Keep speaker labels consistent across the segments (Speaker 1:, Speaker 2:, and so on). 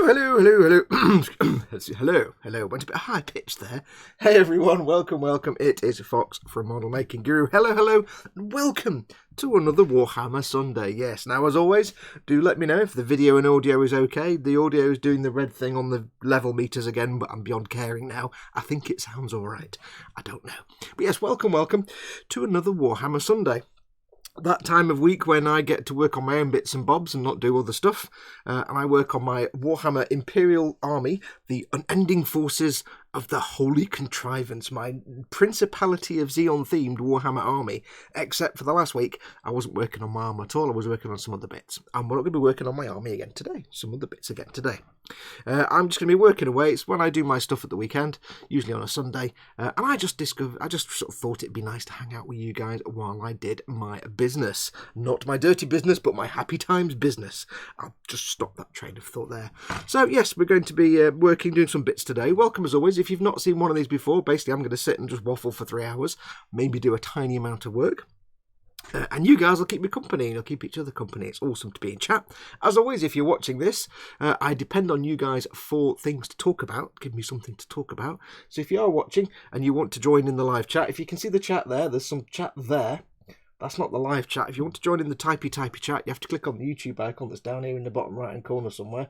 Speaker 1: Hello. Went a bit high pitched there. Hey everyone, welcome. It is Fox from Model Making Guru. Hello, and welcome to another Warhammer Sunday. Yes, now as always, do let me know if the video and audio is okay. The audio is doing the red thing on the level meters again, but I'm beyond caring now. I think it sounds alright. I don't know. But yes, welcome to another Warhammer Sunday. That time of week when I get to work on my own bits and bobs and not do other stuff. And I work on my Warhammer Imperial Army, the unending forces of the Holy Contrivance, my Principality of Xeon themed Warhammer army. Except for the last week, I wasn't working on my army at all. I was working on some other bits. And we're not going to be working on my army again today. Some other bits again today. I'm just going to be working away. It's when I do my stuff at the weekend, usually on a Sunday. And I just sort of thought it'd be nice to hang out with you guys while I did my business. Not my dirty business, but my happy times business. I'll just stop that train of thought there. So yes, we're going to be doing some bits today. Welcome as always. If you've not seen one of these before, basically I'm going to sit and just waffle for 3 hours, maybe do a tiny amount of work. And you guys will keep me company, and you'll keep each other company. It's awesome to be in chat. As always, if you're watching this, I depend on you guys for things to talk about. Give me something to talk about. So if you are watching and you want to join in the live chat, if you can see the chat there, there's some chat there. That's not the live chat. If you want to join in the typey chat, you have to click on the YouTube icon that's down here in the bottom right-hand corner somewhere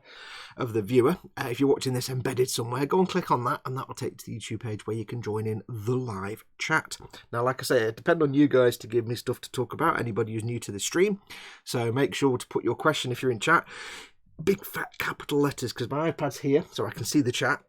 Speaker 1: of the viewer. If you're watching this embedded somewhere, go and click on that, and that will take you to the YouTube page where you can join in the live chat. Now, like I say, I depend on you guys to give me stuff to talk about, anybody who's new to the stream. So make sure to put your question if you're in chat. Big fat capital letters, because my iPad's here, so I can see the chat.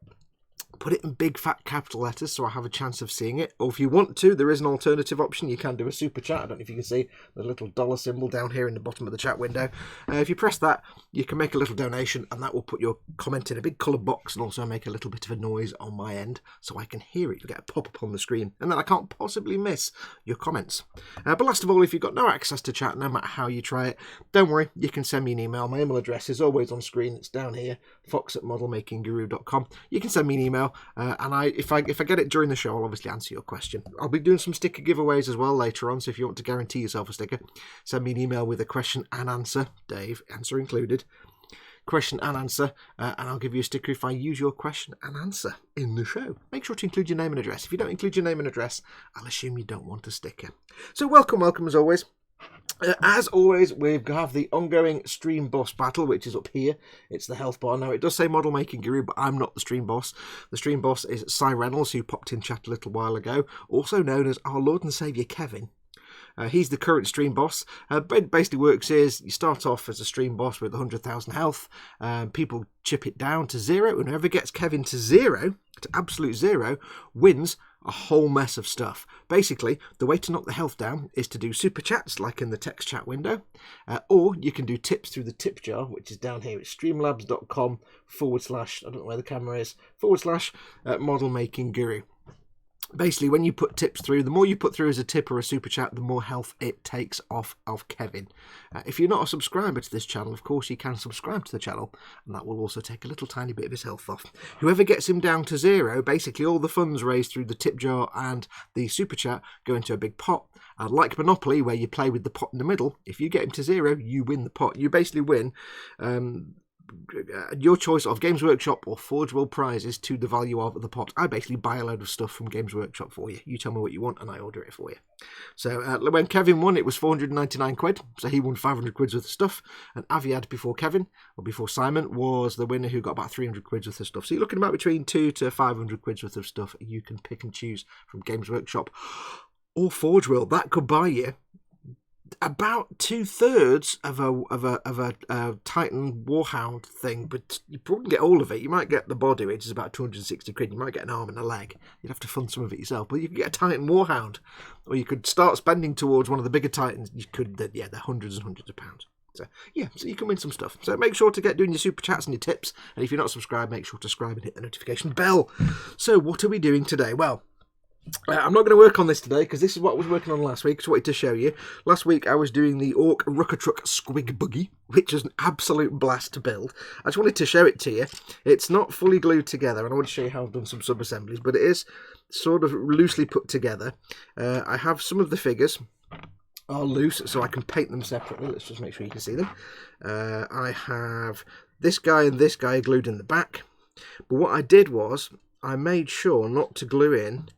Speaker 1: Put it in big fat capital letters so I have a chance of seeing it. Or if you want to, there is an alternative option. You can do a super chat. I don't know if you can see the little dollar symbol down here in the bottom of the chat window. If you press that, you can make a little donation, and that will put your comment in a big coloured box and also make a little bit of a noise on my end so I can hear it. You'll get a pop-up on the screen, and then I can't possibly miss your comments. But last of all, if you've got no access to chat, no matter how you try it, don't worry, you can send me an email. My email address is always on screen. It's down here, fox@modelmakingguru.com. You can send me an email. And if I get it during the show, I'll obviously answer your question. I'll be doing some sticker giveaways as well later on, so if you want to guarantee yourself a sticker, send me an email with a question and answer. Dave, answer included. Question and answer, and I'll give you a sticker if I use your question and answer in the show. Make sure to include your name and address. If you don't include your name and address, I'll assume you don't want a sticker. So welcome as always. As always, we have the ongoing stream boss battle, which is up here. It's the health bar. Now, it does say Model Making Guru, but I'm not the stream boss. The stream boss is Simon Reynolds, who popped in chat a little while ago, also known as our Lord and Saviour Kevin. He's the current stream boss. Basically works is you start off as a stream boss with 100,000 health. People chip it down to 0, and whoever gets Kevin to 0, to absolute 0, wins a whole mess of stuff. Basically, the way to knock the health down is to do super chats, like in the text chat window, or you can do tips through the tip jar, which is down here. It's streamlabs.com/ I don't know where the camera is, / Model Making Guru. Basically, when you put tips through, the more you put through as a tip or a super chat, the more health it takes off of Kevin. If you're not a subscriber to this channel, of course, you can subscribe to the channel, and that will also take a little tiny bit of his health off. Whoever gets him down to 0, basically all the funds raised through the tip jar and the super chat go into a big pot. And like Monopoly, where you play with the pot in the middle, if you get him to 0, you win the pot. You basically win your choice of Games Workshop or Forge World prizes to the value of the pot. I basically buy a load of stuff from Games Workshop for you. You tell me what you want and I order it for you. So when Kevin won, it was 499 quid, so he won 500 quid worth of stuff, and Aviad before Simon was the winner, who got about 300 quid worth of stuff. So you're looking about between 200 to 500 quid worth of stuff you can pick and choose from Games Workshop or Forge World. That could buy you about 2/3 of a Titan Warhound thing, but you probably get all of it. You might get the body, which is about 260 quid. You might get an arm and a leg. You'd have to fund some of it yourself, but you could get a Titan Warhound, or you could start spending towards one of the bigger Titans. You could, they're hundreds and hundreds of pounds. So yeah, so you can win some stuff. So make sure to get doing your super chats and your tips, and if you're not subscribed, make sure to subscribe and hit the notification bell. So what are we doing today? Well, I'm not going to work on this today because this is what I was working on last week. I just wanted to show you. Last week I was doing the Orc Rucker Truck Squig Buggy, which is an absolute blast to build. I just wanted to show it to you. It's not fully glued together, and I want to show you how I've done some sub-assemblies, but it is sort of loosely put together. I have some of the figures are loose, so I can paint them separately. Let's just make sure you can see them. I have This guy and this guy are glued in the back. But what I did was I made sure not to glue in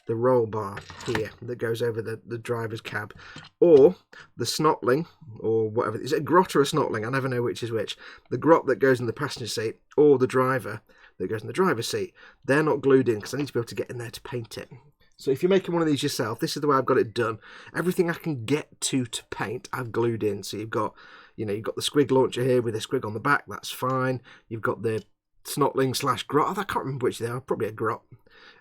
Speaker 1: the roll bar here that goes over the driver's cab, or the snotling, or whatever. Is it a grot or a snotling? I never know which is which. The grot that goes in the passenger seat, or the driver that goes in the driver's seat. They're not glued in because I need to be able to get in there to paint it. So if you're making one of these yourself, this is the way I've got it done. Everything I can get to paint, I've glued in. So you've got, you've got the squig launcher here with a squig on the back. That's fine. You've got the snotling / grot. I can't remember which they are. Probably a grot.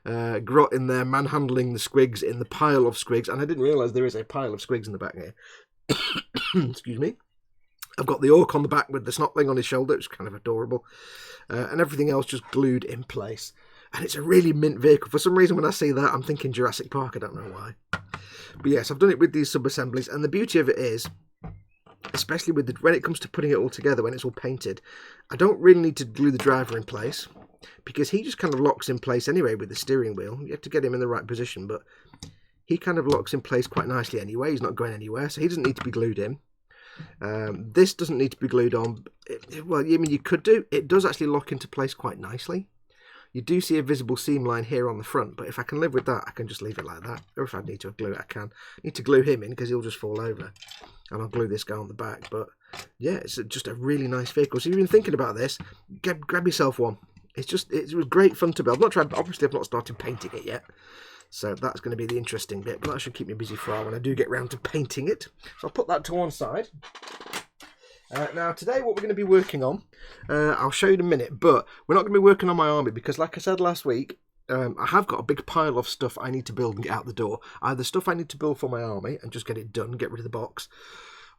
Speaker 1: Grot in there, manhandling the squigs in the pile of squigs. And I didn't realise there is a pile of squigs in the back here. Excuse me. I've got the orc on the back with the snotling on his shoulder. It's kind of adorable. And everything else just glued in place. And it's a really mint vehicle. For some reason, when I see that, I'm thinking Jurassic Park. I don't know why. But yes, I've done it with these sub-assemblies. And the beauty of it is, especially with when it comes to putting it all together, when it's all painted, I don't really need to glue the driver in place, because he just kind of locks in place anyway with the steering wheel. You have to get him in the right position, but he kind of locks in place quite nicely anyway. He's not going anywhere, so he doesn't need to be glued in. This doesn't need to be glued on. Well, I mean, you could do. It does actually lock into place quite nicely. You do see a visible seam line here on the front, but if I can live with that, I can just leave it like that. Or if I need to glue it, I can. I need to glue him in because he'll just fall over. And I'll glue this guy on the back. But yeah, it's just a really nice vehicle. So if you've been thinking about this, grab yourself one. It was great fun to build. Obviously I've not started painting it yet. So that's going to be the interesting bit. But that should keep me busy for a while when I do get round to painting it. So I'll put that to one side. Now today what we're going to be working on, I'll show you in a minute, but we're not going to be working on my army because, like I said last week, I have got a big pile of stuff I need to build and get out the door. Either stuff I need to build for my army and just get it done, get rid of the box,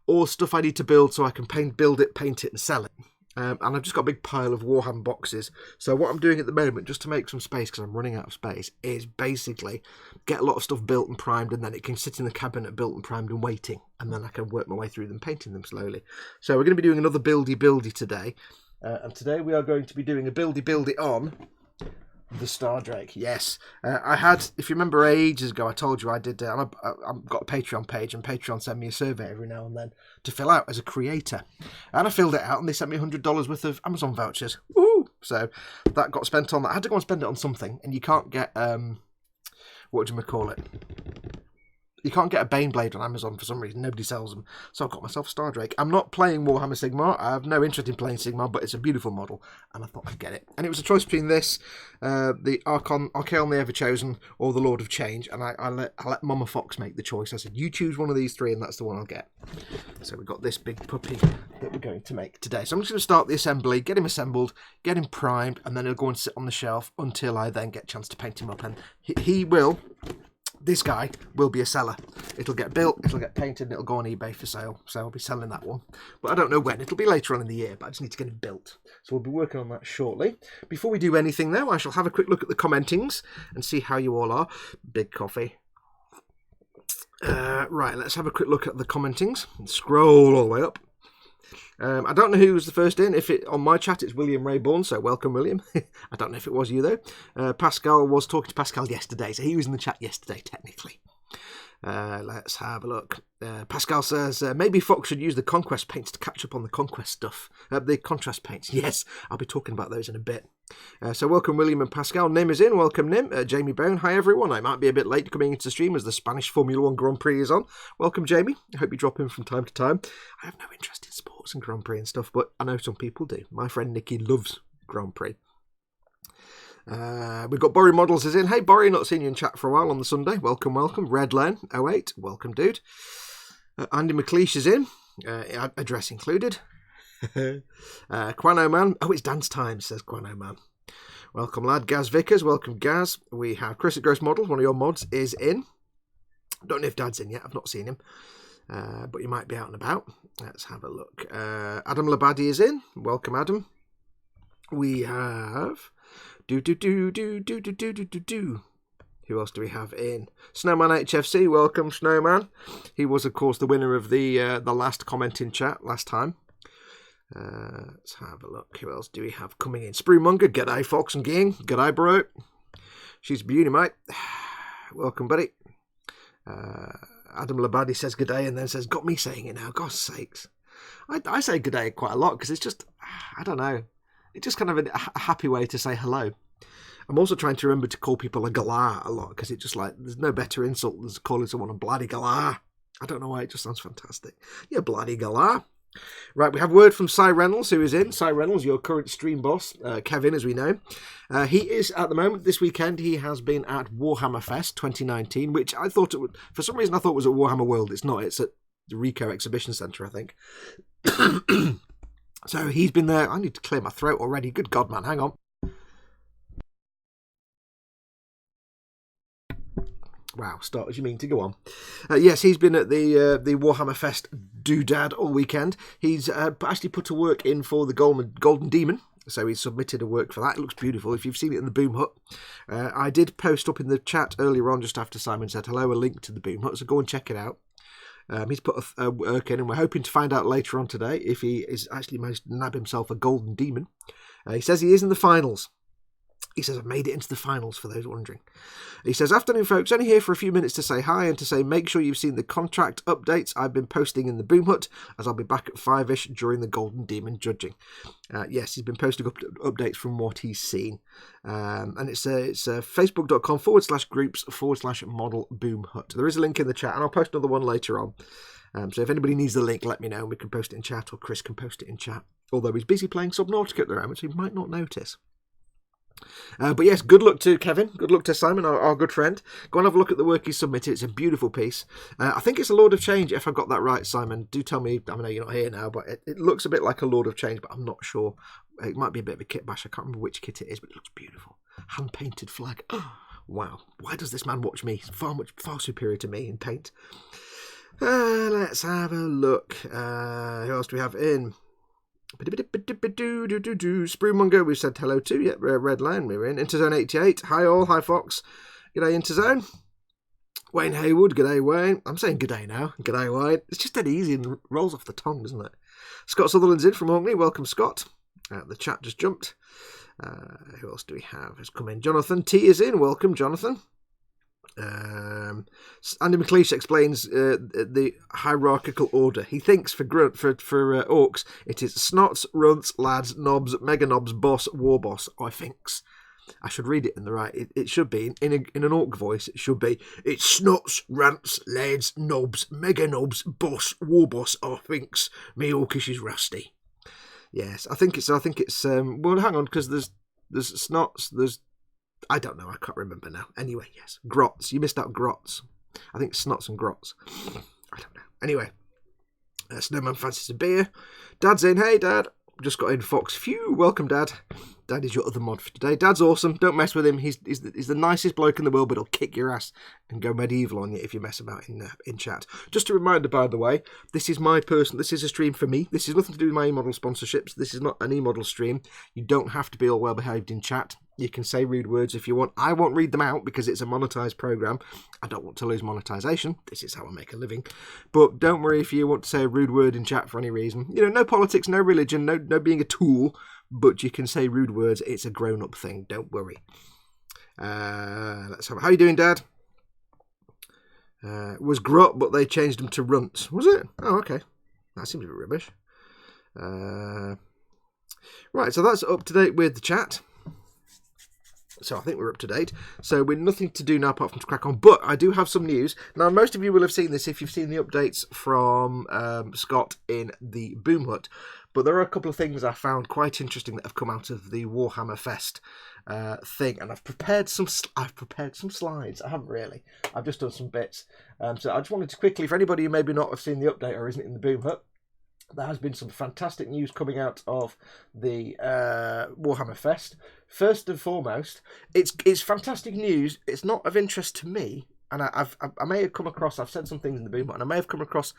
Speaker 1: or stuff I need to build so I can build it, paint it and sell it. And I've just got a big pile of Warhammer boxes. So what I'm doing at the moment, just to make some space, because I'm running out of space, is basically get a lot of stuff built and primed, and then it can sit in the cabinet built and primed and waiting. And then I can work my way through them, painting them slowly. So we're going to be doing another buildy today. And today we are going to be doing a buildy on the Star Drake. Yes, I had, if you remember ages ago, I told you I did, I've got a Patreon page, and Patreon send me a survey every now and then to fill out as a creator. And I filled it out, and they sent me $100 worth of Amazon vouchers. Woo! So that got spent on that. I had to go and spend it on something, and you can't get, what do you call it? You can't get a Baneblade on Amazon for some reason. Nobody sells them. So I've got myself a Star Drake. I'm not playing Warhammer Sigmar. I have no interest in playing Sigmar, but it's a beautiful model, and I thought I'd get it. And it was a choice between this, the Archon the Everchosen, or the Lord of Change. And I let Mama Fox make the choice. I said, you choose one of these three, and that's the one I'll get. So we've got this big puppy that we're going to make today. So I'm just going to start the assembly, get him assembled, get him primed, and then he'll go and sit on the shelf until I then get a chance to paint him up. And he will... This guy will be a seller. It'll get built, it'll get painted, and it'll go on eBay for sale. So I'll be selling that one. But I don't know when. It'll be later on in the year, but I just need to get it built. So we'll be working on that shortly. Before we do anything, though, I shall have a quick look at the commentings and see how you all are. Big coffee. Right, let's have a quick look at the commentings. Scroll all the way up. I don't know who was the first in. If it on my chat, it's William Rayborn, so welcome, William. I don't know if it was you, though. Pascal was talking to Pascal yesterday, so he was in the chat yesterday, technically. Let's have a look. Pascal says, maybe Fox should use the Conquest paints to catch up on the Conquest stuff. The contrast paints. Yes, I'll be talking about those in a bit. So welcome, William and Pascal. Nim is in. Welcome, Nim. Jamie Bone. Hi, everyone. I might be a bit late coming into the stream as the Spanish Formula 1 Grand Prix is on. Welcome, Jamie. I hope you drop in from time to time. I have no interest in sports and Grand Prix and stuff, but I know some people do. My friend Nikki loves Grand Prix. We've got Borry Models is in. Hey, Borry, not seen you in chat for a while on the Sunday. Welcome, welcome. Redland 08. Welcome, dude. Andy McLeish is in. Address included. Quano Man. Oh, it's dance time, says Quano Man. Welcome, lad. Gaz Vickers. Welcome, Gaz. We have Chris at Gross Models. One of your mods is in. Don't know if Dad's in yet. I've not seen him. But he might be out and about. Let's have a look. Adam Labadi is in. Welcome, Adam. We have... Who else do we have in? Snowman HFC, welcome Snowman. He was, of course, the winner of the last comment in chat last time. Let's have a look. Who else do we have coming in? Sprewmonger, g'day Fox and gang. G'day, bro. She's a beauty, mate. Welcome, buddy. Adam Labadi says g'day and then says, got me saying it now, God's sakes. I say good day quite a lot because it's just, I don't know, it's just kind of a happy way to say hello. I'm also trying to remember to call people a galah a lot because it's just like, there's no better insult than calling someone a bloody galah. I don't know why, it just sounds fantastic. Yeah, bloody galah. Right, we have word from Simon Reynolds, who is in. Simon Reynolds, your current stream boss, Kevin, as we know. He is, at the moment, this weekend, he has been at Warhammer Fest 2019, which I thought it would, for some reason I thought it was at Warhammer World. It's not, it's at the Rico Exhibition Centre, I think. So he's been there. I need to clear my throat already. Good God, man, hang on. Wow, start as you mean to go on. Yes, he's been at the Warhammer Fest doodad all weekend. He's actually put a work in for the Golden Demon, so he's submitted a work for that. It looks beautiful. If you've seen it in the Boom Hut, I did post up in the chat earlier on, just after Simon said hello, a link to the Boom Hut, so go and check it out. He's put a work in, and we're hoping to find out later on today if he is actually managed to nab himself a Golden Demon. He says he is in the finals. He says, I've made it into the finals, for those wondering. He says, afternoon, folks. Only here for a few minutes to say hi and to say make sure you've seen the contract updates I've been posting in the Boom Hut, as I'll be back at 5-ish during the Golden Demon judging. Yes, he's been posting updates from what he's seen. And it's facebook.com/groups/model Boom Hut. There is a link in the chat, and I'll post another one later on. So if anybody needs the link, let me know, and we can post it in chat, or Chris can post it in chat. Although he's busy playing Subnautica at the moment, so he might not notice. But yes, good luck to Kevin. Good luck to Simon, our good friend. Go and have a look at the work he submitted. It's a beautiful piece. I think it's a Lord of Change, if I got that right, Simon. Do tell me. I know you're not here now, but it looks a bit like a Lord of Change, but I'm not sure. It might be a bit of a kit bash. I can't remember which kit it is, but it looks beautiful. Hand-painted flag. Oh, wow. Why does this man watch me? He's far superior to me in paint. Let's have a look. Who else do we have in? Sprewmonger, we've said hello to. Yep, Red Lane, we're in. Interzone 88. Hi all, hi Fox. G'day Interzone. Wayne Haywood, g'day Wayne. I'm saying g'day now. G'day Wayne. It's just that easy and rolls off the tongue, doesn't it? Scott Sutherland's in from Orkney. Welcome, Scott. The chat just jumped. Who else do we have? Has come in. Jonathan T is in. Welcome, Jonathan. Andy McLeish explains the hierarchical order. He thinks for orcs it is snots, runts, lads, knobs, mega knobs, boss, war boss. I thinks. I should read it in the right. It should be in an orc voice. It should be. It's snots, rants, lads, knobs, mega knobs, boss, war boss. I thinks. Me orcish is rusty. Yes, I think it's. Well, hang on, because there's snots. There's. I don't know, I can't remember now. Anyway, yes. Grots. You missed out grots. I think snots and grots. I don't know. Anyway. Snowman fancies a beer. Dad's in. Hey, Dad. Just got in Fox. Phew. Welcome, Dad. Dad is your other mod for today. Dad's awesome. Don't mess with him. He's the nicest bloke in the world, but he'll kick your ass and go medieval on you if you mess about in chat. Just a reminder, by the way, this is a stream for me. This is nothing to do with my e-model sponsorships. This is not an e-model stream. You don't have to be all well behaved in chat. You can say rude words if you want. I won't read them out because it's a monetized program. I don't want to lose monetization. This is how I make a living. But don't worry if you want to say a rude word in chat for any reason. You know, no politics, no religion, no being a tool. But you can say rude words. It's a grown-up thing. Don't worry. Let's have. How you doing, Dad? It was grot, but they changed them to runts. Was it? Oh, okay. That seems a bit rubbish. Right, so that's up to date with the chat. So I think we're up to date. So we're nothing to do now apart from to crack on. But I do have some news. Now, most of you will have seen this if you've seen the updates from Scott in the Boom Hut. But there are a couple of things I found quite interesting that have come out of the Warhammer Fest thing. And I've prepared some slides. I haven't really. I've just done some bits. So I just wanted to quickly, for anybody who maybe not have seen the update or isn't in the Boom Hut, there has been some fantastic news coming out of the Warhammer Fest. First and foremost, it's fantastic news. It's not of interest to me, and I may have come across. I've said some things in the Boom, and I may have come across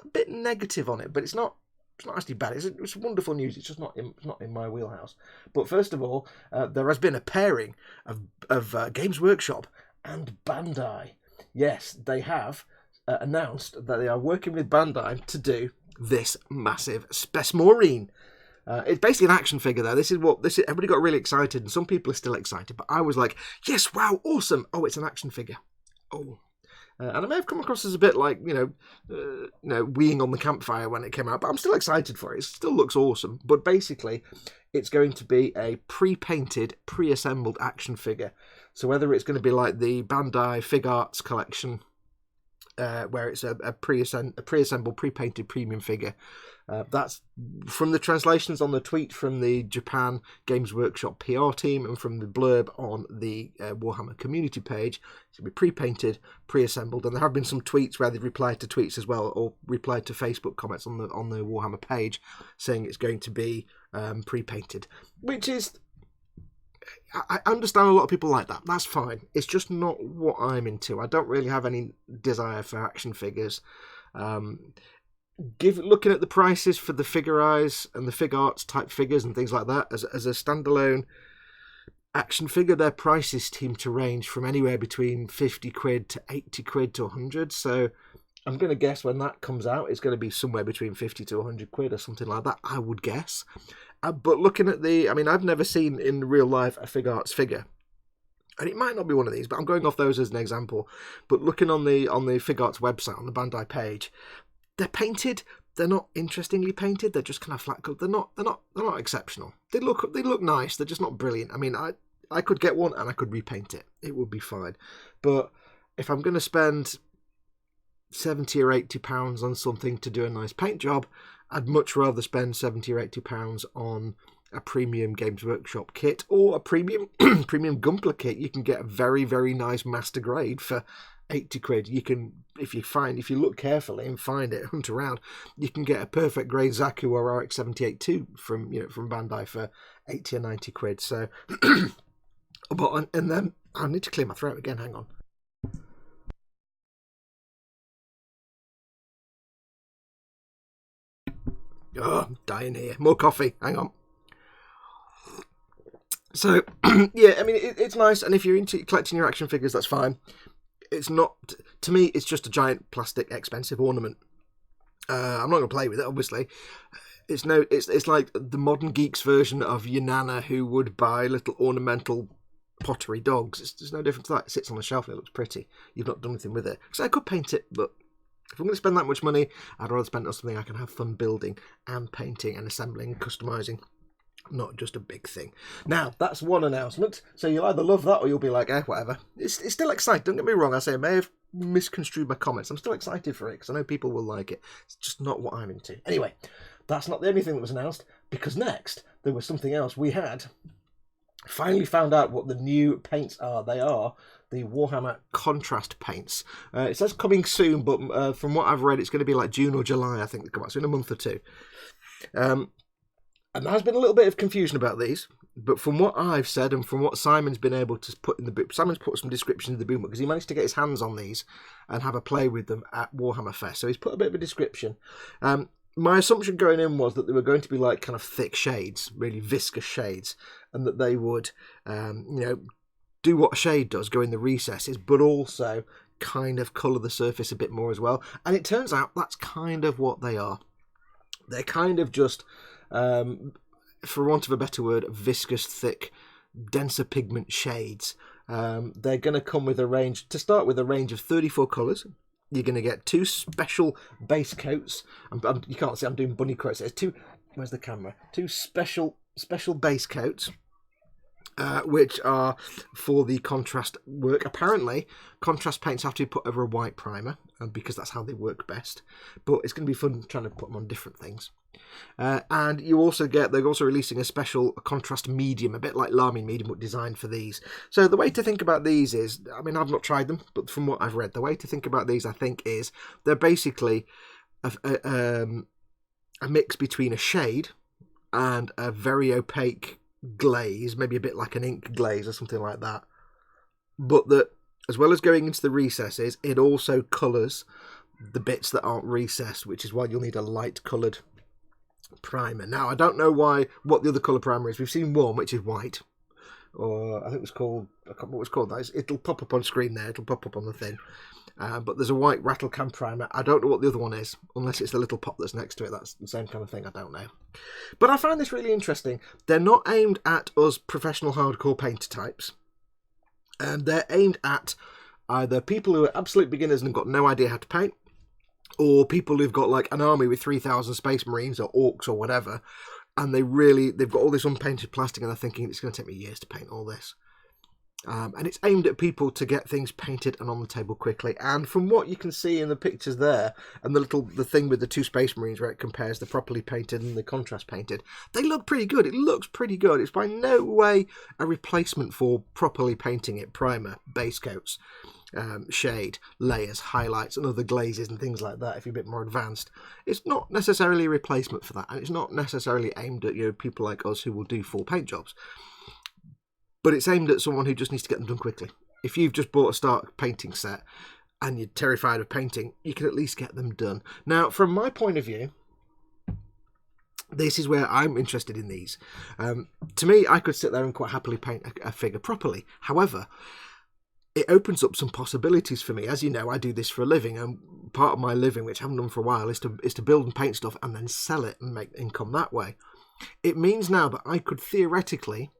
Speaker 1: a bit negative on it, but it's not actually bad. It's wonderful news. It's just not in my wheelhouse. But first of all, there has been a pairing of Games Workshop and Bandai. Yes, they have announced that they are working with Bandai to do this massive SPESS Maureen. It's basically an action figure though. This is everybody got really excited, and some people are still excited, but I was like, yes, wow, awesome. Oh, it's an action figure. Oh, And I may have come across as a bit like, weeing on the campfire when it came out, but I'm still excited for it. It still looks awesome. But basically, it's going to be a pre-painted, pre-assembled action figure. So whether it's going to be like the Bandai Fig Arts collection, where it's a pre-assembled, pre-painted premium figure. That's from the translations on the tweet from the Japan Games Workshop PR team and from the blurb on the Warhammer community page. It's going to be pre-painted, pre-assembled, and there have been some tweets where they've replied to tweets as well, or replied to Facebook comments on the Warhammer page saying it's going to be pre-painted, which is... I understand a lot of people like that. That's fine. It's just not what I'm into. I don't really have any desire for action figures. Looking at the prices for the Figure Eyes and the Fig Arts type figures and things like that, as a standalone action figure, their prices seem to range from anywhere between 50 quid to 80 quid to 100. So I'm going to guess when that comes out, it's going to be somewhere between 50 to 100 quid or something like that, I would guess. But looking at I've never seen in real life a Fig Arts figure. And it might not be one of these, but I'm going off those as an example. But looking on the Fig Arts website, on the Bandai page, they're painted. They're not interestingly painted. They're just kind of flat coloured. They're not exceptional. They look nice. They're just not brilliant. I mean, I could get one and I could repaint it. It would be fine. But if I'm going to spend £70 or £80 on something to do a nice paint job, I'd much rather spend £70 or £80 on a premium Games Workshop kit or a premium Gunpla kit. You can get a very, very nice master grade for 80 quid. You can, if you look carefully and find it, hunt around, you can get a perfect grade Zaku or RX-78-2 from Bandai for 80 or 90 quid. So, and then I need to clear my throat again. Hang on. Oh, I'm dying here. More coffee. Hang on. So, yeah, I mean, it's nice. And if you're into collecting your action figures, that's fine. It's not, to me, it's just a giant plastic expensive ornament. I'm not going to play with it, obviously. It's like the modern geeks version of your nana who would buy little ornamental pottery dogs. There's no difference to that. It sits on the shelf and it looks pretty. You've not done anything with it. So I could paint it, but if I'm going to spend that much money, I'd rather spend it on something I can have fun building and painting and assembling and customising. Not just a big thing. Now, that's one announcement. So you'll either love that or you'll be like, whatever. It's still exciting. Don't get me wrong. I may have misconstrued my comments. I'm still excited for it because I know people will like it. It's just not what I'm into. Anyway, that's not the only thing that was announced, because next there was something else. We had finally found out what the new paints are. They are the Warhammer contrast paints. It says coming soon, but from what I've read, it's going to be like June or July, I think, they come out. So in a month or two. And there's been a little bit of confusion about these, but from what I've said and from what Simon's been able to put in the book, Simon's put some description in the book because he managed to get his hands on these and have a play with them at Warhammer Fest. So he's put a bit of a description. My assumption going in was that they were going to be like kind of thick shades, really viscous shades, and that they would, do what a shade does, go in the recesses, but also kind of colour the surface a bit more as well. And it turns out that's kind of what they are. They're kind of just... for want of a better word, viscous, thick, denser pigment shades. They're going to come with a range, to start with, a range of 34 colours. You're going to get 2 special base coats. You can't see, I'm doing bunny quotes. There's 2, where's the camera? 2 special base coats, which are for the contrast work. Apparently, contrast paints have to be put over a white primer, because that's how they work best. But it's going to be fun trying to put them on different things. And they're also releasing a special contrast medium, a bit like Lamy medium, but designed for these. So the way to think about these is, I mean, I've not tried them, but from what I've read, the way to think about these, I think, is they're basically a mix between a shade and a very opaque glaze, maybe a bit like an ink glaze or something like that. But that, as well as going into the recesses, it also colours the bits that aren't recessed, which is why you'll need a light coloured primer. Now, I don't know what the other colour primer is. We've seen one, which is white, or I think it was called, I can't remember what it's called. It'll pop up on screen there. It'll pop up on the thing. But there's a white rattle can primer. I don't know what the other one is, unless it's the little pop that's next to it. That's the same kind of thing. I don't know. But I find this really interesting. They're not aimed at us professional hardcore painter types. They're aimed at either people who are absolute beginners and have got no idea how to paint, or people who've got like an army with 3,000 Space Marines or Orcs or whatever, and they've got all this unpainted plastic and they're thinking it's going to take me years to paint all this. And it's aimed at people to get things painted and on the table quickly. And from what you can see in the pictures there, and the thing with the 2 Space Marines where it compares the properly painted and the contrast painted, they look pretty good. It looks pretty good. It's by no way a replacement for properly painting it. Primer, base coats, shade, layers, highlights, and other glazes and things like that if you're a bit more advanced. It's not necessarily a replacement for that, and it's not necessarily aimed at people like us who will do full paint jobs. But it's aimed at someone who just needs to get them done quickly. If you've just bought a start painting set and you're terrified of painting, you can at least get them done. Now, from my point of view, this is where I'm interested in these. To me, I could sit there and quite happily paint a figure properly. However, it opens up some possibilities for me. As you know, I do this for a living, and part of my living, which I haven't done for a while, is to build and paint stuff and then sell it and make income that way. It means now that I could theoretically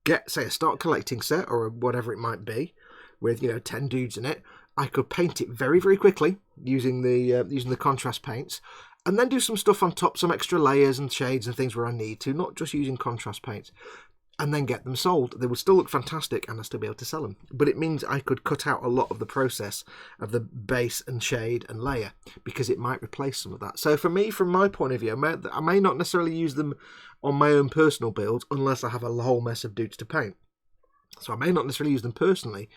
Speaker 1: get, say, a start collecting set or whatever it might be with 10 dudes in it. I could paint it very, very quickly using the contrast paints, and then do some stuff on top, some extra layers and shades and things where I need to, not just using contrast paints, and then get them sold. They would still look fantastic and I'd still be able to sell them. But it means I could cut out a lot of the process of the base and shade and layer, because it might replace some of that. So for me, from my point of view, I may not necessarily use them on my own personal builds unless I have a whole mess of dudes to paint. So I may not necessarily use them personally,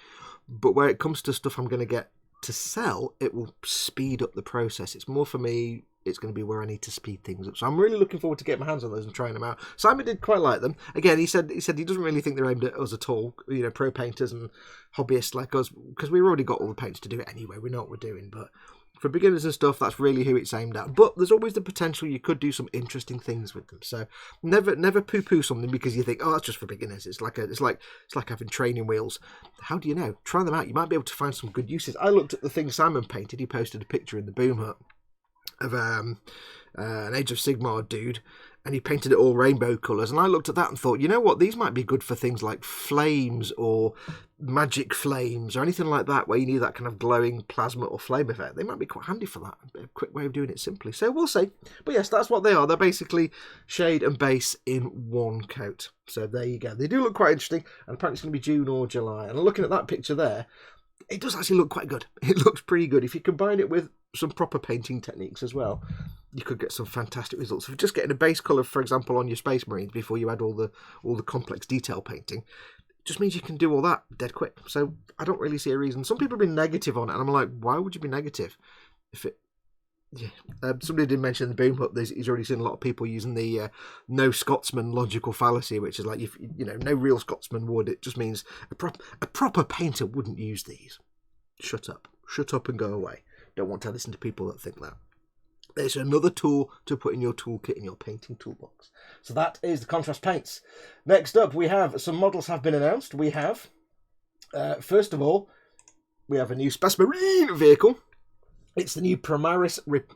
Speaker 1: but where it comes to stuff I'm going to get to sell, it will speed up the process. It's more for me, it's going to be where I need to speed things up. So I'm really looking forward to getting my hands on those and trying them out. Simon did quite like them. Again, he said he doesn't really think they're aimed at us at all, pro painters and hobbyists like us, because we've already got all the paints to do it anyway. We know what we're doing, but for beginners and stuff, that's really who it's aimed at. But there's always the potential you could do some interesting things with them. So never poo-poo something because you think, oh, that's just for beginners. It's like having training wheels. How do you know? Try them out. You might be able to find some good uses. I looked at the thing Simon painted. He posted a picture in the Boom Hut of an Age of Sigmar dude, and he painted it all rainbow colours, and I looked at that and thought, you know what, these might be good for things like flames or magic flames or anything like that, where you need that kind of glowing plasma or flame effect. They might be quite handy for that. A quick way of doing it simply. So we'll see. But yes, that's what they are. They're basically shade and base in one coat. So there you go. They do look quite interesting, and apparently it's going to be June or July. And looking at that picture there, it does actually look quite good. It looks pretty good. If you combine it with some proper painting techniques as well, you could get some fantastic results. If you're just getting a base colour, for example, on your Space Marines before you add all the complex detail painting, it just means you can do all that dead quick. So I don't really see a reason. Some people have been negative on it, and I'm like, why would you be negative? Somebody did mention in the Boom Hut, he's already seen a lot of people using the no Scotsman logical fallacy, which is like, if no real Scotsman would. It just means a proper painter wouldn't use these. Shut up and go away. Don't want to listen to people that think that. There's another tool to put in your toolkit in your painting toolbox. So that is the contrast paints. Next up, we have some models have been announced. We have, first of all, we have a new SPESS Marine vehicle. It's the new Primaris. It's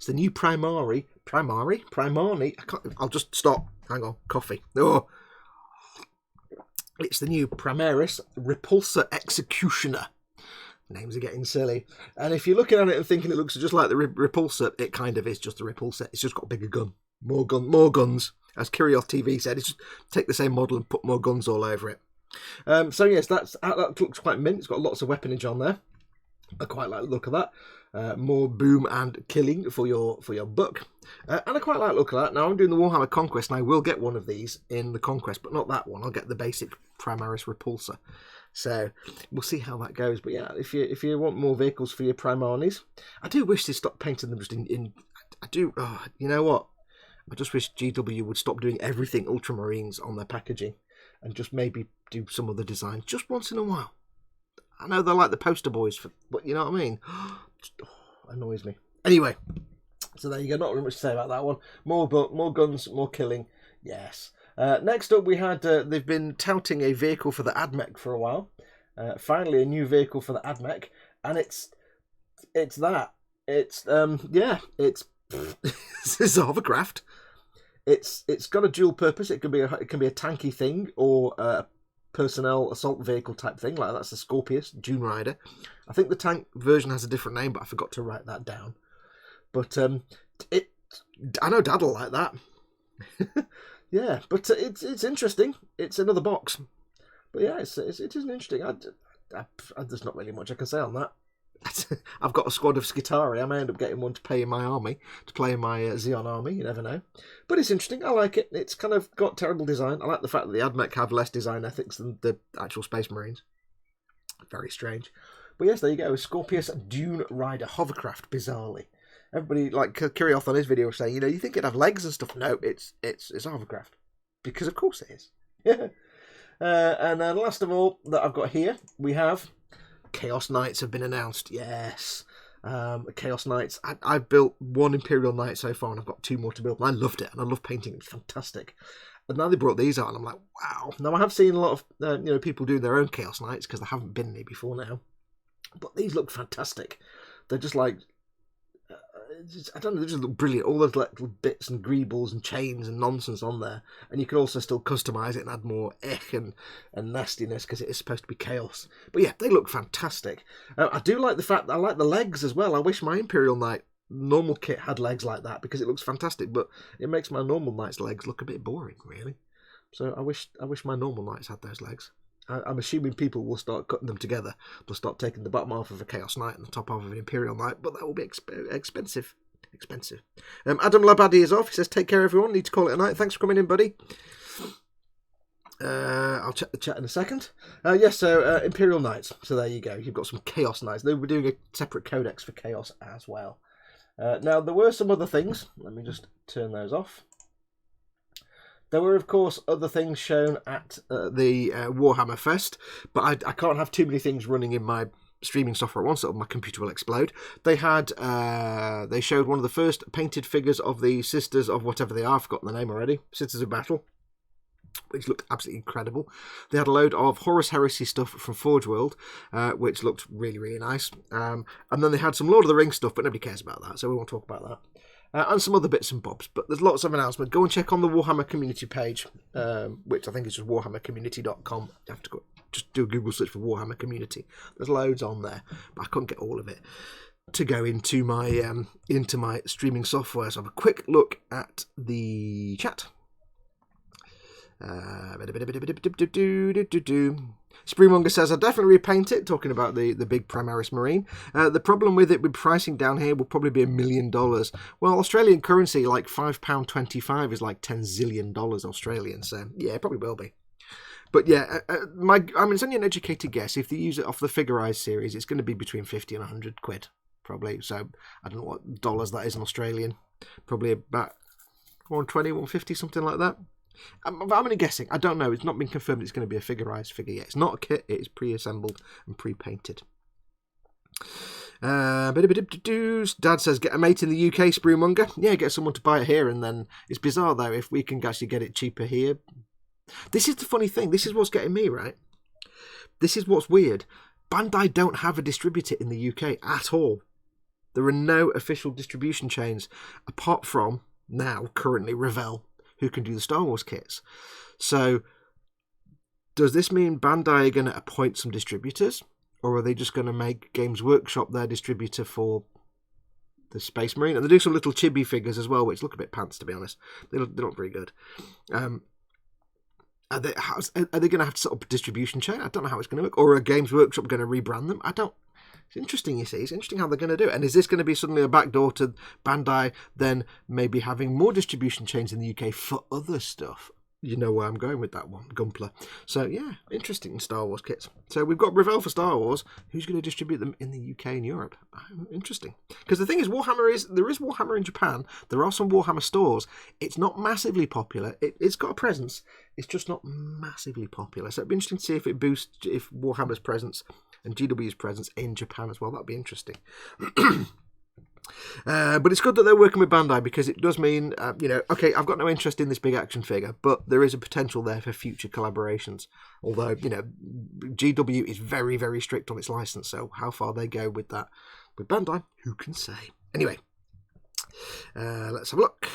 Speaker 1: the new Primari. I'll just stop. Hang on, coffee. Oh. It's the new Primaris Repulsor Executioner. Names are getting silly. And if you're looking at it and thinking it looks just like the Repulsor, it kind of is just a Repulsor. It's just got a bigger gun. More guns. As Kirioth TV said, it's just take the same model and put more guns all over it. So yes, that looks quite mint. It's got lots of weaponage on there. I quite like the look of that. More boom and killing for your buck. And I quite like the look of that. Now I'm doing the Warhammer Conquest, and I will get one of these in the Conquest, but not that one. I'll get the basic Primaris Repulsor. So we'll see how that goes. But yeah, if you want more vehicles for your Primaris, I do wish they stopped painting them just in I do. Oh, you know what? I just wish GW would stop doing everything Ultramarines on their packaging, and just maybe do some other designs just once in a while. I know they're like the poster boys, but you know what I mean? Just, annoys me. Anyway, so there you go. Not really much to say about that one. More guns, more killing. Yes. Next up, we had, they've been touting a vehicle for the AdMech for a while. Finally, a new vehicle for the AdMech. And it's that. It's it's a hovercraft. It's got a dual purpose. It can be a tanky thing or a personnel assault vehicle type thing. Like that's the Scorpius Dune Rider. I think the tank version has a different name, but I forgot to write that down. But I know Dad'll like that. Yeah, but it's interesting. It's another box. But yeah, it is interesting. There's not really much I can say on that. I've got a squad of Skitari. I may end up getting one to play in my army, to play in my Xeon army. You never know. But it's interesting. I like it. It's kind of got terrible design. I like the fact that the AdMech have less design ethics than the actual Space Marines. Very strange. But yes, there you go. Scorpius Dune Rider hovercraft, bizarrely. Everybody, like Kirioth on his video, was saying, you think it'd have legs and stuff. No, it's a hovercraft. Because of course it is. And then last of all that I've got here, we have Chaos Knights have been announced. Yes. Chaos Knights. I've built one Imperial Knight so far, and I've got 2 more to build. And I loved it, and I love painting. It's fantastic. And now they brought these out, and I'm like, wow. Now I have seen a lot of people doing their own Chaos Knights because there haven't been any before now. But these look fantastic. They're just like, I don't know, they just look brilliant. All those little bits and greebles and chains and nonsense on there. And you can also still customise it and add more ick and nastiness because it is supposed to be chaos. But yeah, they look fantastic. I do like the fact that I like the legs as well. I wish my Imperial Knight normal kit had legs like that because it looks fantastic. But it makes my normal Knight's legs look a bit boring, really. So I wish my normal Knights had those legs. I'm assuming people will start cutting them together. They'll start taking the bottom half of a Chaos Knight and the top half of an Imperial Knight, but that will be expensive. Adam Labadie is off. He says, take care, everyone. Need to call it a night. Thanks for coming in, buddy. I'll check the chat in a second. So Imperial Knights. So there you go. You've got some Chaos Knights. They were doing a separate codex for Chaos as well. Now, there were some other things. Let me just turn those off. There were, of course, other things shown at the Warhammer Fest, but I can't have too many things running in my streaming software at once, or my computer will explode. They showed one of the first painted figures of the Sisters of whatever they are, I've forgotten the name already, Sisters of Battle, which looked absolutely incredible. They had a load of Horus Heresy stuff from Forge World, which looked really, really nice. And then they had some Lord of the Rings stuff, but nobody cares about that, so we won't talk about that. And some other bits and bobs, but there's lots of announcements. Go and check on the Warhammer community page, which I think is just warhammercommunity.com. You have to go, just do a Google search for Warhammer Community. There's loads on there, but I couldn't get all of it to go into my streaming software. So have a quick look at the chat. Springmonger says, I'll definitely repaint it, talking about the big Primaris Marine. The problem with it, with pricing down here, will probably be $1 million. Well, Australian currency, like £5.25 is like $10 zillion Australian, so yeah, it probably will be. But yeah, it's only an educated guess. If they use it off the Figurized series, it's going to be between 50 and 100 quid, probably. So I don't know what dollars that is in Australian. Probably about 120, 150, something like that. I'm only guessing. I don't know. It's not been confirmed it's going to be a Figurized figure yet. It's not a kit. It is pre-assembled and pre-painted. Dad says, get a mate in the UK, Spruemonger. Yeah, get someone to buy it here, and then it's bizarre, though, if we can actually get it cheaper here. This is the funny thing. This is what's getting me, right? This is what's weird. Bandai don't have a distributor in the UK at all. There are no official distribution chains, apart from, now, currently, Revell, who can do the Star Wars kits. So, does this mean Bandai are going to appoint some distributors? Or are they just going to make Games Workshop their distributor for the Space Marine? And they do some little chibi figures as well, which look a bit pants, to be honest. They're not very good. Are they going to have to set up a distribution chain? I don't know how it's going to work. Or are Games Workshop going to rebrand them? It's interesting, you see. It's interesting how they're going to do it. And is this going to be suddenly a backdoor to Bandai then maybe having more distribution chains in the UK for other stuff? You know where I'm going with that one, Gumpler. So, yeah, interesting Star Wars kits. So we've got Revell for Star Wars. Who's going to distribute them in the UK and Europe? Interesting. Because the thing is, there is Warhammer in Japan. There are some Warhammer stores. It's not massively popular. It's got a presence. It's just not massively popular. So it'd be interesting to see if it boosts, if Warhammer's presence and GW's presence in Japan as well. That'd be interesting. But it's good that they're working with Bandai, because it does mean, okay, I've got no interest in this big action figure, but there is a potential there for future collaborations. Although, GW is very, very strict on its license, so how far they go with that with Bandai, who can say? Anyway, let's have a look.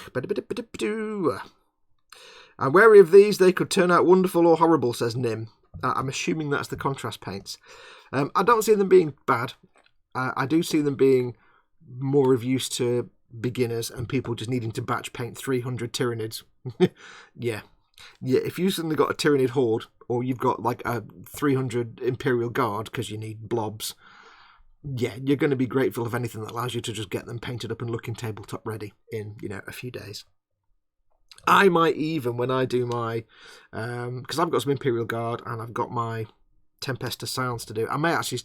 Speaker 1: I'm wary of these. They could turn out wonderful or horrible, says Nim. I'm assuming that's the contrast paints. I don't see them being bad. I do see them being more of use to beginners and people just needing to batch paint 300 Tyranids. Yeah, if you've suddenly got a Tyranid Horde, or you've got like a 300 Imperial Guard because you need blobs, yeah, you're going to be grateful of anything that allows you to just get them painted up and looking tabletop ready in, a few days. I might even, when I do my, because I've got some Imperial Guard and I've got my Tempesta Sounds to do, I may actually,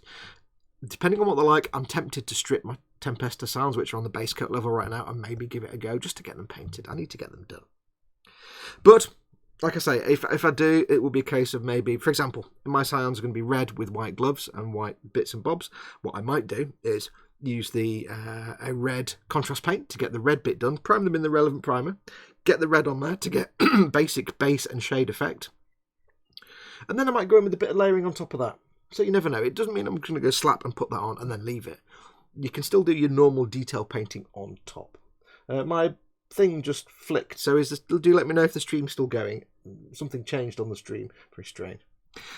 Speaker 1: depending on what they're like, I'm tempted to strip my Tempesta Sounds, which are on the base coat level right now, and maybe give it a go just to get them painted. I need to get them done. But like I say, if I do, it will be a case of maybe, for example, my Scions are going to be red with white gloves and white bits and bobs. What I might do is use a red contrast paint to get the red bit done, prime them in the relevant primer, get the red on there to get basic base and shade effect. And then I might go in with a bit of layering on top of that. So you never know. It doesn't mean I'm going to go slap and put that on and then leave it. You can still do your normal detail painting on top. My thing just flicked, so do let me know if the stream's still going. Something changed on the stream. Very strange.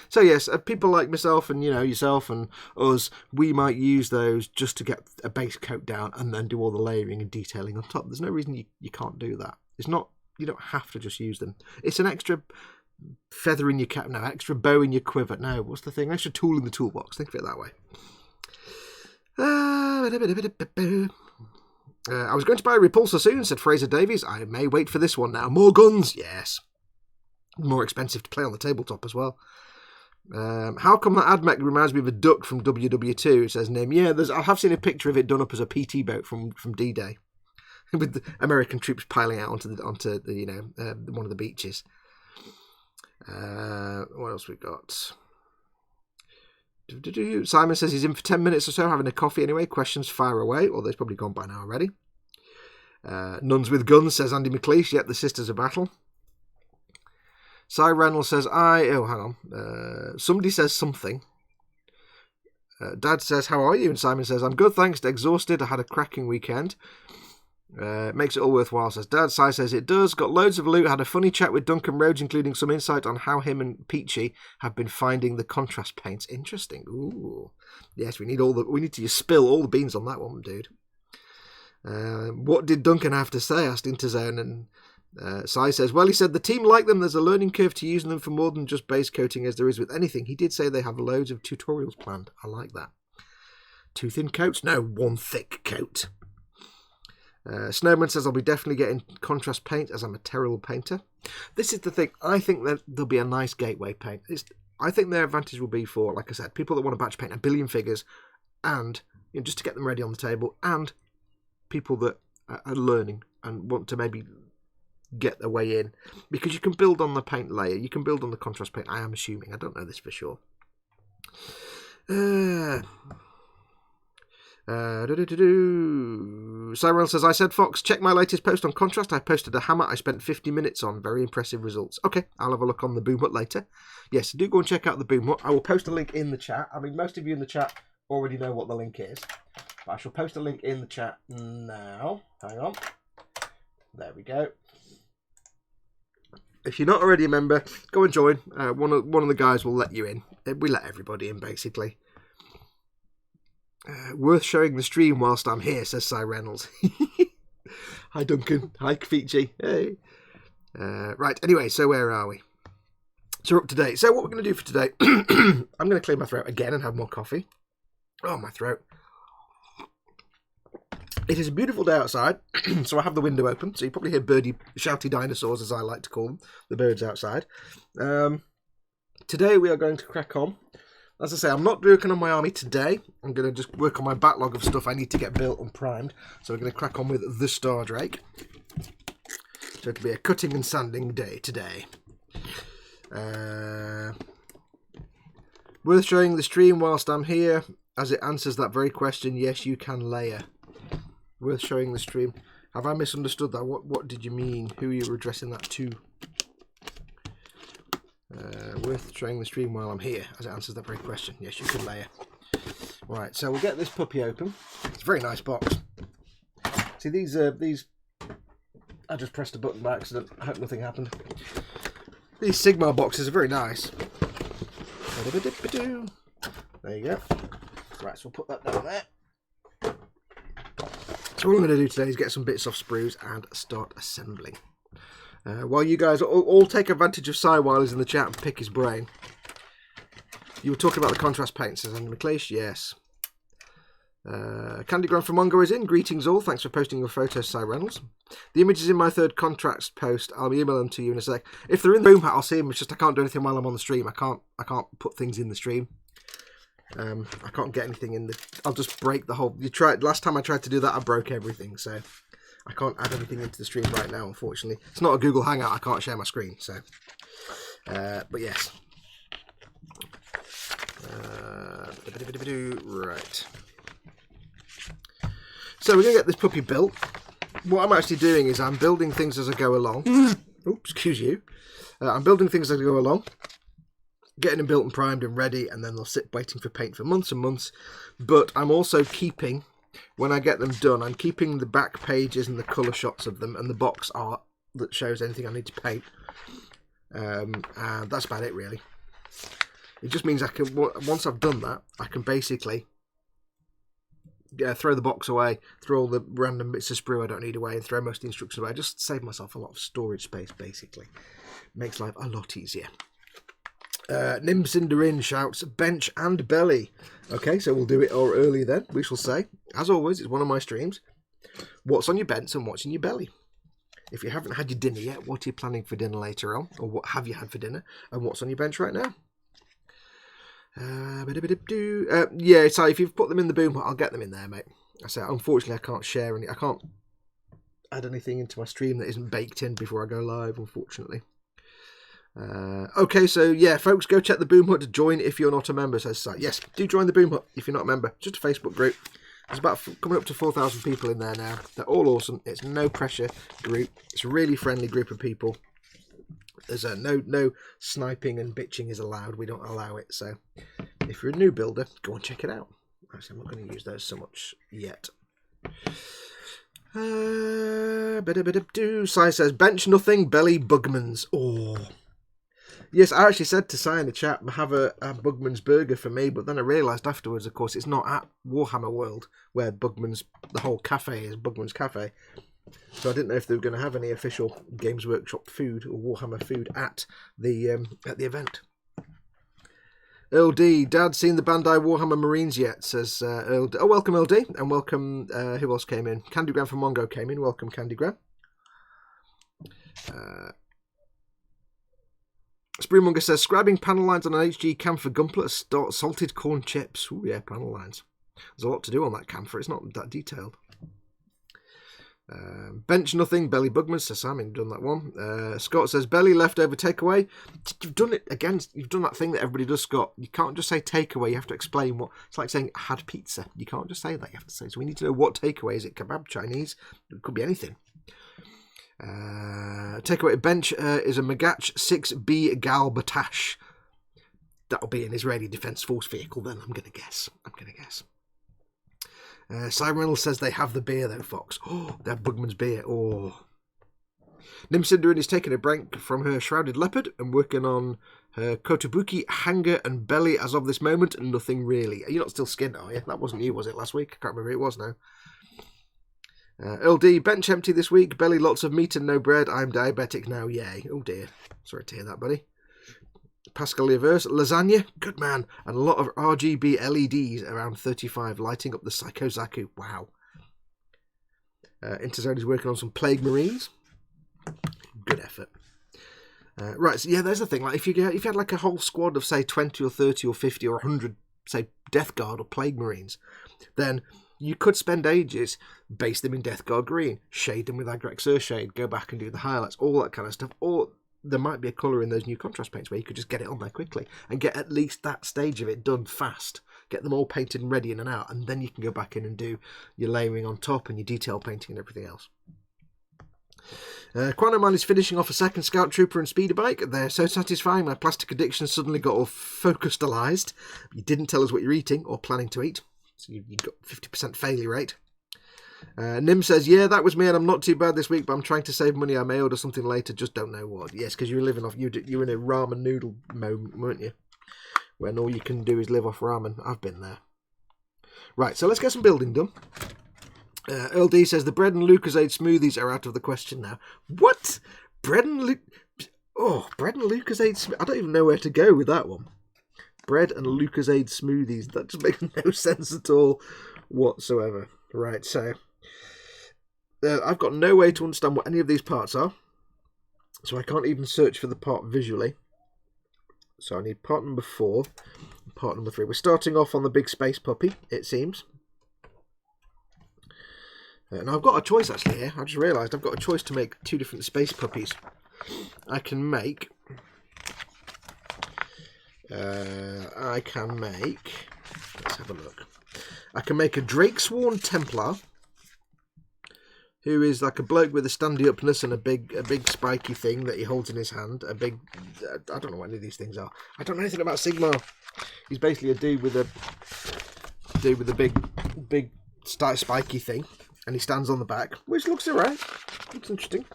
Speaker 1: So yes, people like myself and yourself and us, we might use those just to get a base coat down and then do all the layering and detailing on top. There's no reason you can't do that. It's not, you don't have to just use them. It's an extra feather in your cap. No, extra bow in your quiver. No, what's the thing? Extra tool in the toolbox. Think of it that way. I was going to buy a repulsor soon, said Fraser Davies. I may wait for this one now. More guns, yes. More expensive to play on the tabletop as well. How come that AdMech reminds me of a duck from WW2? It says Nim. Yeah, I have seen a picture of it done up as a PT boat from D-Day, with the American troops piling out onto one of the beaches. What else we got? Simon says he's in for 10 minutes or so, having a coffee anyway. Questions fire away, although it's probably gone by now already. Nuns with guns, says Andy McLeish. Yep, the Sisters of Battle. Simon Reynolds says, hang on. Somebody says something. Dad says, how are you? And Simon says, I'm good, thanks. Exhausted. I had a cracking weekend. Makes it all worthwhile, says Dad. Si says it does. Got loads of loot. Had a funny chat with Duncan Rhodes, including some insight on how him and Peachy have been finding the contrast paints. Interesting. Ooh, yes, we need to spill all the beans on that one, dude. What did Duncan have to say? Asked Interzone, and Si says, well, he said the team like them. There's a learning curve to using them for more than just base coating, as there is with anything. He did say they have loads of tutorials planned. I like that. 2 thin coats? No, 1 thick coat. Snowman says, I'll be definitely getting contrast paint as I'm a terrible painter. This is the thing. I think that there'll be a nice gateway paint. I think their advantage will be for, like I said, people that want to batch paint 1 billion figures and just to get them ready on the table, and people that are learning and want to maybe get their way in, because you can build on the paint layer. You can build on the contrast paint. I am assuming. I don't know this for sure. Cyril says, I said, Fox, check my latest post on contrast. I posted a hammer I spent 50 minutes on. Very impressive results. Okay, I'll have a look on the Boom Hut later. Yes, do go and check out the Boom Hut. I will post a link in the chat. I mean, most of you in the chat already know what the link is, but I shall post a link in the chat now. Hang on. There we go. If you're not already a member, go and join. One of the guys will let you in. We let everybody in, basically. Worth showing the stream whilst I'm here, says Si Reynolds. Hi, Duncan. Hi, Kafichi. Hey. Right, anyway, so where are we? So we're up to date. So what we're going to do for today, I'm going to clear my throat again and have more coffee. Oh, my throat. It is a beautiful day outside, so I have the window open, so you probably hear birdie, shouty dinosaurs, as I like to call them, the birds outside. Today we are going to crack on. As I say, I'm not working on my army today. I'm going to just work on my backlog of stuff I need to get built and primed. So we're going to crack on with the Star Drake. So it'll be a cutting and sanding day today. Worth showing the stream whilst I'm here, as it answers that very question. Yes, you can layer. Worth showing the stream. Have I misunderstood that? What did you mean? Who are you addressing that to? Worth showing the stream while I'm here, as it answers that very question. Yes, you can layer. Right, so we'll get this puppy open. It's a very nice box. See, these I just pressed a button by accident. I hope nothing happened. These Sigmar boxes are very nice. There you go. Right, so we'll put that down there. So what I'm going to do today is get some bits off sprues and start assembling. While you guys all take advantage of Si while he's in the chat and pick his brain. You were talking about the contrast paints, says Andy McLeish. Yes. Candygram from Mongo is in. Greetings all. Thanks for posting your photos, Si Reynolds. The image is in my third contrast post. I'll email them to you in a sec. If they're in the room, I'll see them. It's just I can't do anything while I'm on the stream. I can't put things in the stream. I can't get anything in the... I'll just break the whole... Last time I tried to do that, I broke everything, so I can't add anything into the stream right now, unfortunately. It's not a Google Hangout, I can't share my screen, so... but yes. Right. So we're going to get this puppy built. What I'm actually doing is I'm building things as I go along. Oops, excuse you. I'm building things as I go along. Getting them built and primed and ready, and then they'll sit waiting for paint for months and months. But I'm also keeping, when I get them done, I'm keeping the back pages and the colour shots of them and the box art that shows anything I need to paint. And that's about it, really. It just means I can, once I've done that, I can basically throw the box away, throw all the random bits of sprue I don't need away, and throw most of the instructions away. I just save myself a lot of storage space, basically. Makes life a lot easier. Nimcinderin shouts, bench and belly. Okay, so we'll do it or early then, we shall say. As always, it's one of my streams. What's on your bench and what's in your belly? If you haven't had your dinner yet, what are you planning for dinner later on? Or what have you had for dinner? And what's on your bench right now? Yeah, so if you've put them in the boom, I'll get them in there, mate. I say, unfortunately, I can't share any. I can't add anything into my stream that isn't baked in before I go live, unfortunately. Okay, so yeah, folks, go check the Boom Hut to join if you're not a member, says Si. Yes, do join the Boom Hut if you're not a member. Just a Facebook group. There's about coming up to 4,000 people in there now. They're all awesome. It's no pressure group. It's a really friendly group of people. There's no sniping and bitching is allowed. We don't allow it. So if you're a new builder, go and check it out. Actually, I'm not going to use those so much yet. Si says, bench nothing, belly Bugman's. Oh. Yes, I actually said to Si in the chat, have a Bugman's burger for me, but then I realised afterwards, of course, it's not at Warhammer World, where Bugman's, the whole cafe is Bugman's Cafe. So I didn't know if they were going to have any official Games Workshop food or Warhammer food at the event. Earl D, Dad seen the Bandai Warhammer Marines yet? Says Earl D. Oh, welcome Earl D, and welcome, who else came in? Candygram from Mongo came in, welcome Candygram. Spreemonger says, scribing panel lines on an HG camphor gumplet, salted corn chips. Ooh, yeah, panel lines. There's a lot to do on that camphor. It's not that detailed. Bench nothing, belly Bugman, says Sam, you've done that one. Scott says, belly leftover takeaway. You've done it again. You've done that thing that everybody does, Scott. You can't just say takeaway. You have to explain what. It's like saying had pizza. You can't just say that. You have to say. So we need to know what takeaway. Is it kebab, Chinese? It could be anything. Takeaway bench is a Magach 6B Gal Batash. That'll be an Israeli Defence Force vehicle then, I'm going to guess. Simon Reynolds says they have the beer though, Fox. Oh, they have Bugman's beer. Oh. Nimcinderin is taking a break from her shrouded leopard and working on her kotobuki, hanger and belly as of this moment, and nothing really. Are you not still skinned, are you? That wasn't you, was it, last week? I can't remember who it was now. LD, bench empty this week, belly lots of meat and no bread, I'm diabetic now, yay. Oh dear, sorry to hear that, buddy. Pascal Leverse, lasagna, good man, and a lot of RGB LEDs around 35 lighting up the Psycho Zaku, wow. Interzone is working on some Plague Marines, good effort. Right, so yeah, there's the thing, like if you had like a whole squad of say 20 or 30 or 50 or 100, say Death Guard or Plague Marines, then you could spend ages, base them in Death Guard green, shade them with Agrax Urshade, go back and do the highlights, all that kind of stuff. Or there might be a colour in those new contrast paints where you could just get it on there quickly and get at least that stage of it done fast. Get them all painted and ready in and out, and then you can go back in and do your layering on top and your detail painting and everything else. Quanoman is finishing off a second Scout Trooper and Speeder Bike. They're so satisfying, my plastic addiction suddenly got all focused-alized. You didn't tell us what you're eating or planning to eat. So you got 50% failure rate. Nim says, yeah, that was me and I'm not too bad this week, but I'm trying to save money. I may order something later, just don't know what. Yes, because you were living off, you were in a ramen noodle moment, weren't you? when all you can do is live off ramen. I've been there. Right, so let's get some building done. Earl D says the bread and Lucozade smoothies are out of the question now. What? Bread and Lucozade. I don't even know where to go with that one. Bread and Lucozade smoothies. That just makes no sense at all whatsoever. Right, so I've got no way to understand what any of these parts are, so I can't even search for the part visually. So I need part number 4 and part number 3. We're starting off on the big space puppy, it seems. Now I've got a choice actually here. I just realised I've got a choice to make 2 different space puppies. I can make... let's have a look. I can make a Drakesworn Templar, who is like a bloke with a standy-upness and a big spiky thing that he holds in his hand. I don't know what any of these things are. I don't know anything about Sigmar. He's basically a dude with a big spiky thing, and he stands on the back, which looks alright. Looks interesting.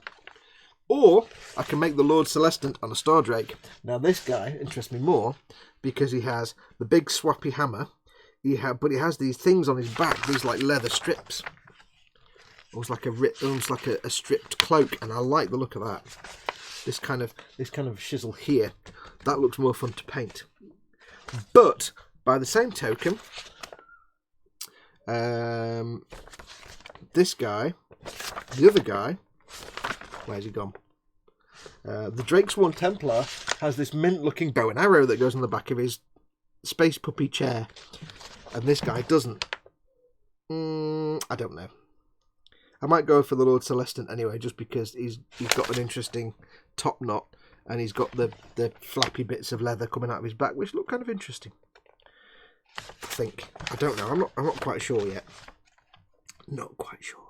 Speaker 1: Or I can make the Lord Celestant on a Star Drake. Now this guy interests me more because he has the big swappy hammer. But he has these things on his back, these like leather strips. Almost like a stripped cloak, and I like the look of that. This kind of shizzle here, that looks more fun to paint. But by the same token, this guy, the other guy, where's he gone? The Drakesworn Templar has this mint-looking bow and arrow that goes on the back of his space puppy chair, and this guy doesn't. I don't know. I might go for the Lord Celestant anyway, just because he's got an interesting top knot, and he's got the flappy bits of leather coming out of his back, which look kind of interesting. I think. I don't know. I'm not quite sure yet. Not quite sure.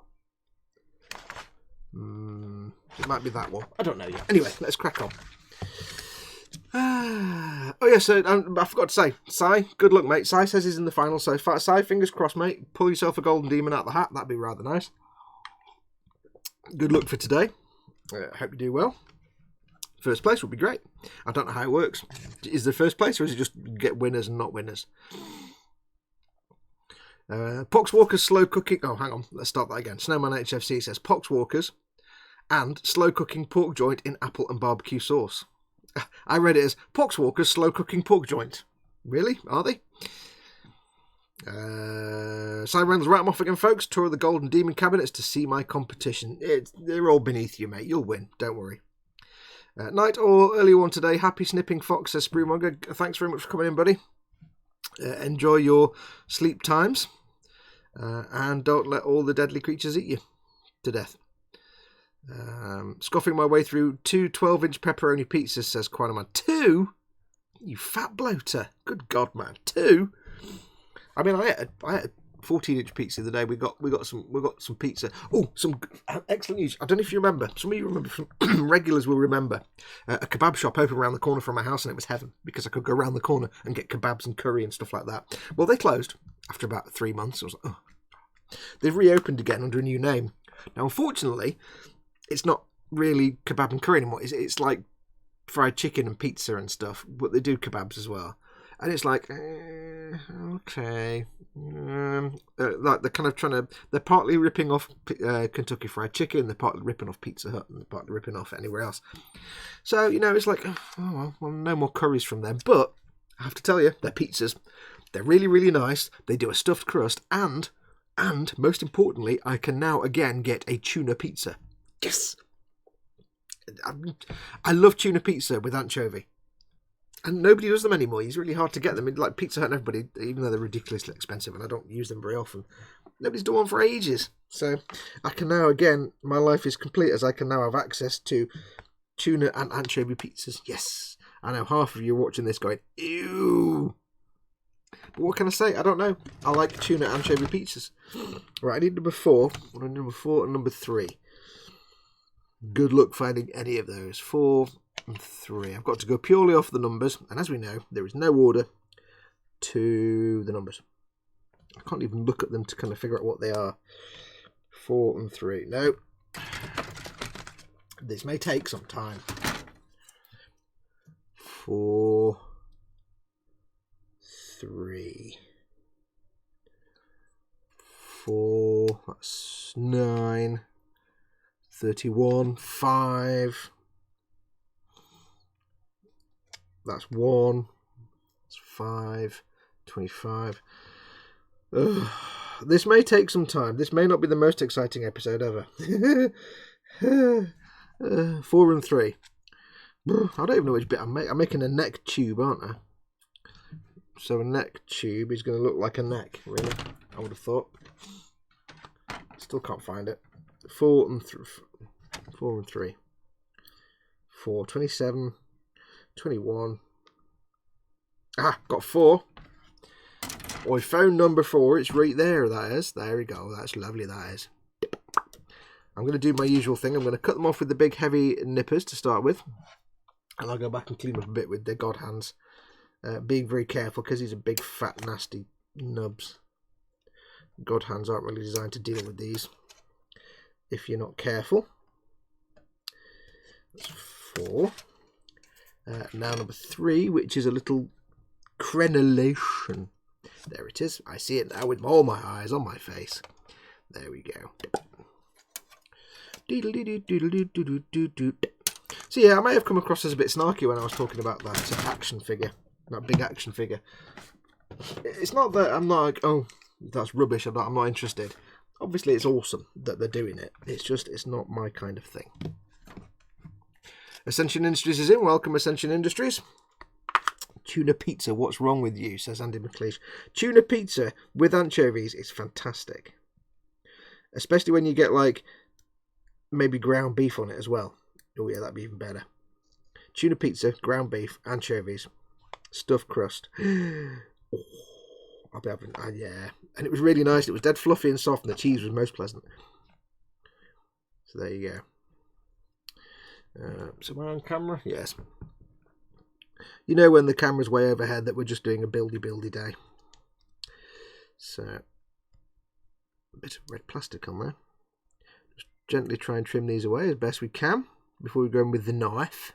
Speaker 1: It might be that one. I don't know yet. Anyway, let's crack on. Oh yeah, so I forgot to say, Si, good luck, mate. Si says he's in the final, so Si, fingers crossed, mate. Pull yourself a golden demon out of the hat. That'd be rather nice. Good luck for today. Hope you do well. First place would be great. I don't know how it works. Is there first place, or is it just get winners and not winners? Poxwalker's slow cooking... Oh, hang on. Let's start that again. Snowman HFC says Poxwalkers and slow cooking pork joint in apple and barbecue sauce. I read it as Poxwalker's slow cooking pork joint. Really? Are they? Simon Reynolds, write them off again, folks. Tour of the Golden Demon Cabinets to see my competition. They're all beneath you, mate. You'll win. Don't worry. Night or early one today. Happy snipping fox, says Sprewmonger. Thanks very much for coming in, buddy. Enjoy your sleep times. And don't let all the deadly creatures eat you to death. Scoffing my way through 2 12-inch pepperoni pizzas, says Quanaman. 2? You fat bloater. Good God, man. 2? I mean, I ate a 14-inch pizza the other day. We got some pizza. Oh, some excellent news. I don't know if you remember. Some of you remember. Some regulars will remember. A kebab shop opened around the corner from my house, and it was heaven because I could go around the corner and get kebabs and curry and stuff like that. Well, they closed after about 3 months. I was like, oh. They've reopened again under a new name. Now, unfortunately, it's not really kebab and curry anymore. It's like fried chicken and pizza and stuff, but they do kebabs as well. And it's like, okay. Like they're kind of trying to... They're partly ripping off Kentucky Fried Chicken, they're partly ripping off Pizza Hut, and they're partly ripping off anywhere else. So, it's like, oh, well, no more curries from them. But I have to tell you, their pizzas, they're really, really nice. They do a stuffed crust, and most importantly, I can now again get a tuna pizza. Yes! I love tuna pizza with anchovy. And nobody does them anymore. It's really hard to get them. Like Pizza Hut and everybody, even though they're ridiculously expensive and I don't use them very often, nobody's done one for ages. So I can now, again, my life is complete as I can now have access to tuna and anchovy pizzas. Yes! I know half of you are watching this going, ew! But what can I say? I don't know. I like tuna anchovy pizzas. Right, I need number 4. What are number 4 and number 3? Good luck finding any of those. 4 and 3. I've got to go purely off the numbers, and as we know, there is no order to the numbers. I can't even look at them to kind of figure out what they are. 4 and 3. No. This may take some time. 4 3, 4, that's 9, 31, 5, that's 1, that's 5, 25. Ugh. This may take some time. This may not be the most exciting episode ever. 4 and 3. I don't even know which bit I'm making. I'm making a neck tube, aren't I? So a neck tube is going to look like a neck, really. I would have thought. Still can't find it. 4 and 3. 4, 27, 21. Ah, got 4. I found number 4. It's right there, that is. There we go. That's lovely, that is. I'm going to do my usual thing. I'm going to cut them off with the big heavy nippers to start with. And I'll go back and clean them up a bit with the god hands. Being very careful because these are big, fat, nasty nubs. God hands aren't really designed to deal with these if you're not careful. That's 4. Now number 3, which is a little crenellation. There it is. I see it now with all my eyes on my face. There we go. So yeah, I may have come across as a bit snarky when I was talking about that action figure. That big action figure. It's not that I'm not like, oh, that's rubbish, I'm not interested. Obviously it's awesome that they're doing it. It's just, it's not my kind of thing. Ascension Industries is in. Welcome, Ascension Industries. Tuna pizza, what's wrong with you? Says Andy McLeish. Tuna pizza with anchovies is fantastic. Especially when you get like maybe ground beef on it as well. Oh yeah, that'd be even better. Tuna pizza, ground beef, anchovies, stuffed crust. Oh, I'll be having, yeah. And it was really nice. It was dead fluffy and soft, and the cheese was most pleasant. So there you go. So am I on camera? Yes. You know when the camera's way overhead that we're just doing a buildy day. So, a bit of red plastic on there. Just gently try and trim these away as best we can before we go in with the knife.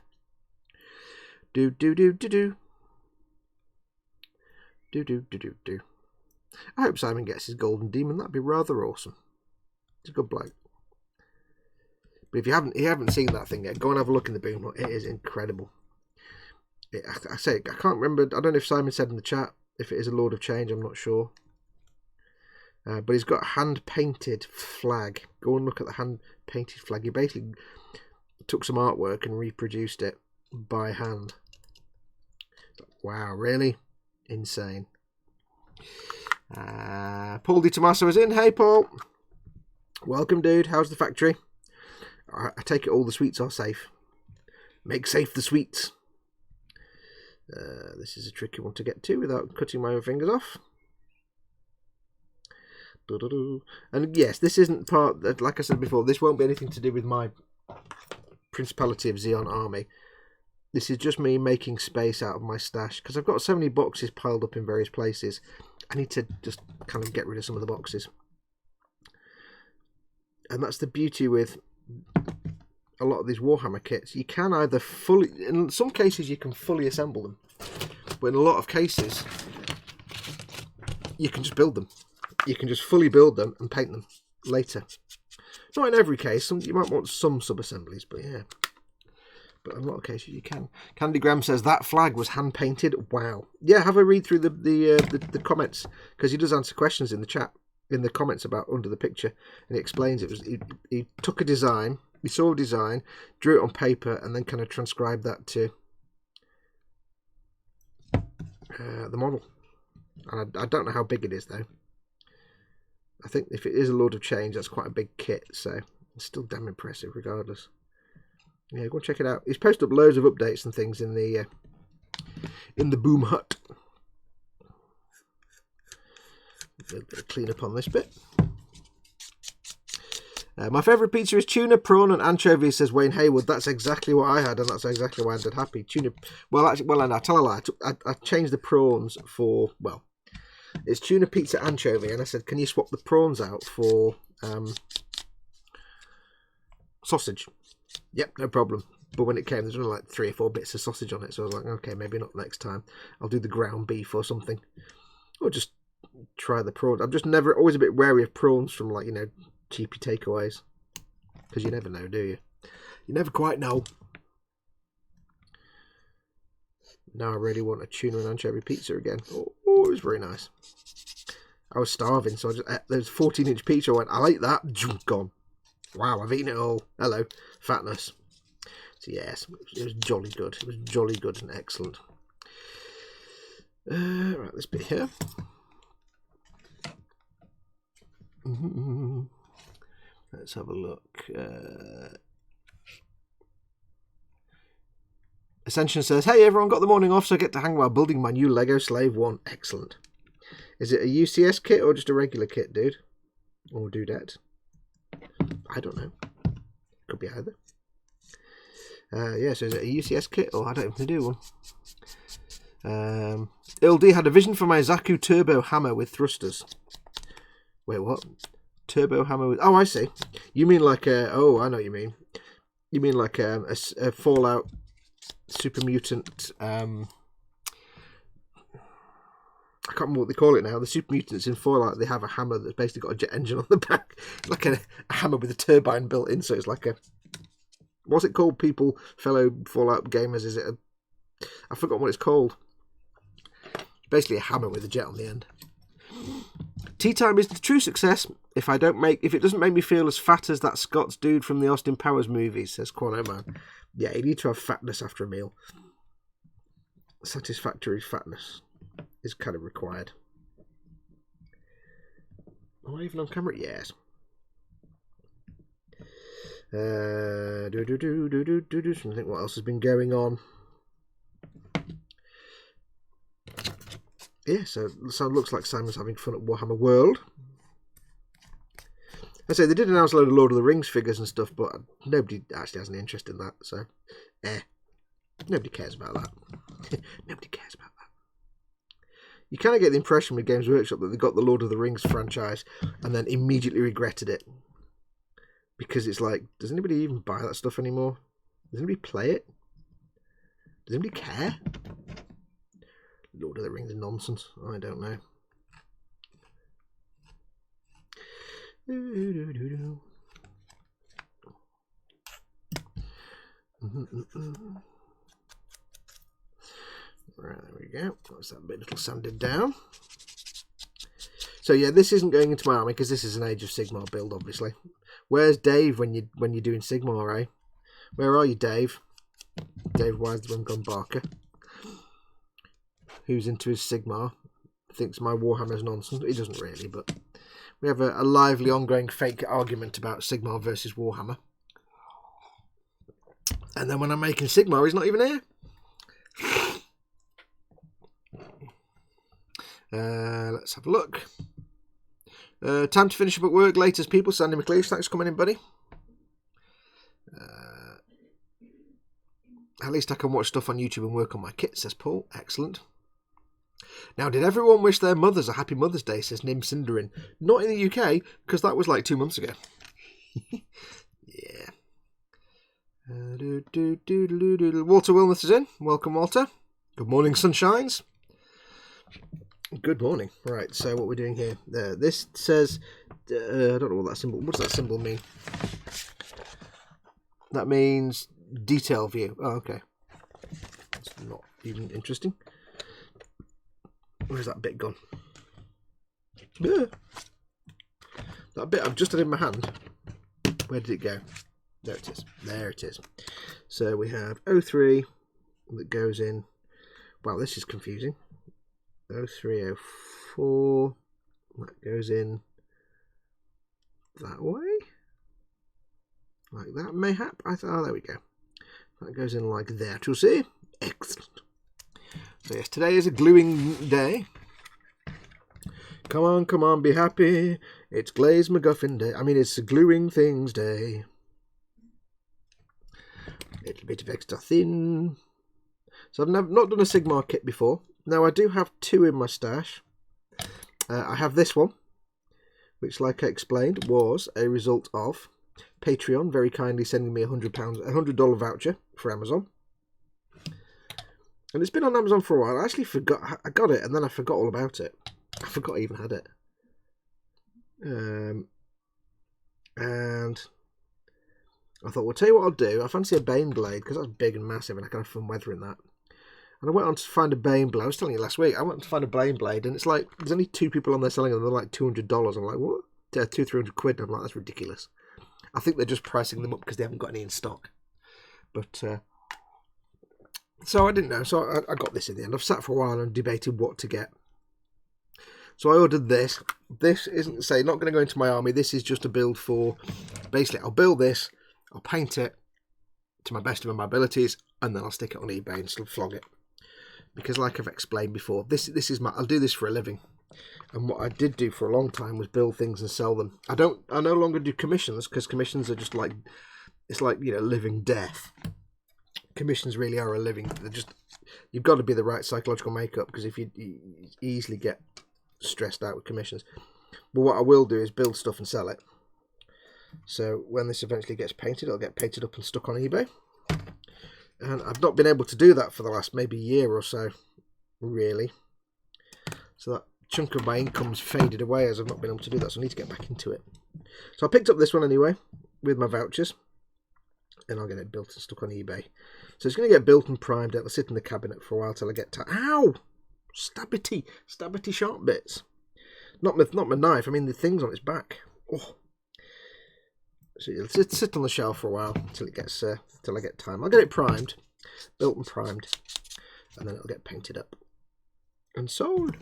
Speaker 1: Do. I hope Simon gets his golden demon. That'd be rather awesome. He's a good bloke. But if you haven't seen that thing yet, go and have a look in the boom. It is incredible. I say, I can't remember. I don't know if Simon said in the chat if it is a Lord of Change. I'm not sure. But he's got a hand-painted flag. Go and look at the hand-painted flag. He basically took some artwork and reproduced it by hand. Wow, really? Insane. Paul Di Tommaso is in. Hey, Paul. Welcome, dude. How's the factory? I take it all the sweets are safe. Make safe the sweets. This is a tricky one to get to without cutting my own fingers off. And yes, this isn't part, like I said before, this won't be anything to do with my Principality of Xeon army. This is just me making space out of my stash, because I've got so many boxes piled up in various places. I need to just kind of get rid of some of the boxes. And that's the beauty with a lot of these Warhammer kits. You can either fully, in some cases you can fully assemble them, but in a lot of cases you can just build them. You can just fully build them and paint them later. Not in every case. You might want some sub-assemblies, but yeah. But in a lot of cases you can. Candy Graham says that flag was hand painted. Wow. Yeah, have a read through the comments, because he does answer questions in the chat, in the comments about under the picture, and he explains it was he took a design, he saw a design, drew it on paper, and then kind of transcribed that to the model. And I don't know how big it is though. I think if it is a Lord of Change, that's quite a big kit, so it's still damn impressive regardless. Yeah, go and check it out. He's posted up loads of updates and things in the boom hut. A bit of clean up on this bit. My favourite pizza is tuna, prawn, and anchovy, says Wayne Haywood. That's exactly what I had, and that's exactly why I ended happy. Tuna. Well, actually, I tell a lie. I changed the prawns for, well, it's tuna, pizza, anchovy, and I said, can you swap the prawns out for sausage? Yep, no problem. But when it came, there's only like 3 or 4 bits of sausage on it. So I was like, okay, maybe not next time. I'll do the ground beef or something. Or just try the prawns. I'm just always a bit wary of prawns from, like, you know, cheapy takeaways. Because you never know, do you? You never quite know. Now I really want a tuna and anchovy pizza again. Oh, it was very nice. I was starving, so I just there's a 14-inch pizza. I went, I like that. Gone. Wow, I've eaten it all. Hello, fatness. So yes, it was jolly good. It was jolly good and excellent. Right, this bit here. Let's have a look. Ascension says, hey, everyone got the morning off, so I get to hang while building my new Lego Slave 1. Excellent. Is it a UCS kit or just a regular kit, dude? Or dudette? I don't know. Could be either. Yeah, so is it a UCS kit or I don't even do one? LD had a vision for my Zaku Turbo Hammer with thrusters. Wait, what? Turbo Hammer with... Oh, I see. You mean like a... Oh, I know what you mean. You mean like a Fallout Super Mutant... I can't remember what they call it now. The Super Mutants in Fallout, they have a hammer that's basically got a jet engine on the back. Like a hammer with a turbine built in, so it's like a... What's it called, people, fellow Fallout gamers? Is it a... I forgot what it's called. Basically a hammer with a jet on the end. Tea time is the true success if it doesn't make me feel as fat as that Scots dude from the Austin Powers movies, says Quano Man. Yeah, you need to have fatness after a meal. Satisfactory fatness is kind of required. Am I even on camera? Yes. Trying to think what else has been going on. Yeah, so it looks like Simon's having fun at Warhammer World. I say they did announce a load of Lord of the Rings figures and stuff, but nobody actually has any interest in that, so nobody cares about that. Nobody cares about that. You kind of get the impression with Games Workshop that they got the Lord of the Rings franchise and then immediately regretted it. Because it's like, does anybody even buy that stuff anymore? Does anybody play it? Does anybody care? Lord of the Rings nonsense. I don't know. Right, there we go. That's that bit little sanded down. So yeah, this isn't going into my army because this is an Age of Sigmar build, obviously. Where's Dave when you're doing Sigmar, eh? Where are you, Dave? Dave Wise, the Gone Barker. Who's into his Sigmar, thinks my Warhammer's nonsense. He doesn't really, but we have a lively ongoing fake argument about Sigmar versus Warhammer. And then when I'm making Sigmar, he's not even here. Let's have a look. Time to finish up at work. Latest people. Sandy McLeish, thanks for coming in, buddy. At least I can watch stuff on YouTube and work on my kit, says Paul. Excellent. Now, did everyone wish their mothers a happy Mother's Day, says Nim Cinderin. Not in the UK, because that was like 2 months ago. Yeah. Walter Wilmeth is in. Welcome, Walter. Good morning, sunshines. Good morning. Right, so what we're doing here. This says... I don't know what that symbol... What does that symbol mean? That means detail view. Oh, okay. That's not even interesting. Where's that bit gone? That bit I've just had in my hand. Where did it go? There it is. There it is. So we have 03 that goes in. Wow, this is confusing. 03, 04. That goes in that way. Like that, mayhap. Oh, there we go. That goes in like that, you'll see. Excellent. So yes, today is a gluing day. Come on, be happy. It's Glaze MacGuffin Day. I mean, it's a gluing things day. Little bit of extra thin. So I've not done a Sigmar kit before. Now I do have 2 in my stash. I have this one, which, like I explained, was a result of Patreon very kindly sending me $100 voucher for Amazon. And it's been on Amazon for a while. I actually forgot. I got it, and then I forgot all about it. I forgot I even had it. And I thought, well, tell you what I'll do. I fancy a Bane blade, because that's big and massive, and I can have fun weathering that. And I went on to find a Bane blade. I was telling you last week, I went to find a Bane blade, and it's like, there's only 2 people on there selling them. They're like $200. I'm like, what? 200-300 quid. And I'm like, that's ridiculous. I think they're just pricing them up because they haven't got any in stock. But, so I didn't know. So I got this in the end. I've sat for a while and debated what to get. So I ordered this. This isn't, say, not going to go into my army. This is just a build for, basically, I'll build this, I'll paint it to my best of my abilities, and then I'll stick it on eBay and still flog it. Because like I've explained before, this is I'll do this for a living. And what I did do for a long time was build things and sell them. I no longer do commissions, because commissions are just like, it's like, you know, living death. Commissions really are a living. They're just, you've got to be the right psychological makeup, because if you easily get stressed out with commissions. But what I will do is build stuff and sell it. So when this eventually gets painted, it'll get painted up and stuck on eBay. And I've not been able to do that for the last maybe year or so, really. So that chunk of my income's faded away as I've not been able to do that, so I need to get back into it. So I picked up this one anyway, with my vouchers. And I'll get it built and stuck on eBay. So it's going to get built and primed. It'll sit in the cabinet for a while till I get to... Ow! Stabbity sharp bits. Not my knife, I mean the things on its back. Oh. So it'll sit on the shelf for a while until it gets till I get time. I'll get it primed, built and primed, and then it'll get painted up and sold.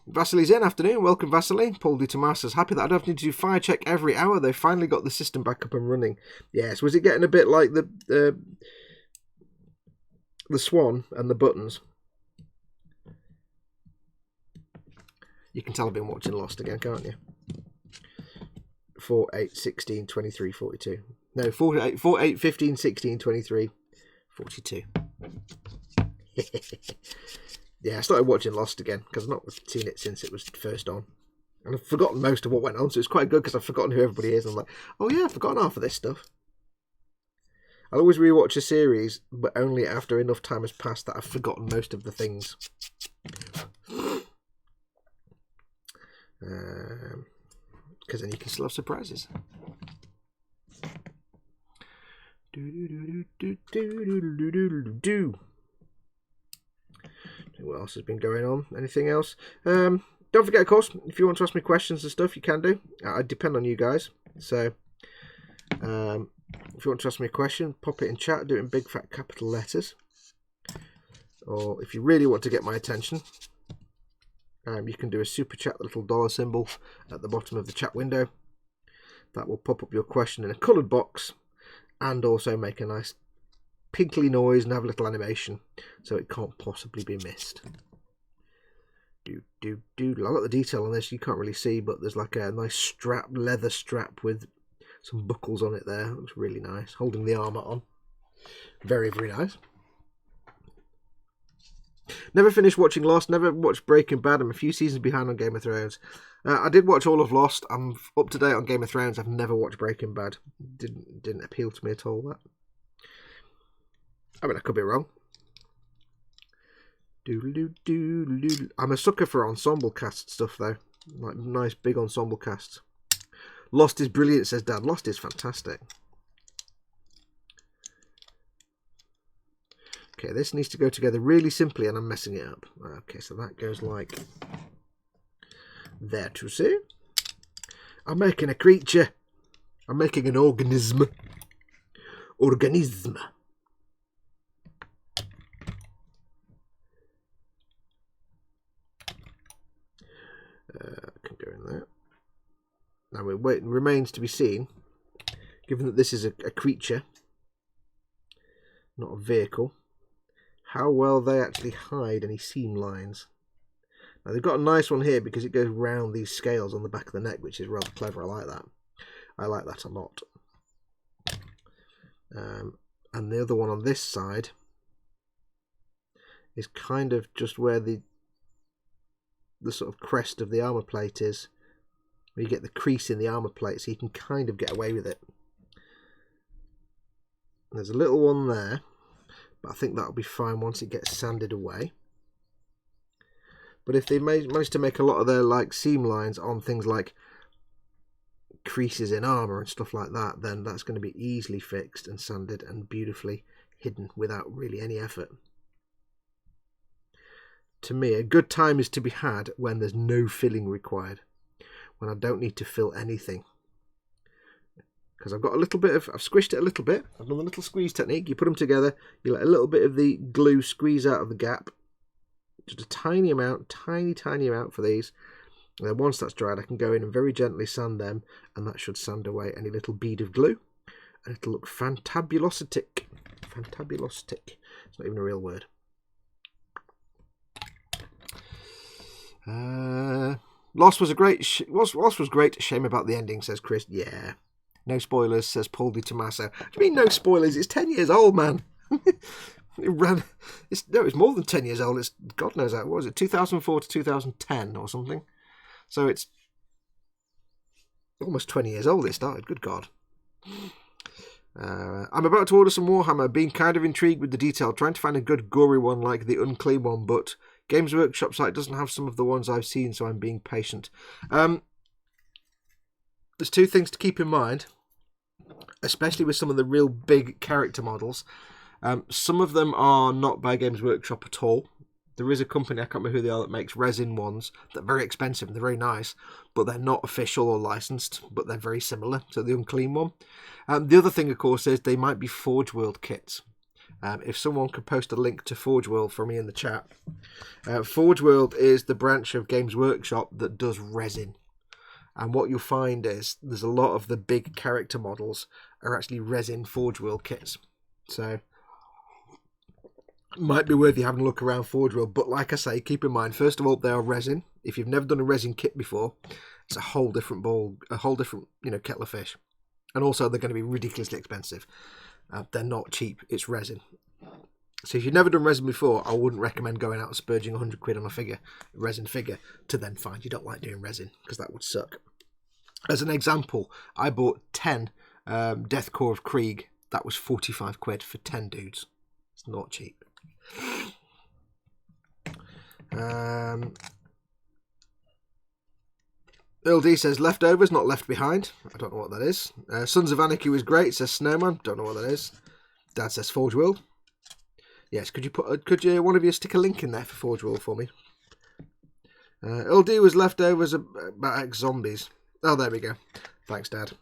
Speaker 1: Vasily's in. Afternoon. Welcome, Vasily. Paul D. Tomas is happy that I don't have to do fire check every hour. They finally got the system back up and running. Yes. Was it getting a bit like the swan and the buttons? You can tell I've been watching Lost again, can't you? 4, 8, 16, 23, 42. No, 4, 8, 15, 16, 23, 42. Yeah, I started watching Lost again because I've not seen it since it was first on. And I've forgotten most of what went on, so it's quite good because I've forgotten who everybody is. I'm like, oh yeah, I've forgotten half of this stuff. I'll always rewatch a series, but only after enough time has passed that I've forgotten most of the things. Because then you can still have surprises. What else has been going on? Anything else? Don't forget, of course, if you want to ask me questions and stuff, you can do. I depend on you guys. So, if you want to ask me a question, pop it in chat. Do it in big fat capital letters. Or if you really want to get my attention, you can do a super chat, the little dollar symbol at the bottom of the chat window. That will pop up your question in a coloured box and also make a nice pinkly noise and have a little animation so it can't possibly be missed. I like the detail on this. You can't really see, but there's like a nice strap, leather strap with some buckles on it there. It looks really nice. Holding the armour on. Very, very nice. Never finished watching Lost. Never watched Breaking Bad. I'm a few seasons behind on Game of Thrones. I did watch all of Lost. I'm up to date on Game of Thrones. I've never watched Breaking Bad. Didn't appeal to me at all, that. I mean, I could be wrong. I'm a sucker for ensemble cast stuff, though. Like nice big ensemble casts. Lost is brilliant, says Dad. Lost is fantastic. Okay, this needs to go together really simply, and I'm messing it up. Okay, so that goes like there to see. I'm making a creature. I'm making an organism. Organism. Can go in there. Now it remains to be seen, given that this is a creature, not a vehicle, how well they actually hide any seam lines. Now they've got a nice one here because it goes round these scales on the back of the neck, which is rather clever. I like that. I like that a lot. And the other one on this side is kind of just where the sort of crest of the armor plate is where you get the crease in the armour plate, so you can kind of get away with it. There's a little one there, but I think that'll be fine once it gets sanded away. But if they manage to make a lot of their like seam lines on things like creases in armour and stuff like that, then that's going to be easily fixed and sanded and beautifully hidden without really any effort. To me, a good time is to be had when there's no filling required, when I don't need to fill anything. Because I've got a little bit of, I've squished it a little bit, I've done the little squeeze technique, you put them together, you let a little bit of the glue squeeze out of the gap, just a tiny amount, tiny amount for these. And then once that's dried, I can go in and very gently sand them, and that should sand away any little bead of glue, and it'll look fantabulositic. Fantabulositic. It's not even a real word. Lost was great. Lost was great. Shame about the ending, says Chris. Yeah. No spoilers, says Paul Di Tommaso. What do you mean no spoilers? It's 10 years old, man. It's more than 10 years old. It's God knows what was it, 2004 to 2010 or something. So it's almost 20 years old it started. Good God. I'm about to order some Warhammer, being kind of intrigued with the detail, trying to find a good gory one like the Unclean one, but Games Workshop site doesn't have some of the ones I've seen, so I'm being patient. There's two things to keep in mind, especially with some of the real big character models. Some of them are not by Games Workshop at all. There is a company, I can't remember who they are, that makes resin ones that are very expensive and they're very nice, but they're not official or licensed, but they're very similar to the Unclean one. The other thing, of course, is they might be Forge World kits. If someone could post a link to Forge World for me in the chat. Forge World is the branch of Games Workshop that does resin. And what you'll find is there's a lot of the big character models are actually resin Forge World kits. So might be worth you having a look around Forge World, but like I say, keep in mind, first of all, they are resin. If you've never done a resin kit before, it's a whole different kettle of fish. And also, they're going to be ridiculously expensive. They're not cheap. It's resin. So if you've never done resin before, I wouldn't recommend going out and spurging 100 quid on a resin figure, to then find you don't like doing resin, because that would suck. As an example, I bought 10 Death Corps of Krieg. That was 45 quid for 10 dudes. It's not cheap. Earl D says Leftovers, not Left Behind. I don't know what that is. Sons of Anarchy was great, says Snowman. Don't know what that is. Dad says Forge World. Yes, could you one of you stick a link in there for Forge World for me? Earl D was Leftovers about ex-zombies. Oh, there we go. Thanks, Dad.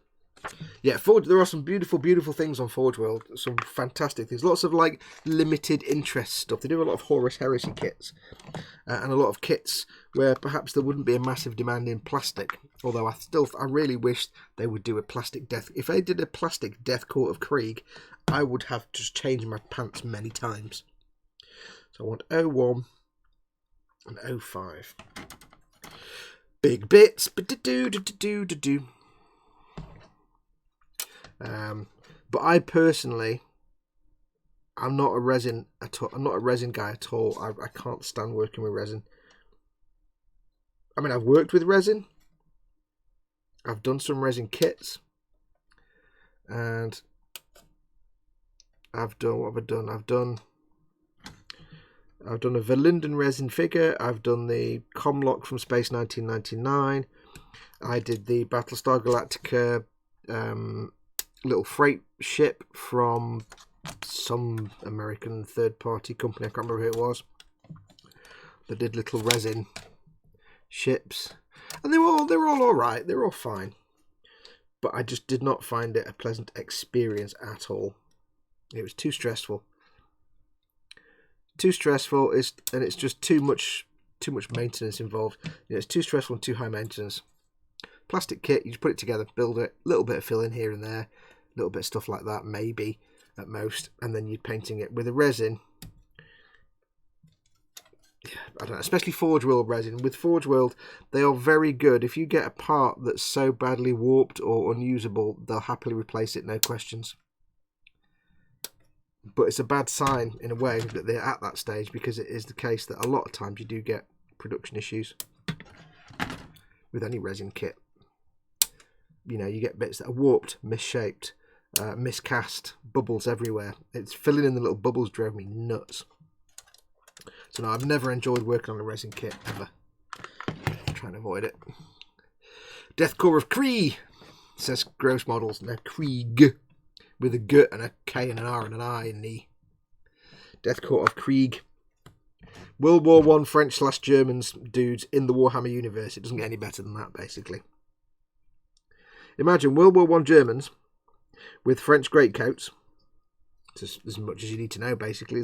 Speaker 1: Yeah, there are some beautiful things on Forge World. Some fantastic things. Lots of like limited interest stuff. They do a lot of Horus Heresy kits and a lot of kits where perhaps there wouldn't be a massive demand in plastic. Although I really wish they would do a plastic death. If they did a plastic Death Court of Krieg, I would have just changed my pants many times. So I want 01 and 05. Big bits. But I personally, I'm not a resin at all. I'm not a resin guy at all. I can't stand working with resin. I mean, I've worked with resin. I've done some resin kits, and I've done what have I done? I've done a Verlinden resin figure. I've done the Comlock from Space 1999. I did the Battlestar Galactica little freight ship from some American third-party company. I can't remember who it was. They did little resin ships, and they were all right. They were all fine, but I just did not find it a pleasant experience at all. It was too stressful. And it's just too much maintenance involved. It's too stressful and too high maintenance. Plastic kit, you just put it together, build it, a little bit of fill in here and there, a little bit of stuff like that, maybe at most, and then you're painting it with a resin. I don't know, especially Forge World resin. With Forge World, they are very good. If you get a part that's so badly warped or unusable, they'll happily replace it, no questions. But it's a bad sign, in a way, that they're at that stage, because it is the case that a lot of times you do get production issues with any resin kit. you know, you get bits that are warped, misshaped, miscast, bubbles everywhere. It's filling in the little bubbles drove me nuts. So no, I've never enjoyed working on a resin kit ever. I'm trying to avoid it. Deathcore of Krieg, says Gross Models. No, Krieg, with a G and a K and an R and an I in the Deathcore of Krieg. World War I French/Germans dudes in the Warhammer universe. It doesn't get any better than that, basically. Imagine World War I Germans with French greatcoats, just as much as you need to know, basically,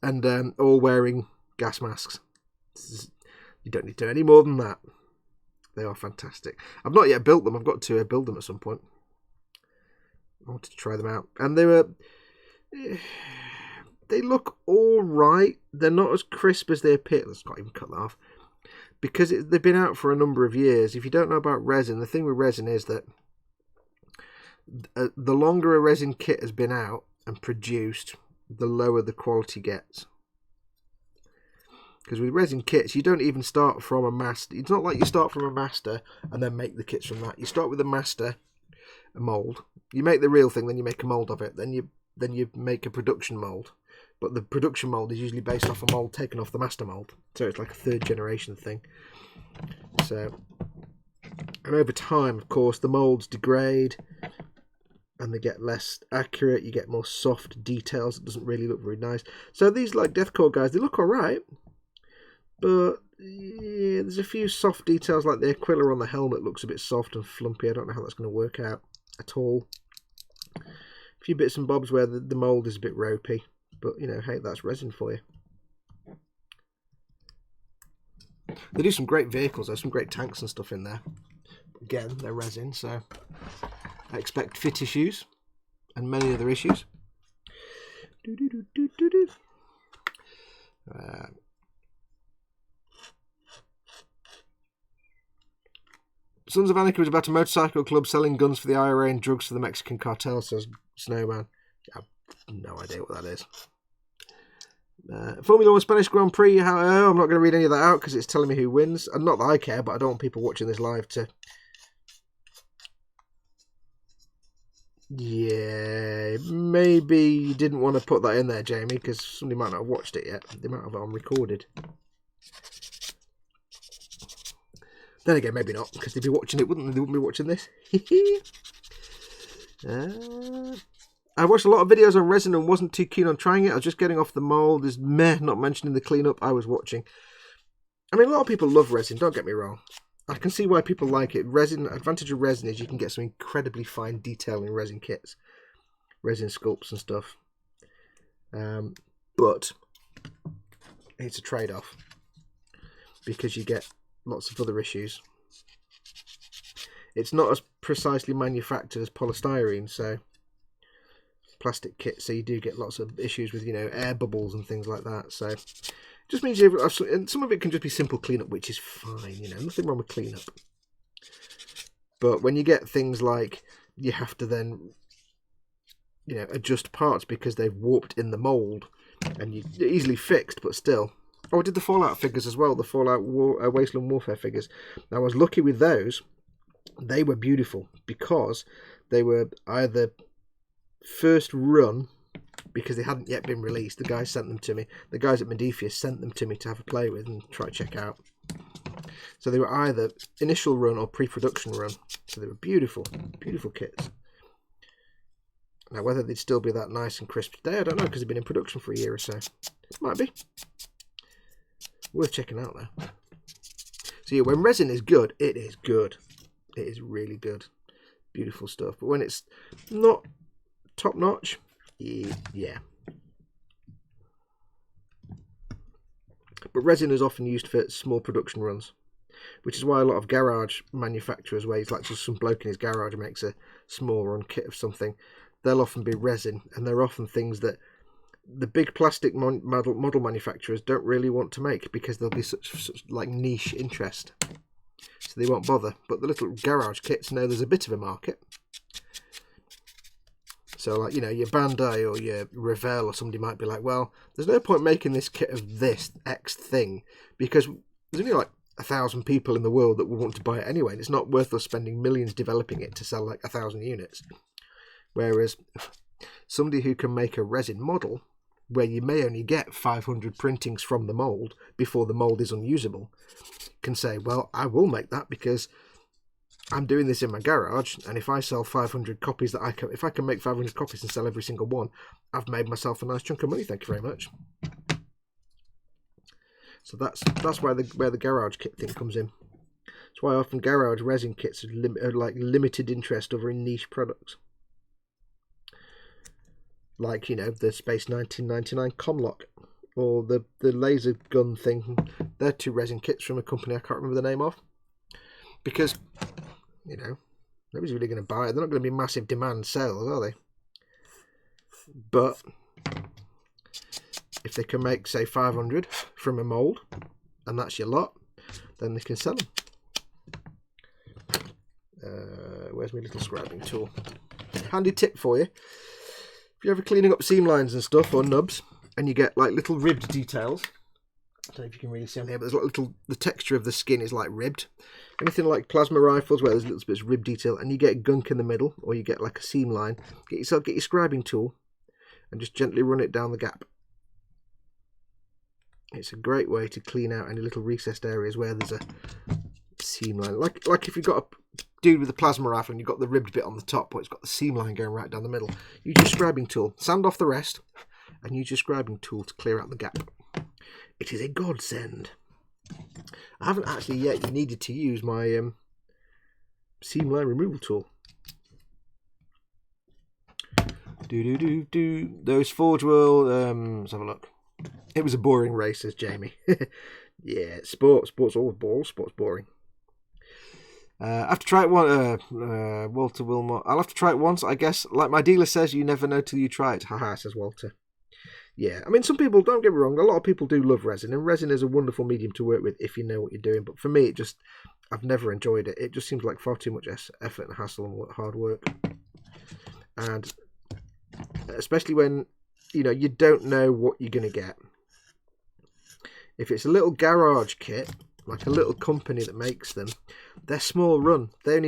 Speaker 1: and all wearing gas masks. You don't need to do any more than that. They are fantastic. I've not yet built them. I've got to build them at some point. I wanted to try them out. And they look all right. They're not as crisp as they appear. Let's not even cut that off. Because they've been out for a number of years. If you don't know about resin, the thing with resin is that the longer a resin kit has been out and produced, the lower the quality gets. Because with resin kits, you don't even start from a master. It's not like you start from a master and then make the kits from that. You start with a master, a mould. You make the real thing, then you make a mould of it. Then you make a production mould. But the production mould is usually based off a mould taken off the master mould. So it's like a third generation thing. So, and over time, of course, the moulds degrade and they get less accurate. You get more soft details. It doesn't really look very nice. So these like Deathcore guys, they look alright. But yeah, there's a few soft details, like the Aquila on the helmet looks a bit soft and flumpy. I don't know how that's going to work out at all. A few bits and bobs where the mould is a bit ropey. But, you know, hey, that's resin for you. They do some great vehicles. There's some great tanks and stuff in there. Again, they're resin, so I expect fit issues and many other issues. Sons of Anarchy was about a motorcycle club selling guns for the IRA and drugs for the Mexican cartel, says Snowman. I have no idea what that is. Formula 1 Spanish Grand Prix. I'm not going to read any of that out because it's telling me who wins. And not that I care, but I don't want people watching this live to... Yeah, maybe you didn't want to put that in there, Jamie, because somebody might not have watched it yet. They might have it on recorded. Then again, maybe not, because they'd be watching it, wouldn't they? They wouldn't be watching this. I watched a lot of videos on resin and wasn't too keen on trying it. I was just getting off the mould. There's not mentioning the cleanup I was watching. I mean, a lot of people love resin, don't get me wrong. I can see why people like it. Resin, advantage of resin is you can get some incredibly fine detail in resin kits. Resin sculpts and stuff. But it's a trade-off. Because you get lots of other issues. It's not as precisely manufactured as polystyrene, so plastic kit, so you do get lots of issues with, you know, air bubbles and things like that. So it just means and some of it can just be simple cleanup, which is fine, you know, nothing wrong with cleanup. But when you get things like you have to then, you know, adjust parts because they've warped in the mold, and you're easily fixed, but still. Oh, I did the Fallout figures as well, the Fallout Wasteland Warfare figures. Now, I was lucky with those. They were beautiful because they were either first run, because they hadn't yet been released. The guys sent them to me. The guys at Modiphius sent them to me to have a play with and try to check out. So they were either initial run or pre-production run. So they were beautiful, beautiful kits. Now, whether they'd still be that nice and crisp today, I don't know, because they've been in production for a year or so. Might be. Worth checking out, though. So yeah, when resin is good, it is good. It is really good. Beautiful stuff. But when it's not top notch, yeah. But resin is often used for small production runs, which is why a lot of garage manufacturers, where it's like just some bloke in his garage makes a small run kit of something, they'll often be resin, and they're often things that the big plastic model manufacturers don't really want to make because there'll be such like niche interest, so they won't bother. But the little garage kits know there's a bit of a market. So, like, you know, your Bandai or your Revell or somebody might be like, well, there's no point making this kit of this X thing because there's only like 1,000 people in the world that will want to buy it anyway, and it's not worth us spending millions developing it to sell like 1,000 units. Whereas somebody who can make a resin model where you may only get 500 printings from the mould before the mould is unusable can say, well, I will make that because I'm doing this in my garage, and if I sell 500 copies if I can make 500 copies and sell every single one, I've made myself a nice chunk of money, thank you very much. So that's where the garage kit thing comes in. That's why often garage resin kits are like limited interest over in niche products. Like, you know, the Space 1999 Comlock or the laser gun thing. They're 2 resin kits from a company I can't remember the name of. Because, you know, nobody's really going to buy it. They're not going to be massive demand sales, are they? But if they can make, say, 500 from a mould, and that's your lot, then they can sell them. Where's my little scribing tool? Handy tip for you. If you're ever cleaning up seam lines and stuff, or nubs, and you get like little ribbed details, I don't know if you can really see on here, but there's like the texture of the skin is like ribbed. Anything like plasma rifles where there's little bits of rib detail, and you get gunk in the middle, or you get like a seam line, get your scribing tool, and just gently run it down the gap. It's a great way to clean out any little recessed areas where there's a seam line. Like if you've got a dude with a plasma rifle and you've got the ribbed bit on the top, but it's got the seam line going right down the middle. Use your scribing tool, sand off the rest, and use your scribing tool to clear out the gap. It is a godsend. I haven't actually yet needed to use my seam line removal tool. Those Forge World, let's have a look. It was a boring race, says Jamie. Yeah, sport's all balls, sport's boring. I have to try it one. Walter Wilmot. I'll have to try it once, I guess. Like my dealer says, you never know till you try it. Haha, says Walter. Yeah, I mean, some people, don't get me wrong, a lot of people do love resin, and resin is a wonderful medium to work with if you know what you're doing. But for me, I've never enjoyed it. It just seems like far too much effort and hassle and hard work. And especially when, you know, you don't know what you're going to get. If it's a little garage kit, like a little company that makes them, they're small run. They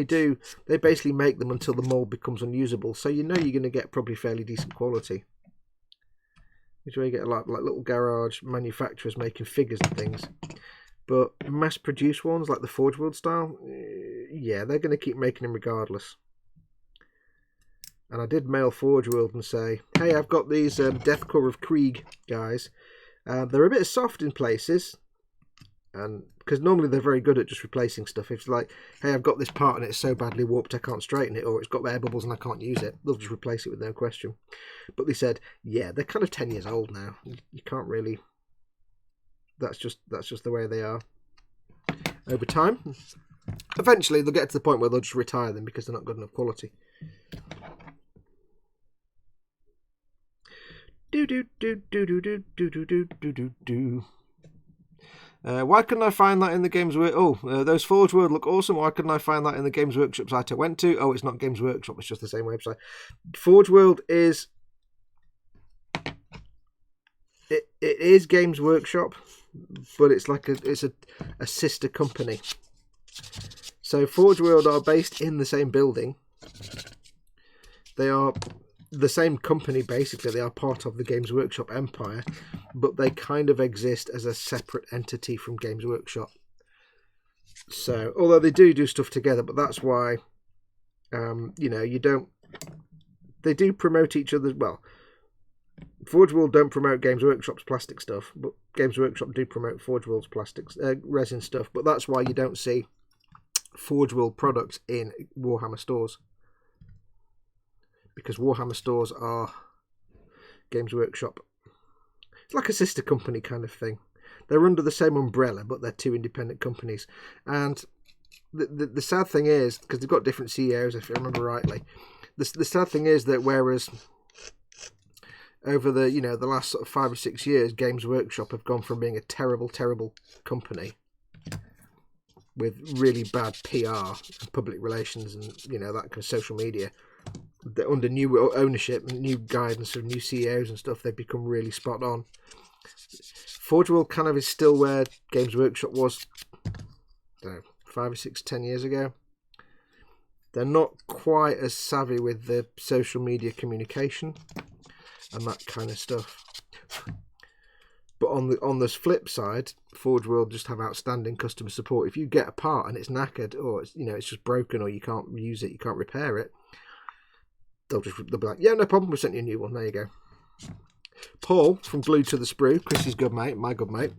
Speaker 1: basically make them until the mould becomes unusable. So you know you're going to get probably fairly decent quality. Which way you get like little garage manufacturers making figures and things. But mass-produced ones, like the Forge World style, yeah, they're going to keep making them regardless. And I did mail Forge World and say, hey, I've got these Deathcore of Krieg guys. They're a bit soft in places, and because normally they're very good at just replacing stuff. If it's like, hey, I've got this part and it's so badly warped I can't straighten it, or it's got air bubbles and I can't use it, they'll just replace it with no question. But they said, yeah, they're kind of 10 years old now. You can't really. That's just the way they are. Over time, eventually they'll get to the point where they'll just retire them because they're not good enough quality. Why couldn't I find that in the Games Workshop? Those Forge World look awesome. Why couldn't I find that in the Games Workshop site I went to? Oh, it's not Games Workshop. It's just the same website. Forge World is it is Games Workshop, but it's like it's a sister company. So Forge World are based in the same building. They are the same company, basically. They are part of the Games Workshop empire, but they kind of exist as a separate entity from Games Workshop. So, although they do stuff together, but that's why, you know, they do promote each other. Well, Forge World don't promote Games Workshop's plastic stuff, but Games Workshop do promote Forge World's plastics, resin stuff. But that's why you don't see Forge World products in Warhammer stores. Because Warhammer stores are Games Workshop. It's like a sister company kind of thing. They're under the same umbrella, but they're 2 independent companies. And the sad thing is, because they've got different CEOs, if I remember rightly, the sad thing is that whereas over the last sort of 5 or 6 years, Games Workshop have gone from being a terrible, terrible company with really bad PR and public relations and that kind of social media. Under new ownership, new guidance of new CEOs and stuff, they've become really spot on. Forge World kind of is still where Games Workshop was don't know, 5 or 6, 10 years ago. They're not quite as savvy with the social media communication and that kind of stuff. But on the flip side, Forge World just have outstanding customer support. If you get a part and it's knackered, or it's just broken, or you can't use it, you can't repair it, they'll be like, yeah, no problem, we sent you a new one. There you go. Paul from Glued to the Sprue, Chrissy's good mate, my good mate,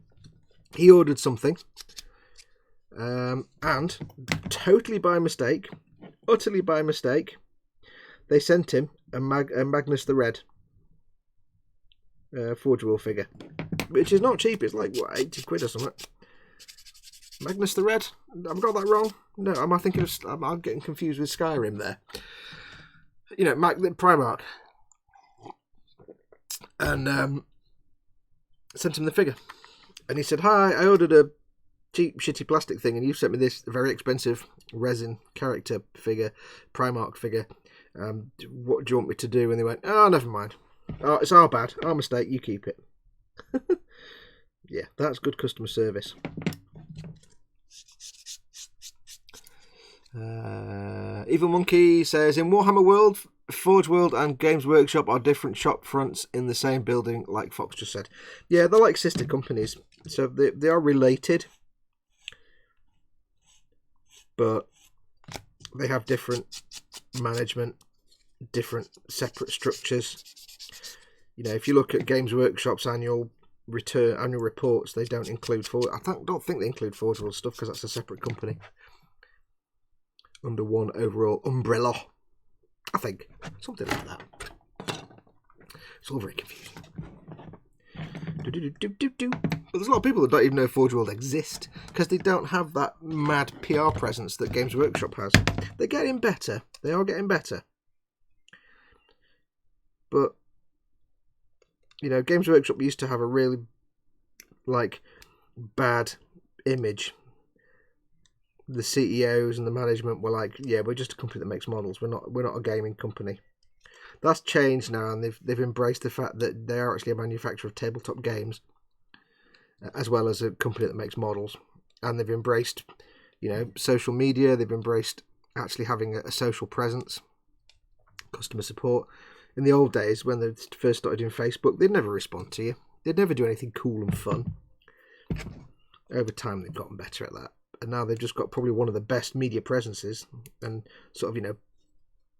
Speaker 1: he ordered something, and totally by mistake, utterly by mistake, they sent him a Magnus the Red Forge World figure, which is not cheap. It's like, what, 80 quid or something. Magnus the Red? I've got that wrong? No, am I thinking of... I'm getting confused with Skyrim there. You know, Primark. And sent him the figure. And he said, hi, I ordered a cheap, shitty plastic thing, and you sent me this very expensive resin character figure, Primark figure. What do you want me to do? And they went, oh, never mind. Oh, it's our bad, our mistake, you keep it. Yeah, that's good customer service. Evil Monkey says, in Warhammer World, Forge World and Games Workshop are different shop fronts in the same building, like Fox just said. Yeah, they're like sister companies, so they are related, but they have different management, different separate structures. You know, if you look at Games Workshop's annual reports, they don't include Forge. Don't think they include Forge World stuff because that's a separate company under one overall umbrella. I think something like that. It's all very confusing. But there's a lot of people that don't even know Forge World exist because they don't have that mad PR presence that Games Workshop has. They're getting better. They are getting better. But you know, Games Workshop used to have a really, bad image. The CEOs and the management were like, yeah, we're just a company that makes models. We're not a gaming company. That's changed now, and they've embraced the fact that they are actually a manufacturer of tabletop games, as well as a company that makes models. And they've embraced, social media. They've embraced actually having a social presence, customer support. In the old days, when they first started doing Facebook, they'd never respond to you. They'd never do anything cool and fun. Over time, they've gotten better at that. And now they've just got probably one of the best media presences and sort of,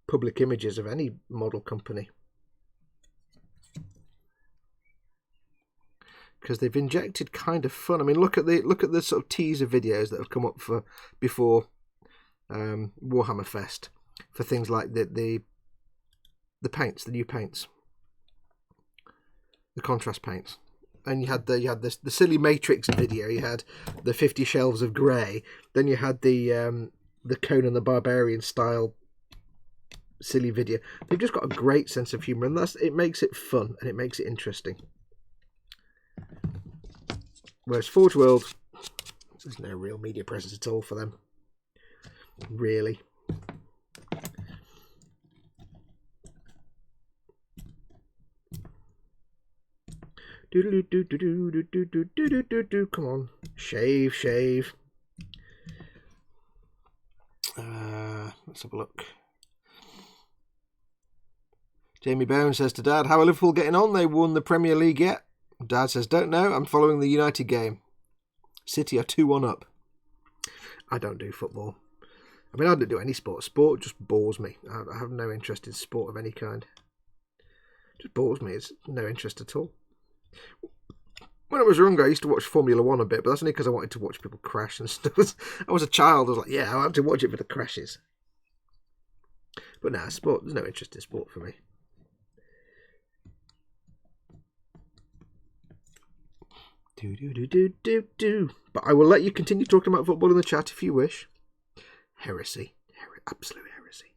Speaker 1: public images of any model company. Because they've injected kind of fun. I mean, look at the sort of teaser videos that have come up before Warhammer Fest for things like the paints, the new paints, the contrast paints, and you had the silly Matrix video. You had the 50 Shelves of Grey. Then you had the Conan the Barbarian style silly video. They've just got a great sense of humour, and it makes it fun and it makes it interesting. Whereas Forge World, there's no real media presence at all for them, really. Come on, shave. Let's have a look. Jamie Bowen says to Dad, how are Liverpool getting on? They won the Premier League yet? Dad says, don't know. I'm following the United game. City are 2-1 up. I don't do football. I mean, I don't do any sport. Sport just bores me. I have no interest in sport of any kind. It just bores me. It's no interest at all. When I was younger, I used to watch Formula 1 a bit, but that's only because I wanted to watch people crash and stuff. I was a child. I was like, yeah, I want to watch it for the crashes. But nah, sport. There's no interest in sport for me. But I will let you continue talking about football in the chat if you wish. Heresy. Absolute heresy.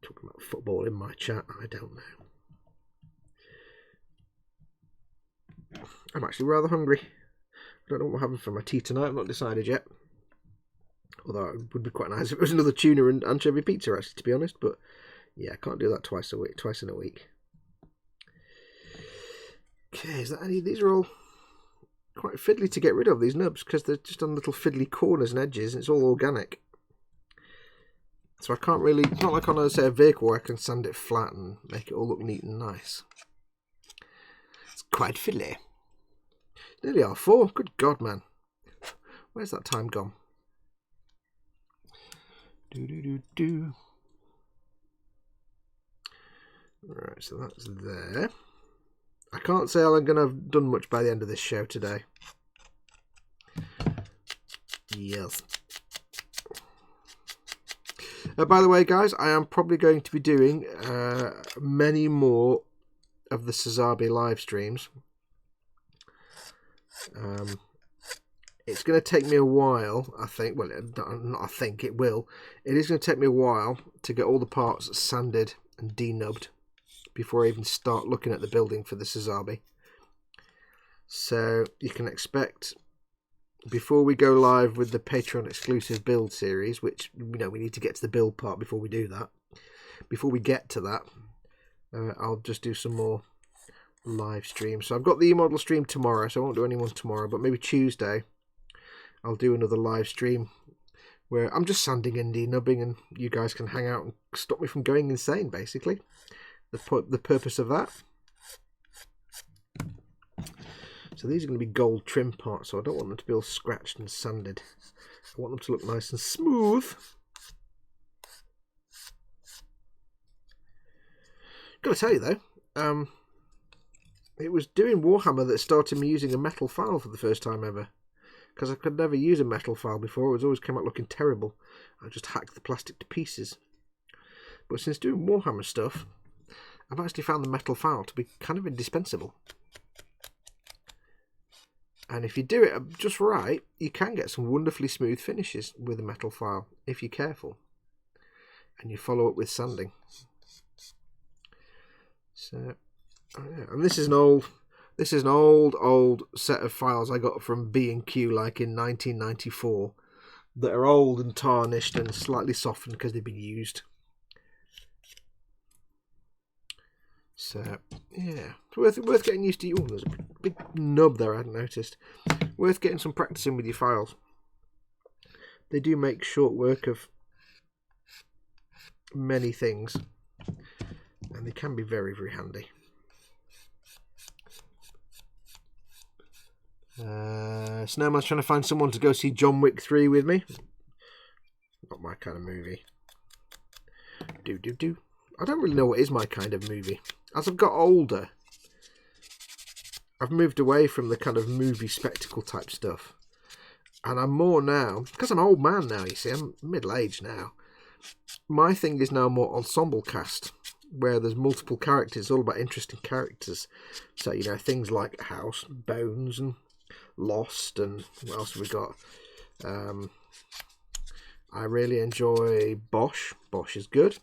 Speaker 1: Talking about football in my chat, I don't know. I'm actually rather hungry. I don't know what I'm having for my tea tonight. I've not decided yet. Although it would be quite nice if it was another tuna and anchovy pizza, actually, to be honest. But yeah, I can't do that twice in a week. Okay, is that any? These are all quite fiddly to get rid of, these nubs, because they're just on little fiddly corners and edges, and it's all organic. So I can't really, it's not like on, say, a vehicle where I can sand it flat and make it all look neat and nice. It's quite fiddly. Nearly R4. Good God, man. Where's that time gone? Do. Right, so that's there. I can't say I'm going to have done much by the end of this show today. Yes. By the way, guys, I am probably going to be doing many more of the Sazabi live streams. It's going to take me a while, I think. Well, not I think, it will. It is going to take me a while to get all the parts sanded and denubbed before I even start looking at the building for the Sazabi. So you can expect, before we go live with the Patreon exclusive build series, which, you know, we need to get to the build part before we do that. Before we get to that, I'll just do some more live streams. So I've got the E-model stream tomorrow, so I won't do any one tomorrow, but maybe Tuesday I'll do another live stream where I'm just sanding and denubbing, and you guys can hang out and stop me from going insane, basically. The purpose of that. So these are going to be gold trim parts, so I don't want them to be all scratched and sanded. I want them to look nice and smooth. Gotta tell you though, it was doing Warhammer that started me using a metal file for the first time ever. Because I could never use a metal file before, it always came out looking terrible. I just hacked the plastic to pieces. But since doing Warhammer stuff, I've actually found the metal file to be kind of indispensable. And if you do it just right, you can get some wonderfully smooth finishes with a metal file, if you're careful. And you follow up with sanding. So, yeah. And this is an old set of files I got from B&Q like in 1994 that are old and tarnished and slightly softened because they've been used. So, yeah, it's worth getting used to. Oh, there's a big nub there I hadn't noticed. Worth getting some practicing with your files. They do make short work of many things, and they can be very, very handy. Snowman's trying to find someone to go see John Wick 3 with me. Not my kind of movie. I don't really know what is my kind of movie. As I've got older, I've moved away from the kind of movie spectacle type stuff. And I'm more now, because I'm an old man now, you see, I'm middle-aged now. My thing is now more ensemble cast, where there's multiple characters, all about interesting characters. So, you know, things like House, Bones, and Lost, and what else have we got? I really enjoy Bosch. Bosch is good.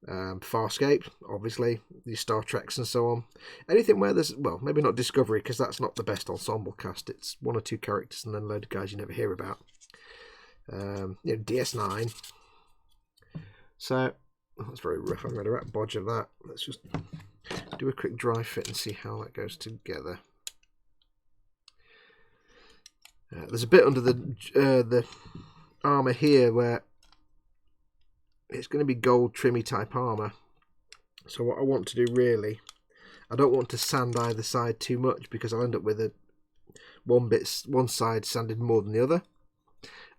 Speaker 1: Farscape, obviously, the Star Treks and so on. Anything where there's, well, maybe not Discovery, because that's not the best ensemble cast. It's one or two characters and then a load of guys you never hear about. You know, DS9. So, that's very rough. I'm going to wrap bodge of that. Let's just do a quick dry fit and see how that goes together. There's a bit under the armour here where it's going to be gold trimmy type armour. So what I want to do really, I don't want to sand either side too much because I'll end up with one side sanded more than the other,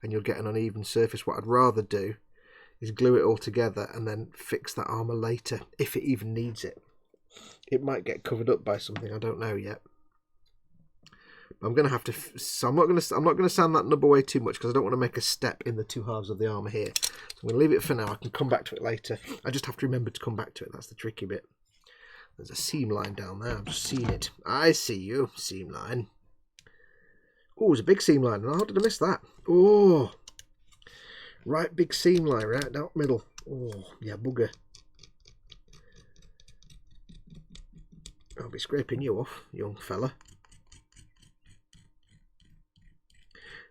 Speaker 1: and you'll get an uneven surface. What I'd rather do is glue it all together and then fix that armour later, if it even needs it. It might get covered up by something, I don't know yet. But I'm going to have to, so I'm not going to sand that nub away too much because I don't want to make a step in the two halves of the armour here. So I'm going to leave it for now. I can come back to it later. I just have to remember to come back to it. That's the tricky bit. There's a seam line down there. I've just seen it. I see you, seam line. Oh, there's a big seam line. How did I miss that? Oh, right big seam line right down the middle. Oh, yeah, bugger. I'll be scraping you off, young fella.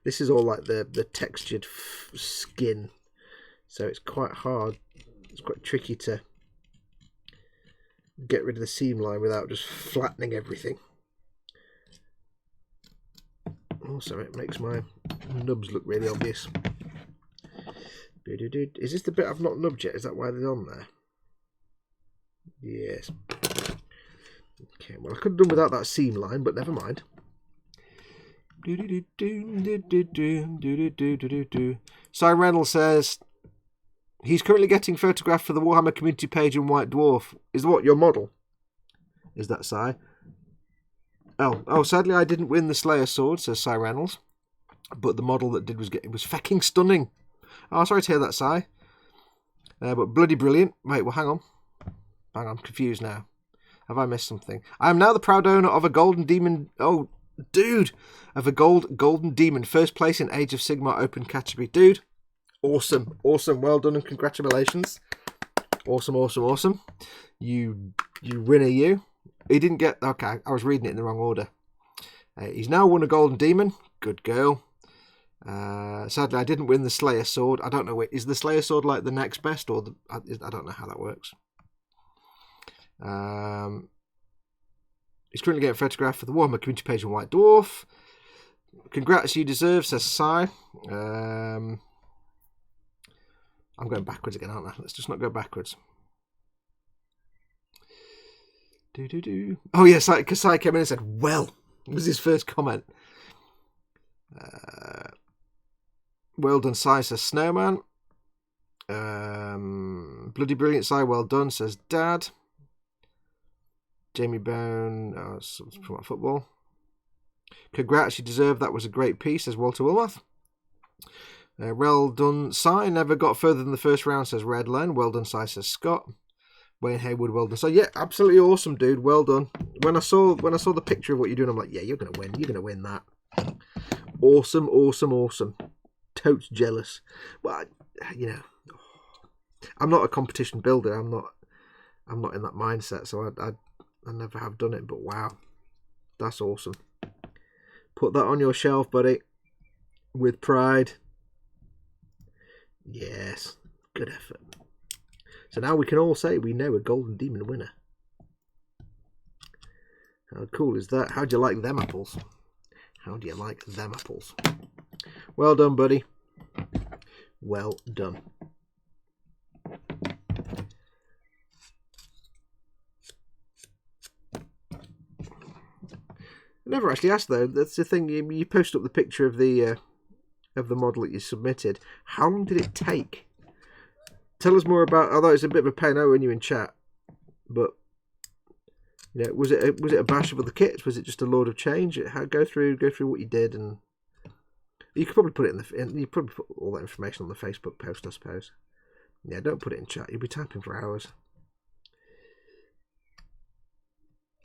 Speaker 1: This is all like the textured skin, so it's quite hard. It's quite tricky to get rid of the seam line without just flattening everything. Also, it makes my nubs look really obvious. Is this the bit I've not nubbed yet? Is that why they're on there? Yes. Okay, well, I could have done without that seam line, but never mind. Simon Reynolds says he's currently getting photographed for the Warhammer community page in White Dwarf. Is what your model? Is that Si? Oh, sadly I didn't win the Slayer sword, says Si Reynolds. But the model that did was fecking stunning. Oh, sorry to hear that, Si. But bloody brilliant. Wait, well, hang on. I'm confused now. Have I missed something? I am now the proud owner of a golden demon. Oh, dude, of a golden demon, first place in Age of Sigmar open category, dude. Awesome, well done and congratulations. Awesome. You winner, you. He didn't get. Okay, I was reading it in the wrong order. He's now won a golden demon. Good girl. Sadly, I didn't win the Slayer sword. I don't know. Is the Slayer sword like the next best, or I don't know how that works. He's currently getting photographed for the Warhammer community page on White Dwarf. Congrats, you deserve, says Si. I'm going backwards again, aren't I? Let's just not go backwards. Oh, yes, because Si came in and said, well, it was his first comment. Well done, Si, says Snowman. Bloody brilliant, Si, well done, says Dad. Jamie Bone, it's from football. Congrats, you deserve, that was a great piece, says Walter Wilmoth. Well done, Si, never got further than the first round, says Red Len. Well done, Si, says Scott. Wayne Haywood, well done. So yeah, absolutely awesome, dude. Well done. When I saw the picture of what you're doing, I'm like, yeah, you're gonna win. You're gonna win that. Awesome. Totes jealous. Well, I'm not a competition builder. I'm not in that mindset, so I never have done it. But wow, that's awesome. Put that on your shelf, buddy, with pride. Yes, good effort. So now we can all say we know a Golden Demon winner. How cool is that? How do you like them apples? Well done, buddy. Well done. I never actually asked though. That's the thing. You post up the picture of the model that you submitted. How long did it take? Tell us more about. Although it's a bit of a pain when you're in chat, but was it a bash of the kits? Was it just a load of change? Go through what you did, and you could probably put it you probably put all that information on the Facebook post, I suppose. Yeah, don't put it in chat. You'll be typing for hours.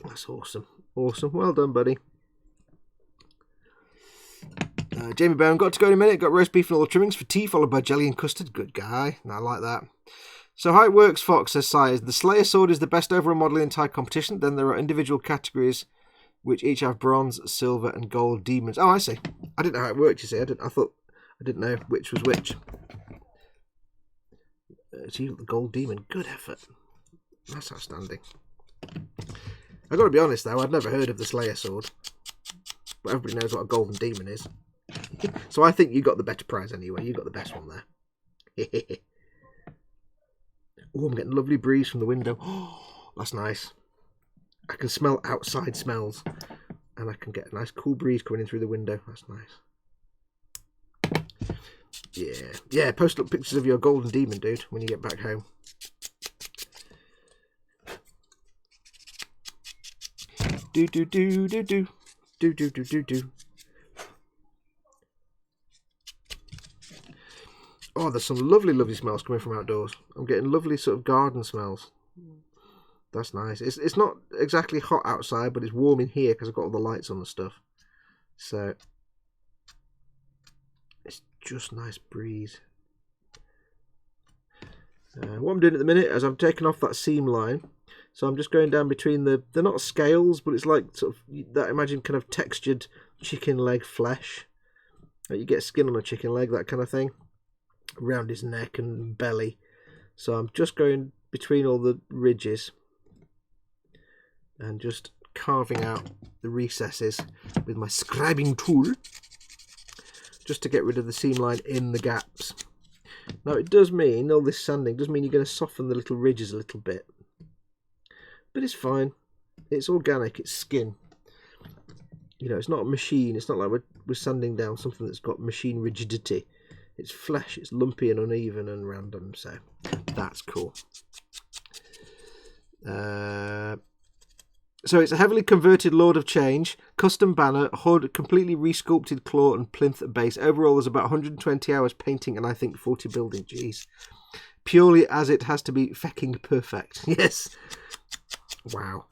Speaker 1: That's awesome. Well done, buddy. Jamie Bone, got to go in a minute. Got roast beef and all the trimmings for tea, followed by jelly and custard. Good guy. I like that. So how it works, Fox, says Si, is the Slayer sword is the best overall model in the entire competition. Then there are individual categories which each have bronze, silver, and gold demons. Oh, I see. I didn't know how it worked, you see. I didn't know which was which. The gold demon. Good effort. That's outstanding. I've got to be honest, though. I'd never heard of the Slayer sword. But everybody knows what a golden demon is. So I think you got the better prize anyway. You got the best one there. Oh, I'm getting a lovely breeze from the window. Oh, that's nice. I can smell outside smells. And I can get a nice cool breeze coming in through the window. That's nice. Yeah, post up pictures of your golden demon, dude, when you get back home. Do. Oh, there's some lovely smells coming from outdoors. I'm getting lovely sort of garden smells. That's nice. It's not exactly hot outside, but it's warm in here because I've got all the lights on and stuff. So it's just nice breeze. What I'm doing at the minute is I'm taking off that seam line. So I'm just going down between they're not scales, but it's like sort of that, imagine kind of textured chicken leg flesh. You get skin on a chicken leg, that kind of thing, around his neck and belly. So I'm just going between all the ridges and just carving out the recesses with my scribing tool. just to get rid of the seam line in the gaps. Now it does mean, all this sanding does mean you're going to soften the little ridges a little bit. But it's fine. It's organic, it's skin. You know, it's not a machine. It's not like we're sanding down something that's got machine rigidity. It's flesh, it's lumpy and uneven and random, so that's cool. So it's a heavily converted Lord of Change, custom banner, hood, completely resculpted claw and plinth base. Overall, there's about 120 hours painting and I think 40 building. Jeez. Purely as it has to be fecking perfect. Yes. Wow.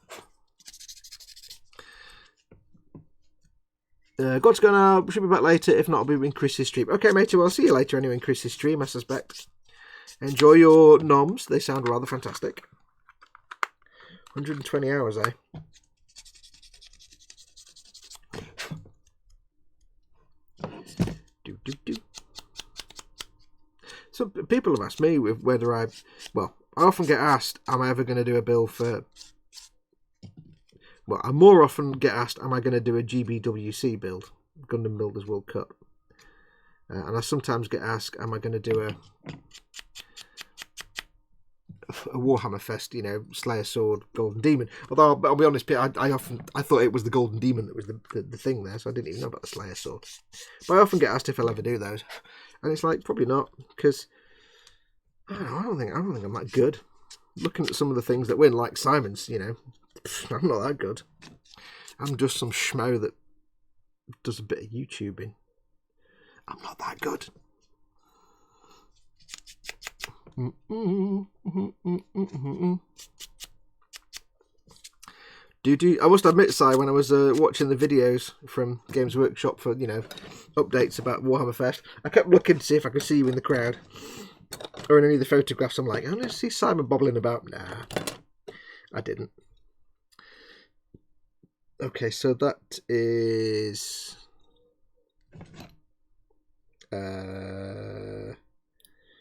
Speaker 1: God's gonna should be back later. If not, I'll be in Chris's stream. Okay, mate. Well, I'll see you later anyway in Chris's stream, I suspect. Enjoy your noms. They sound rather fantastic. 120 hours, eh? Do. So people have asked me whether I often get asked, am I ever going to do a build for... Well, I more often get asked, am I going to do a GBWC build, Gundam Builders World Cup? And I sometimes get asked, am I going to do a Warhammer Fest, you know, Slayer Sword, Golden Demon. Although I'll be honest, I thought it was the Golden Demon that was the thing there, so I didn't even know about the Slayer Sword. But I often get asked if I'll ever do those, and it's like probably not, because I don't think I'm that good. Looking at some of the things that win, like Simon's, you know, I'm not that good. I'm just some schmo that does a bit of YouTubing. I'm not that good. I must admit, Si, when I was watching the videos from Games Workshop for, you know, updates about Warhammer Fest, I kept looking to see if I could see you in the crowd or in any of the photographs. I'm like, I'm going to see Simon bobbling about. Nah, I didn't. Okay, so that is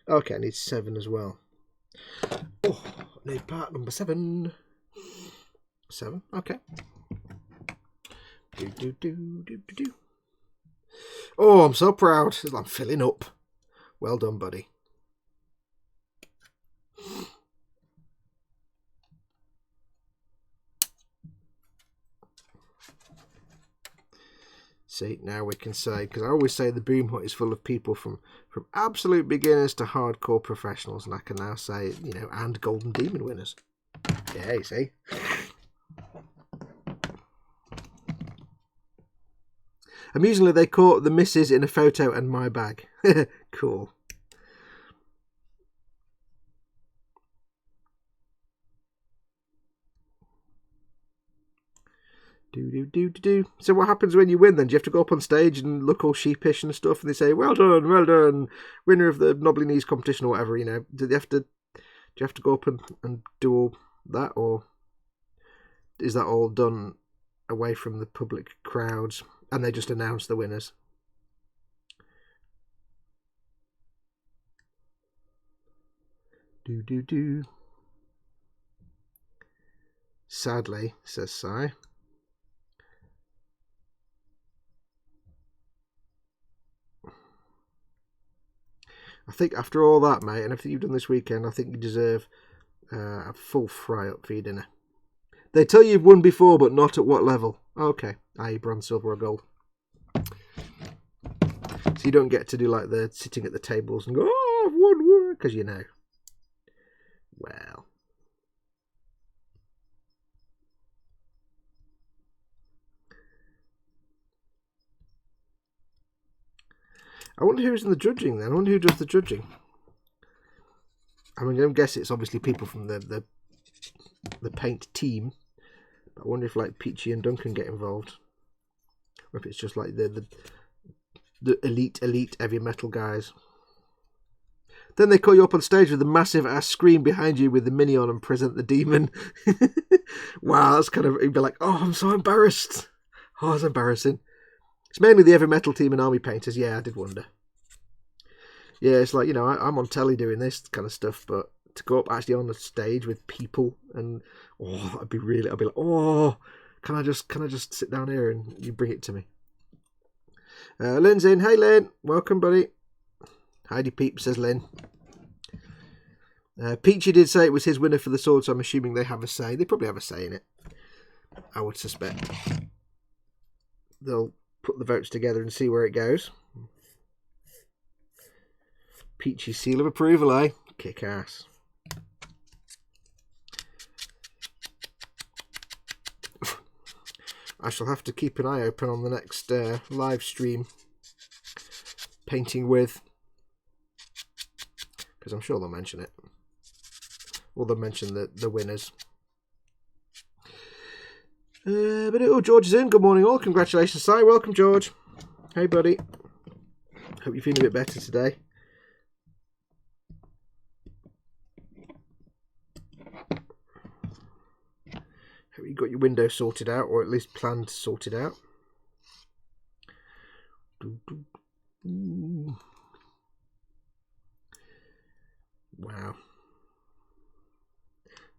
Speaker 1: okay, I need 7 as well. Oh, I need part number 7. 7, okay. Do. Oh, I'm so proud. I'm filling up. Well done, buddy. See, now we can say, because I always say the Boom Hut is full of people from absolute beginners to hardcore professionals, and I can now say, you know, and Golden Demon winners. Yeah, you see. Amusingly, they caught the missus in a photo and my bag. Cool. Do. So what happens when you win then? Do you have to go up on stage and look all sheepish and stuff and they say, well done, winner of the Knobbly Knees competition or whatever, you know? Do you have to go up and do all that, or is that all done away from the public crowds and they just announce the winners? Do. Sadly, says Si. I think after all that, mate, and everything you've done this weekend, I think you deserve a full fry-up for your dinner. They tell you you've won before, but not at what level. Okay, i.e. bronze, silver or gold. So you don't get to do like the sitting at the tables and go, oh, I've won, because you know. Well. I wonder who's in the judging then. I wonder who does the judging. I mean, I guess it's obviously people from the paint team. But I wonder if like Peachy and Duncan get involved, or if it's just like the elite heavy metal guys. Then they call you up on stage with a massive ass screen behind you with the mini on and present the demon. Wow, that's kind of, you'd be like, oh, I'm so embarrassed. Oh, that's embarrassing. It's mainly the heavy metal team and army painters. Yeah, I did wonder. Yeah, it's like, you know, I'm on telly doing this kind of stuff, but to go up actually on the stage with people and, oh, I'd be like, oh, can I just sit down here and you bring it to me? Lynn's in. Hey, Lynn. Welcome, buddy. Heidi Peep, says Lynn. Peachy did say it was his winner for the sword, so I'm assuming they have a say. They probably have a say in it, I would suspect. They'll put the votes together and see where it goes. Peachy seal of approval, eh? Kick ass. I shall have to keep an eye open on the next live stream painting with, because I'm sure they'll mention it. Or they'll mention the winners. But George is in. Good morning all. Congratulations, Si. Welcome, George. Hey, buddy. Hope you're feeling a bit better today. Hope you got your window sorted out, or at least planned to sort it out. Wow.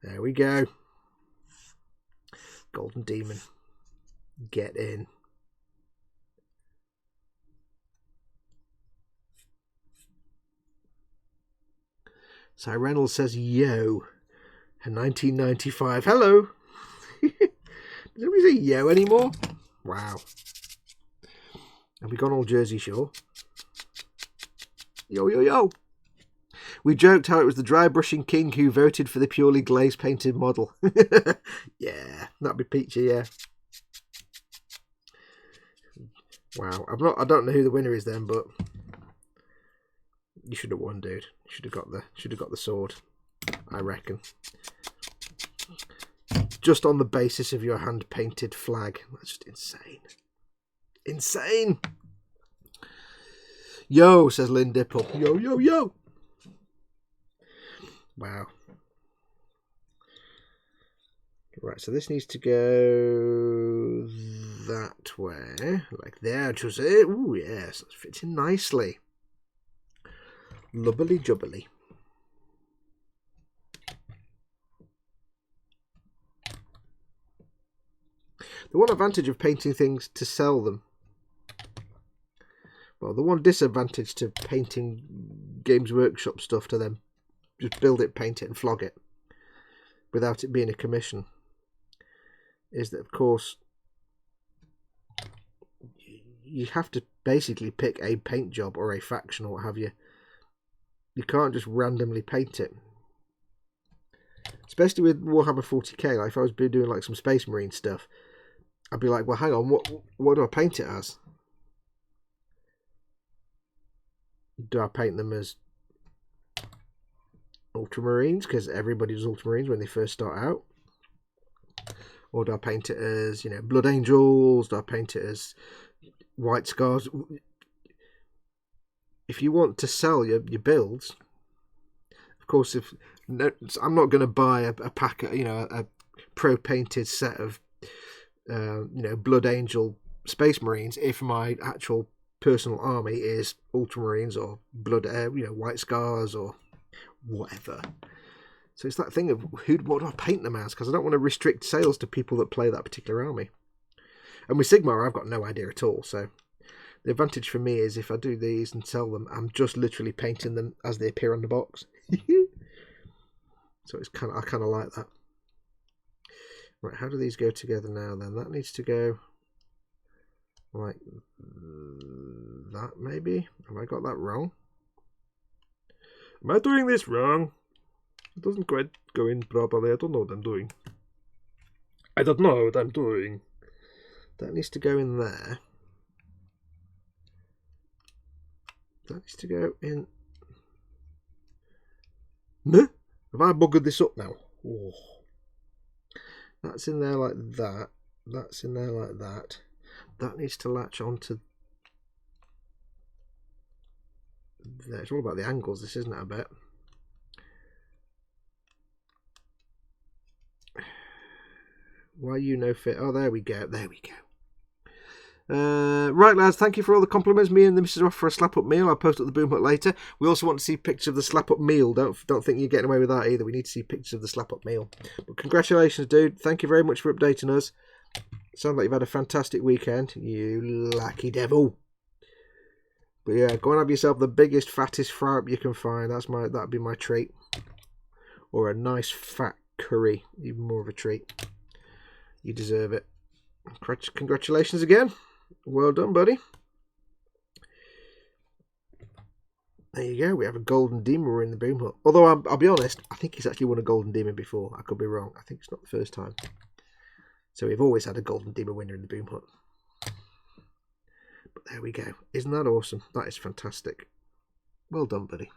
Speaker 1: There we go. Golden Demon. Get in. Simon Reynolds says, yo. 1995. Hello. Does nobody say yo anymore? Wow. Have we gone all Jersey Shore? Yo, yo, yo. We joked how it was the dry brushing king who voted for the purely glaze painted model. Yeah, that'd be Peachy, yeah. Wow, I don't know who the winner is then, but you should have won, dude. You should have got the sword, I reckon. Just on the basis of your hand painted flag. That's just insane. Insane. Yo, says Lynn Dipple. Yo, yo, yo. Wow. Right, so this needs to go that way. Like there, Jose. Ooh, yes, that fits in nicely. Lubbly jubbly. The one advantage of painting things to sell them. Well, the one disadvantage to painting Games Workshop stuff to them, just build it, paint it and flog it without it being a commission, is that of course you have to basically pick a paint job or a faction or what have you. You can't just randomly paint it. Especially with Warhammer 40k, like if I was doing like some Space Marine stuff, I'd be like, well hang on, what do I paint it as? Do I paint them as Ultramarines, because everybody's Ultramarines when they first start out? Or do I paint it as, you know, Blood Angels? Do I paint it as White Scars? If you want to sell your builds, of course, I'm not going to buy a pack, you know, a pro-painted set of, you know, Blood Angel Space Marines if my actual personal army is Ultramarines or Blood, you know, White Scars or whatever. So it's that thing of what do I paint them as? Because I don't want to restrict sales to people that play that particular army. And with Sigmar, I've got no idea at all. So the advantage for me is if I do these and sell them, I'm just literally painting them as they appear on the box. So it's I kind of like that. Right, how do these go together now then? That needs to go like that maybe? Have I got that wrong? Am I doing this wrong? It doesn't quite go in properly. I don't know what I'm doing. I don't know what I'm doing. That needs to go in there. That needs to go in. No? Have I buggered this up now? Oh. That's in there like that. That's in there like that. That needs to latch onto there. It's all about the angles, this, isn't it, I bet? Why you no fit? Oh, there we go. There we go. Right, lads, thank you for all the compliments. Me and the missus are off for a slap-up meal. I'll post up the boom hut later. We also want to see pictures of the slap-up meal. Don't think you're getting away with that either. We need to see pictures of the slap-up meal. But congratulations, dude. Thank you very much for updating us. Sounds like you've had a fantastic weekend. You lucky devil. But yeah, go and have yourself the biggest, fattest fry up you can find. That'd be my treat. Or a nice fat curry, even more of a treat. You deserve it. Congratulations again. Well done, buddy. There you go. We have a golden demon in the boom hut. Although I'll be honest, I think he's actually won a golden demon before. I could be wrong. I think it's not the first time. So we've always had a golden demon winner in the boom hut. But there we go. Isn't that awesome? That is fantastic. Well done, buddy.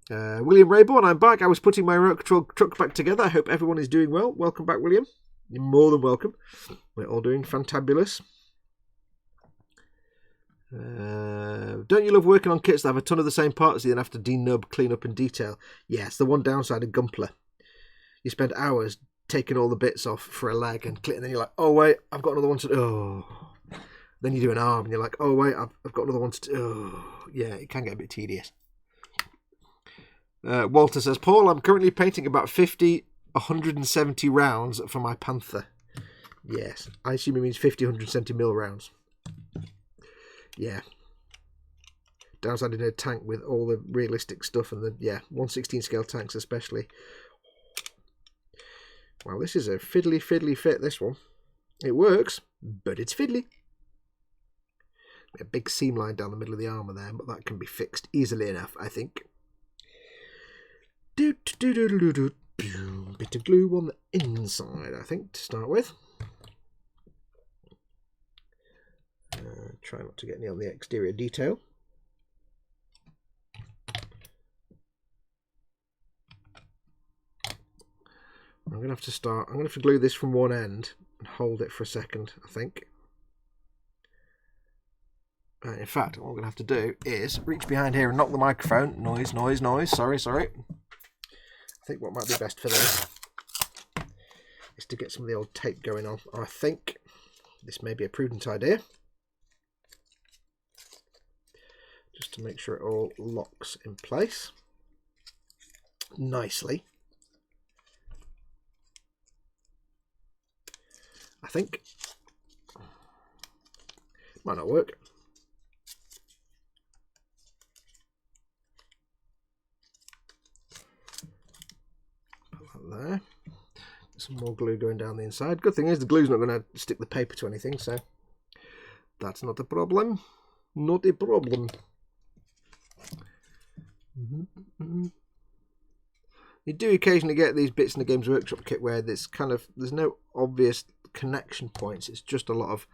Speaker 1: William Rayborn, I'm back. I was putting my remote control truck back together. I hope everyone is doing well. Welcome back, William. You're more than welcome. We're all doing fantabulous. Don't you love working on kits that have a ton of the same parts you then have to denub, clean up and detail? Yes, the one downside of Gumpler. You spend hours taking all the bits off for a leg and then you're like, oh wait, I've got another one to do. Oh. Then you do an arm and you're like, oh wait, I've got another one to do. Oh. Yeah, it can get a bit tedious. Walter says, Paul, I'm currently painting about 170 rounds for my Panther. Yes, I assume it means 170 mil rounds. Yeah. Downside in a tank with all the realistic stuff and the 1/16 scale tanks especially. Wow, this is a fiddly fit, this one. It works, but it's fiddly. A big seam line down the middle of the armour there, but that can be fixed easily enough, I think. Bit of glue on the inside, I think, to start with. Try not to get any on the exterior detail. I'm going to have to glue this from one end and hold it for a second, I think. In fact, what I'm going to have to do is reach behind here and knock the microphone. Noise. Sorry. I think what might be best for this is to get some of the old tape going on. I think this may be a prudent idea. Just to make sure it all locks in place nicely. I think. Might not work. Put that there. Some more glue going down the inside. Good thing is the glue's not going to stick the paper to anything, so that's not a problem. Not a problem. You do occasionally get these bits in the Games Workshop kit where there's no obvious connection points. It's just a lot of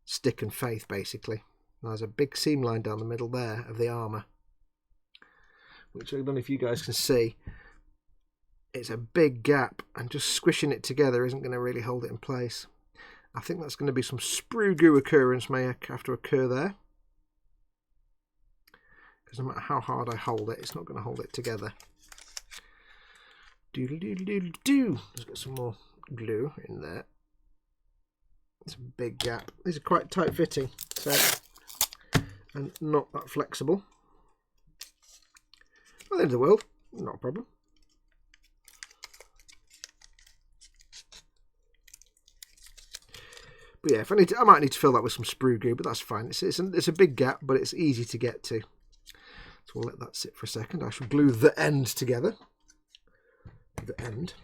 Speaker 1: stick and faith, basically. There's a big seam line down the middle there of the armour, which I don't know if you guys can see. It's a big gap, and just squishing it together isn't going to really hold it in place. I think that's going to be some sprue goo occurrence may have to occur there, because no matter how hard I hold it, it's not going to hold it together. Doodle-doodle-doodle-doo. Let's get some more glue in there. It's a big gap. These are quite tight fitting, so, and not that flexible. Well, the end of the world, not a problem. But yeah, I might need to fill that with some sprue goo, but that's fine. It's a big gap, but it's easy to get to. So we'll let that sit for a second. I shall glue the end together. The end.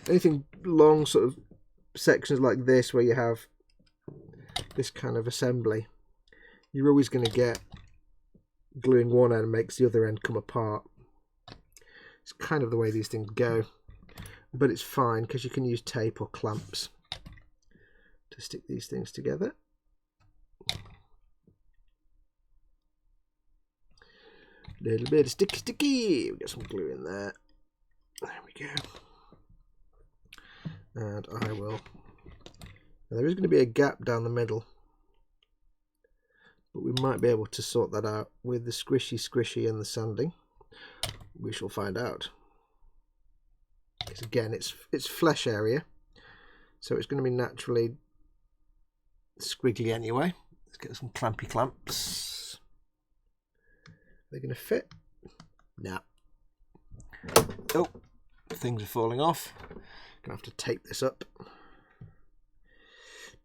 Speaker 1: Anything long sort of sections like this where you have this kind of assembly, you're always going to get gluing one end makes the other end come apart. It's kind of the way these things go, but it's fine because you can use tape or clamps to stick these things together. Little bit of sticky. We get some glue in there. There we go. And I will. Now there is going to be a gap down the middle, but we might be able to sort that out with the squishy and the sanding. We shall find out. Because again, it's flesh area, so it's going to be naturally squiggly anyway. Let's get some clampy clamps. Are they going to fit? Nah. Oh, things are falling off. Gonna have to tape this up.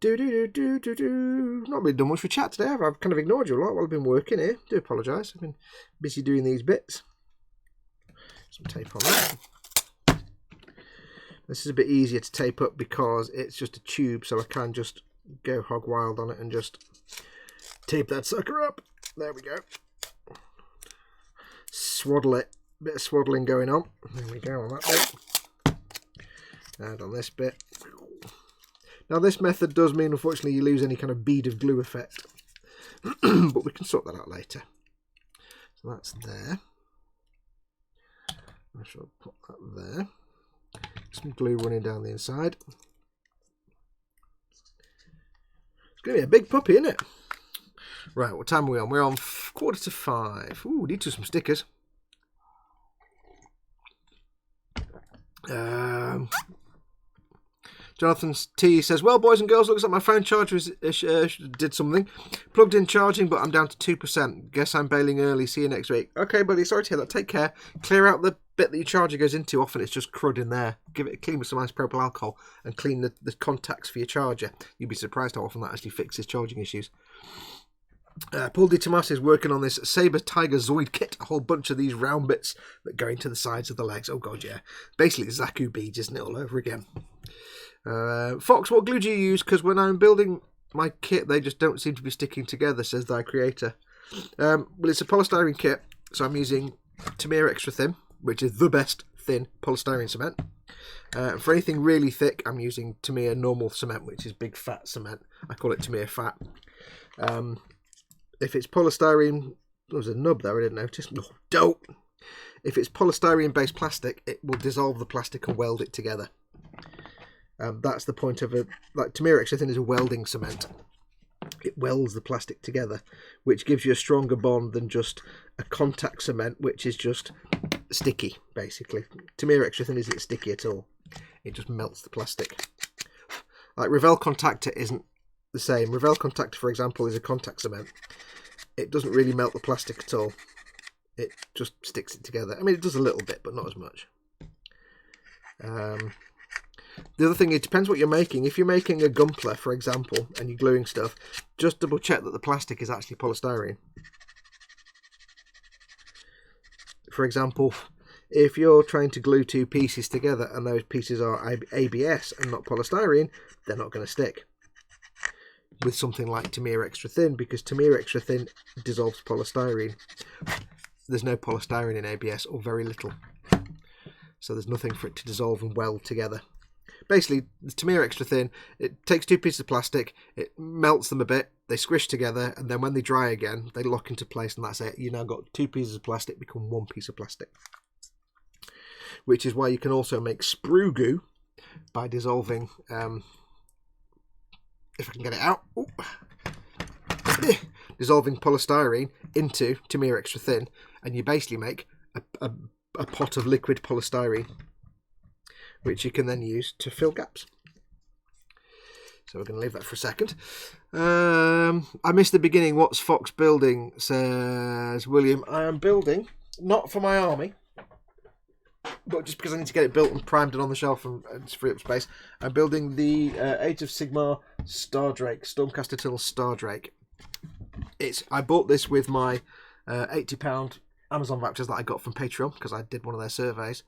Speaker 1: Not really done much for chat today. I've kind of ignored you a lot while I've been working here. Do apologise. I've been busy doing these bits. Some tape on that. This is a bit easier to tape up because it's just a tube, so I can just go hog wild on it and just tape that sucker up. There we go. Swaddle it. Bit of swaddling going on. There we go on that bit. And on this bit. Now this method does mean, unfortunately, you lose any kind of bead of glue effect. But we can sort that out later. So that's there. I shall put that there. Some glue running down the inside. It's going to be a big puppy, isn't it? Right, what time are we on? We're on 4:45. Ooh, need to some stickers. Jonathan T says, well, boys and girls, looks like my phone charger did something. Plugged in charging, but I'm down to 2%. Guess I'm bailing early. See you next week. Okay, buddy, sorry to hear that. Take care. Clear out the bit that your charger goes into. Often it's just crud in there. Give it a clean with some isopropyl alcohol and clean the contacts for your charger. You'd be surprised how often that actually fixes charging issues. Paul Di Tomas is working on this Saber Tiger Zoid kit. A whole bunch of these round bits that go into the sides of the legs. Oh, God, yeah. Basically, Zaku beads, isn't it, all over again. Fox, what glue do you use? Because when I'm building my kit, they just don't seem to be sticking together, says thy creator. Well, it's a polystyrene kit, so I'm using Tamir Extra Thin, which is the best thin polystyrene cement. For anything really thick, I'm using Tamir Normal Cement, which is big fat cement. I call it Tamir Fat. If it's polystyrene, there's a nub there I didn't notice. No, don't. If it's polystyrene-based plastic, it will dissolve the plastic and weld it together. That's the point of Tamir Extra Thin is a welding cement. It welds the plastic together, which gives you a stronger bond than just a contact cement, which is just sticky, basically. Tamir Extra Thin isn't sticky at all. It just melts the plastic. Like Revell Contactor isn't the same. Revell Contactor, for example, is a contact cement. It doesn't really melt the plastic at all. It just sticks it together. I mean, it does a little bit, but not as much. The other thing, it depends what you're making. If you're making a gumpler, for example, and you're gluing stuff, just double check that the plastic is actually polystyrene. For example, if you're trying to glue two pieces together and those pieces are ABS and not polystyrene, they're not going to stick. With something like Tamir Extra Thin, because Tamir Extra Thin dissolves polystyrene. There's no polystyrene in ABS, or very little. So there's nothing for it to dissolve and weld together. Basically, the Tamir Extra Thin, it takes two pieces of plastic, it melts them a bit, they squish together, and then when they dry again, they lock into place, and that's it. You now got two pieces of plastic become one piece of plastic. Which is why you can also make sprue goo by dissolving, if I can get it out, dissolving polystyrene into Tamir Extra Thin, and you basically make a pot of liquid polystyrene, which you can then use to fill gaps. So we're going to leave that for a second. I missed the beginning. What's Fox building, says William. I am building, not for my army, but just because I need to get it built and primed and on the shelf and free up space. I'm building the Age of Sigmar Stardrake, Stormcaster Tunnel Stardrake. I bought this with my £80 Amazon vouchers that I got from Patreon because I did one of their surveys.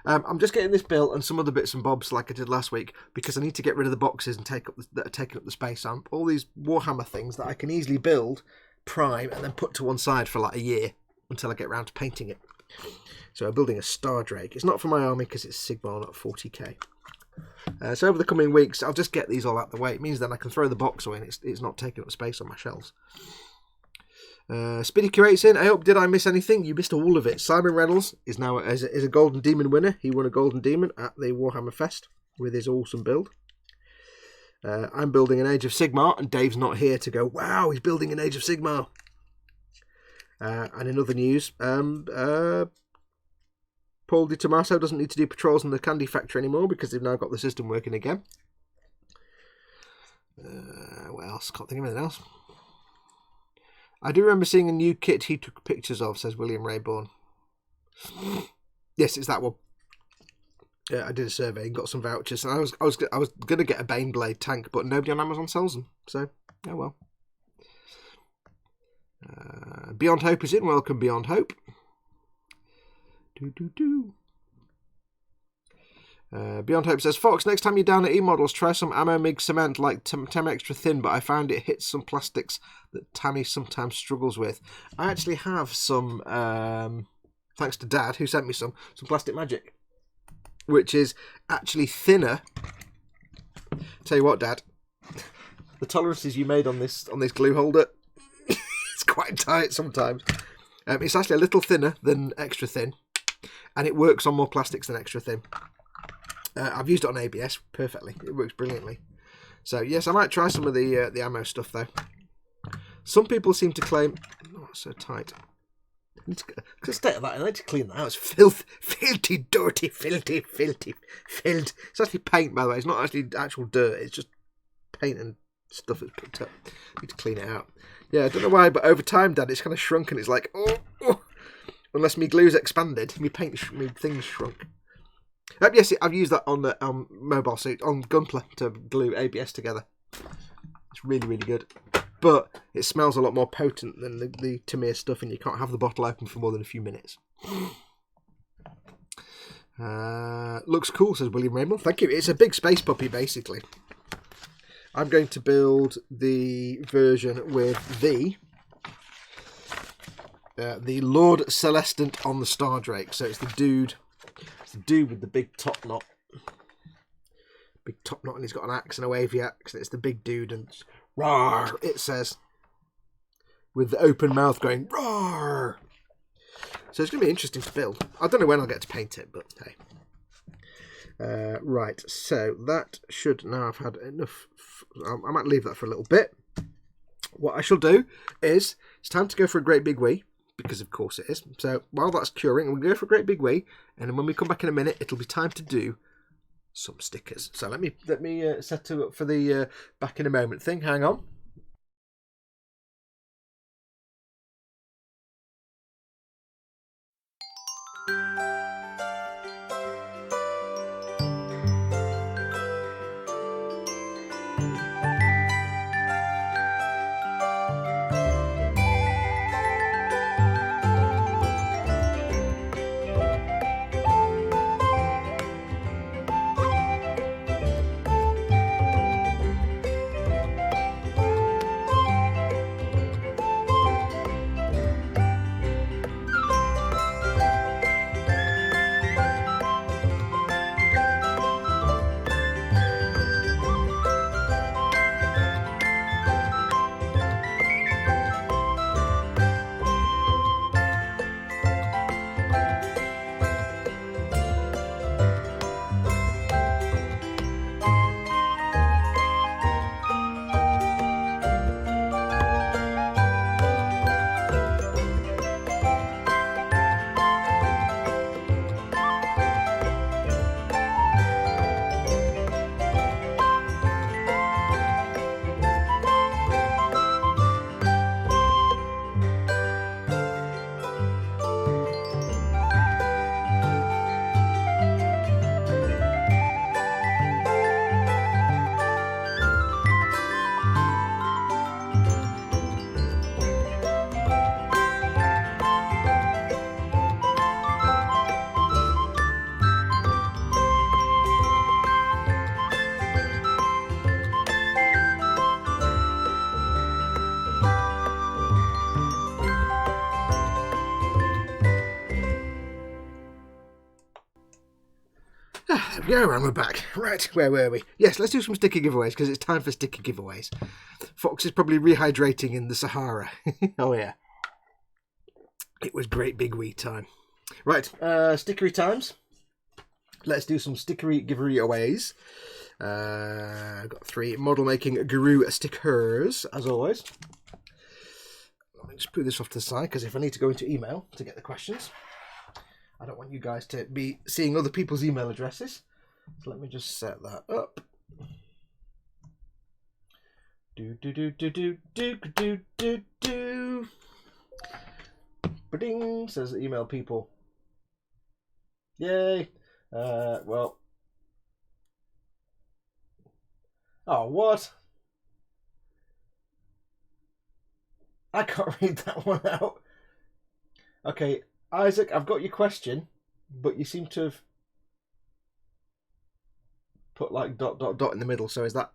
Speaker 1: I'm just getting this built and some other bits and bobs like I did last week because I need to get rid of the boxes and that are taking up the space. All these Warhammer things that I can easily build, prime, and then put to one side for like a year until I get around to painting it. So I'm building a Stardrake. It's not for my army because it's Sigmar, not 40k. So over the coming weeks, I'll just get these all out the way. It means then I can throw the box away and it's not taking up space on my shelves. Speedy curates in. I hope, did I miss anything? You missed all of it. Simon Reynolds is now is a Golden Demon winner. He won a Golden Demon at the Warhammer Fest with his awesome build. I'm building an Age of Sigmar, and Dave's not here to go, wow, he's building an Age of Sigmar. And in other news, Paul Di Tomaso doesn't need to do patrols in the candy factory anymore because they've now got the system working again. What else? Can't think of anything else. I do remember seeing a new kit he took pictures of, says William Rayborn. Yes, it's that one. I did a survey and got some vouchers, and I was going to get a Baneblade tank, but nobody on Amazon sells them. So, oh well. Beyond Hope is in. Welcome, Beyond Hope. Beyond Hope says, Fox, next time you're down at E-Models, try some Ammo MIG cement, like 10 extra thin, but I found it hits some plastics that Tammy sometimes struggles with. I actually have some, thanks to Dad, who sent me some Plastic Magic, which is actually thinner. Tell you what, Dad, the tolerances you made on this glue holder, it's quite tight sometimes. It's actually a little thinner than extra thin, and it works on more plastics than extra thin. I've used it on ABS perfectly. It works brilliantly. So yes, I might try some of the ammo stuff though. Some people seem to claim, oh, it's so tight. State of that, I need to clean that out. It's filthy, dirty, filthy. It's actually paint, by the way. It's not actually actual dirt. It's just paint and stuff that's picked up. I need to clean it out. Yeah, I don't know why, but over time, Dad, it's kind of shrunk, and it's like, oh. Unless my glue's expanded, my thing's shrunk. Yes, I've used that on the mobile suit, on Gunpla, to glue ABS together. It's really, really good. But it smells a lot more potent than the Tamir stuff, and you can't have the bottle open for more than a few minutes. Looks cool, says William Raymond. Thank you. It's a big space puppy, basically. I'm going to build the version with the Lord Celestant on the Star Drake. So it's the dude with the big top knot. Big top knot, and he's got an axe and a wavy axe, and it's the big dude, and roar, it says, with the open mouth going roar. So it's going to be interesting to build. I don't know when I'll get to paint it, but hey. Right, so that should now have had enough. I might leave that for a little bit. What I shall do is, it's time to go for a great big wee, because of course it is. So while that's curing, we'll go for a great big wee, and then when we come back in a minute, it'll be time to do some stickers. So let me set up for the back in a moment thing. Hang on. There we go, and we're back. Right, where were we? Yes, let's do some sticker giveaways, because it's time for sticker giveaways. Fox is probably rehydrating in the Sahara. Oh yeah. It was great big wee time. Right, stickery times. Let's do some stickery giveaways. I've got 3 model making guru stickers, as always. Let me just put this off to the side, because if I need to go into email to get the questions, I don't want you guys to be seeing other people's email addresses. So let me just set that up. Ba-ding, says email people. Yay. Well, Oh, what? I can't read that one out. Okay, Isaac, I've got your question, but you seem to have put like ... in the middle. So is that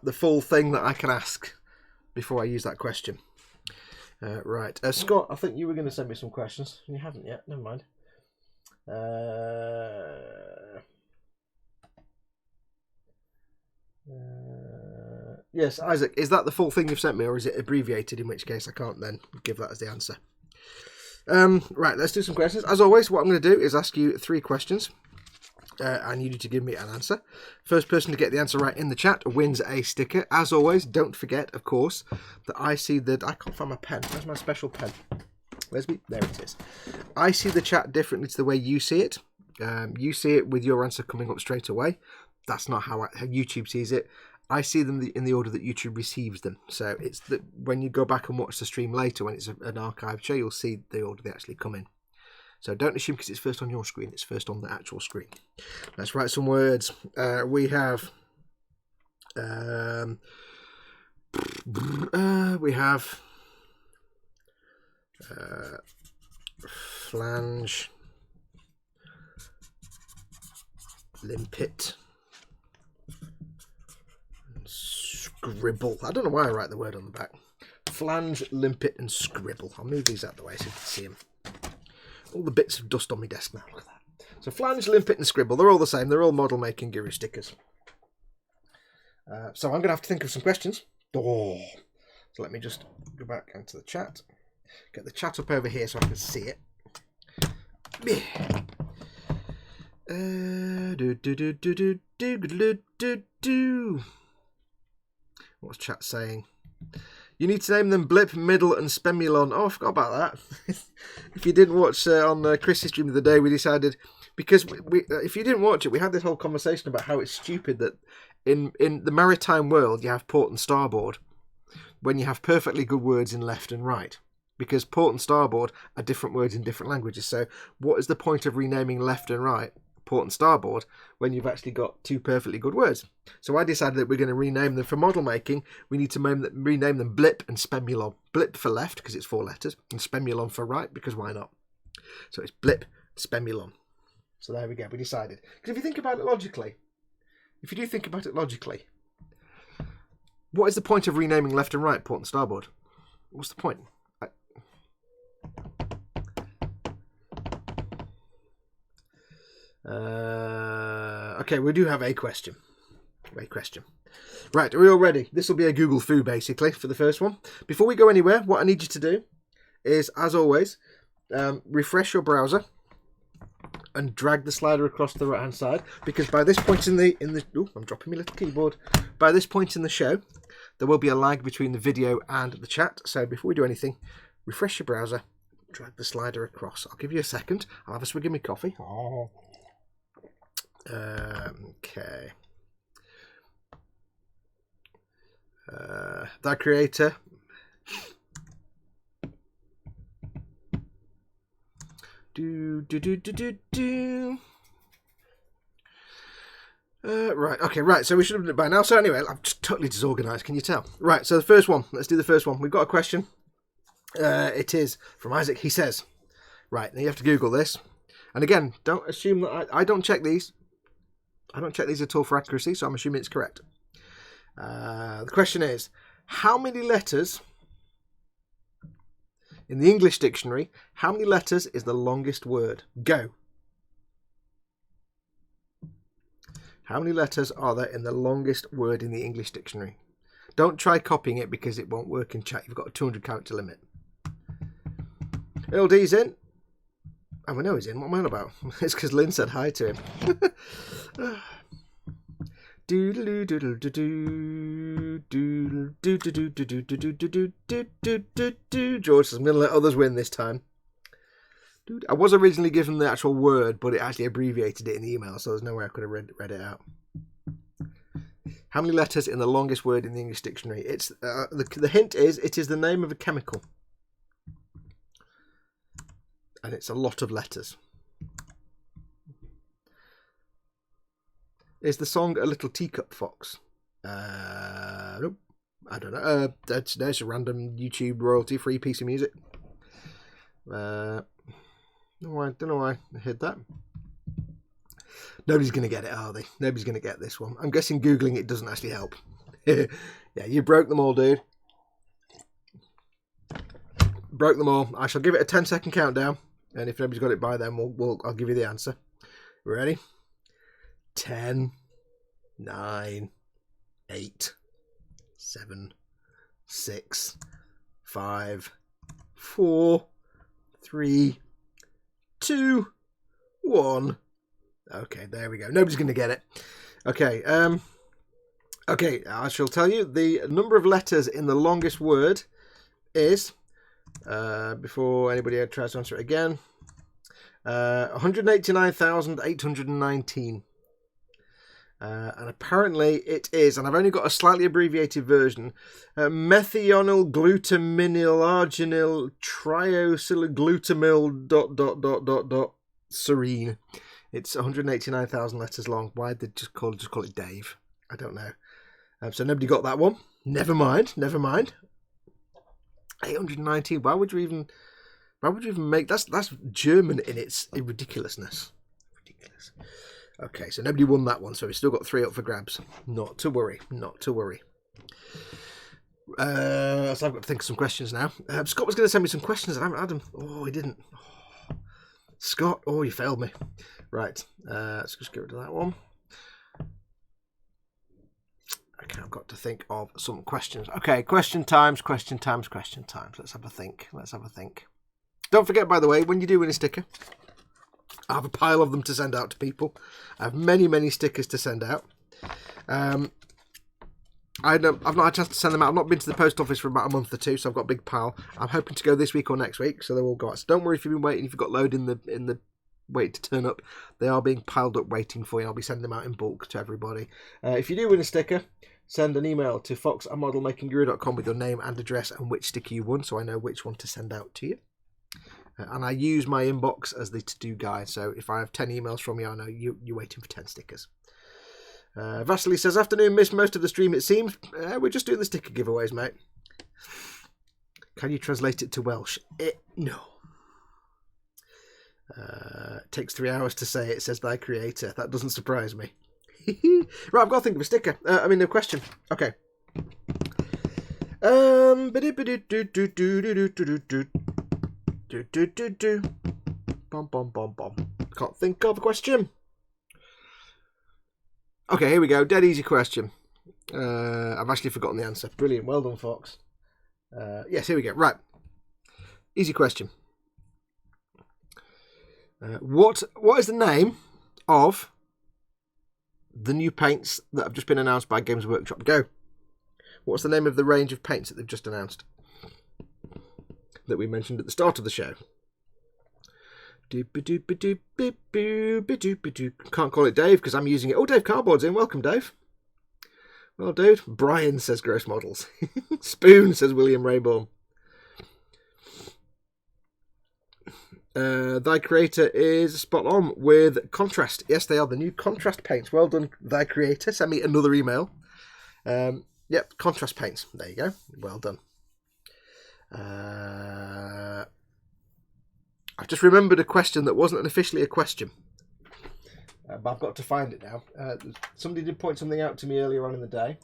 Speaker 1: the full thing that I can ask before I use that question? Right, Scott, I think you were going to send me some questions. You haven't yet. Never mind. Yes, Isaac, is that the full thing you've sent me, or is it abbreviated? In which case, I can't then give that as the answer. Right, let's do some questions. As always, what I'm going to do is ask you 3 questions. And you need to give me an answer. First person to get the answer right in the chat wins a sticker. As always, don't forget, of course, that I can't find my pen. Where's my special pen? There it is. I see the chat differently to the way you see it. You see it with your answer coming up straight away. That's not how YouTube sees it. I see them in the order that YouTube receives them. So it's that when you go back and watch the stream later, when it's an archived show, you'll see the order they actually come in. So don't assume because it's first on your screen, it's first on the actual screen. Let's write some words. We have flange, limpet, scribble. I don't know why I write the word on the back. Flange, limpet, and scribble. I'll move these out of the way so you can see them. All the bits of dust on my desk now. Look at that. So flange, limpet, and scribble. They're all the same. They're all model making guru stickers. So I'm going to have to think of some questions. So let me just go back into the chat. Get the chat up over here so I can see it. What's chat saying? You need to name them Blip, Middle, and Spemulon. Oh, I forgot about that. If you didn't watch on Chris's stream of the day, we decided, because if you didn't watch it, we had this whole conversation about how it's stupid that in the maritime world you have port and starboard when you have perfectly good words in left and right. Because port and starboard are different words in different languages. So what is the point of renaming left and right, port and starboard, when you've actually got 2 perfectly good words? So I decided that we're going to rename them for model making. We need to rename them Blip and Spemulon. Blip for left, because it's 4 letters, and Spemulon for right, because why not? So it's Blip, Spemulon. So there we go, we decided. Because if you think about it logically, what is the point of renaming left and right, port and starboard? What's the point? Okay, we do have a question. Right, are we all ready? This will be a Google Foo, basically, for the first one. Before we go anywhere, what I need you to do is, as always, refresh your browser and drag the slider across to the right-hand side, because by this point in the I'm dropping my little keyboard. By this point in the show, there will be a lag between the video and the chat. So before we do anything, refresh your browser, drag the slider across. I'll give you a second. I'll have a swig of my coffee. Okay. That creator. Right, okay, right, so we should have done it by now. So anyway, I'm just totally disorganised, can you tell? Right, so the first one, let's do the first one. We've got a question. It is from Isaac. He says, right, now you have to Google this. And again, don't assume that I don't check these. I don't check these at all for accuracy, so I'm assuming it's correct. The question is, how many letters in the English dictionary, how many letters is the longest word? Go. How many letters are there in the longest word in the English dictionary? Don't try copying it because it won't work in chat. You've got a 200 character limit. Earl D's in. Oh, we know he's in. What am I on about? It's because Lynn said hi to him. George says, I'm going to let others win this time. Dude, I was originally given the actual word, but it actually abbreviated it in the email, so there's no way I could have read it out. How many letters in the longest word in the English dictionary? It's the hint is it is the name of a chemical. And it's a lot of letters. Is the song A Little Teacup Fox? Nope. I don't know. That's a random YouTube royalty-free piece of music. Don't know why I heard that. Nobody's going to get it, are they? Nobody's going to get this one. I'm guessing Googling it doesn't actually help. Yeah, you broke them all, dude. Broke them all. I shall give it a 10-second countdown, and if nobody's got it by then, I'll give you the answer. Ready? 10, 9, 8, 7, 6, 5, 4, 3, 2, 1. Okay, there we go. Nobody's going to get it. Okay, okay, I shall tell you the number of letters in the longest word is, before anybody tries to answer it again, 189,819. And apparently it is, and I've only got a slightly abbreviated version, methional glutaminyl arginyl triosylglutamyl ... serine. It's 189,000 letters long. Why did they just call it Dave? I don't know. So nobody got that one. Never mind. 819. Why would you even make that's German in its ridiculousnse. Ridiculous. Okay, so nobody won that one, so we've still got 3 up for grabs. Not to worry. So I've got to think of some questions now. Scott was going to send me some questions, and I haven't had them. Oh, he didn't. Oh. Scott, you failed me. Right, let's just get rid of that one. Okay, I've got to think of some questions. Okay, question times. Let's have a think. Don't forget, by the way, when you do win a sticker, I have a pile of them to send out to people. I have many stickers to send out. I've not had a chance to send them out. I've not been to the post office for about a month or two, so I've got a big pile. I'm hoping to go this week or next week, so they will go out. So don't worry if you've been waiting. If you've got load in the wait to turn up, they are being piled up waiting for you. I'll be sending them out in bulk to everybody. If you do win a sticker, send an email to fox@modelmakingguru.com with your name and address and which sticker you won, so I know which one to send out to you. And I use my inbox as the to-do guide, so if I have 10 emails from you, I know you're waiting for 10 stickers. Vasily says, afternoon, missed most of the stream, it seems. We're just doing the sticker giveaways, mate. Can you translate it to Welsh? No. It takes 3 hours to say it, says thy creator. That doesn't surprise me. Right, I've got to think of a sticker. A question. Okay. Bom. Can't think of a question. Okay, here we go. Dead easy question. I've actually forgotten the answer. Brilliant. Well done, Fox. Yes, here we go. Right. Easy question. What is the name of the new paints that have just been announced by Games Workshop? Go. What's the name of the range of paints that they've just announced that we mentioned at the start of the show? Can't call it Dave because I'm using it. Oh, Dave Cardboard's in. Welcome, Dave. Well, dude. Brian says Gross Models. Spoon says William Rayborn. Thy creator is spot on with contrast. Yes, they are the new contrast paints. Well done, Thy creator. Send me another email. Yep, contrast paints. There you go. Well done. I've just remembered a question that wasn't officially a question. But I've got to find it now. Somebody did point something out to me earlier on in the day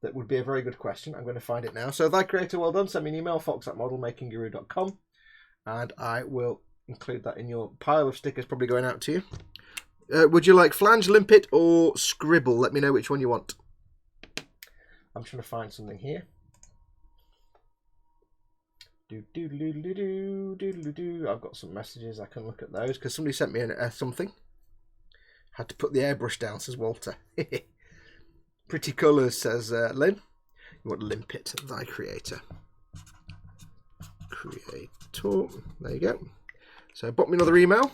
Speaker 1: that would be a very good question. I'm going to find it now. So, Thy creator, well done. Send me an email, fox@modelmakingguru.com. And I will include that in your pile of stickers probably going out to you. Would you like flange, limpet, or scribble? Let me know which one you want. I'm trying to find something here. I've got some messages. I can look at those because somebody sent me something. Had to put the airbrush down, says Walter. Pretty colours, says Lynn. You want limpet, Thy creator. There you go. So pop me another email.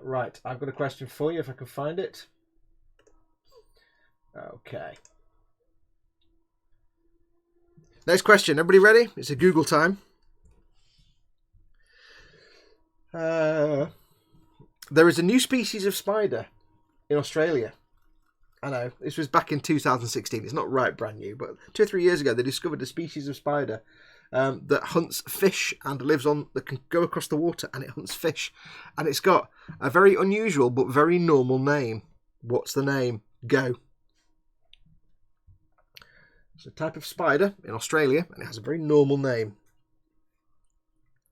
Speaker 1: Right, I've got a question for you if I can find it. Okay. Next question. Everybody ready? It's a Google time. There is a new species of spider in Australia. I know, this was back in 2016. It's not right brand new, but 2 or 3 years ago they discovered a species of spider that hunts fish and lives on, that can go across the water and it hunts fish. And it's got a very unusual but very normal name. What's the name? Go. It's a type of spider in Australia and it has a very normal name.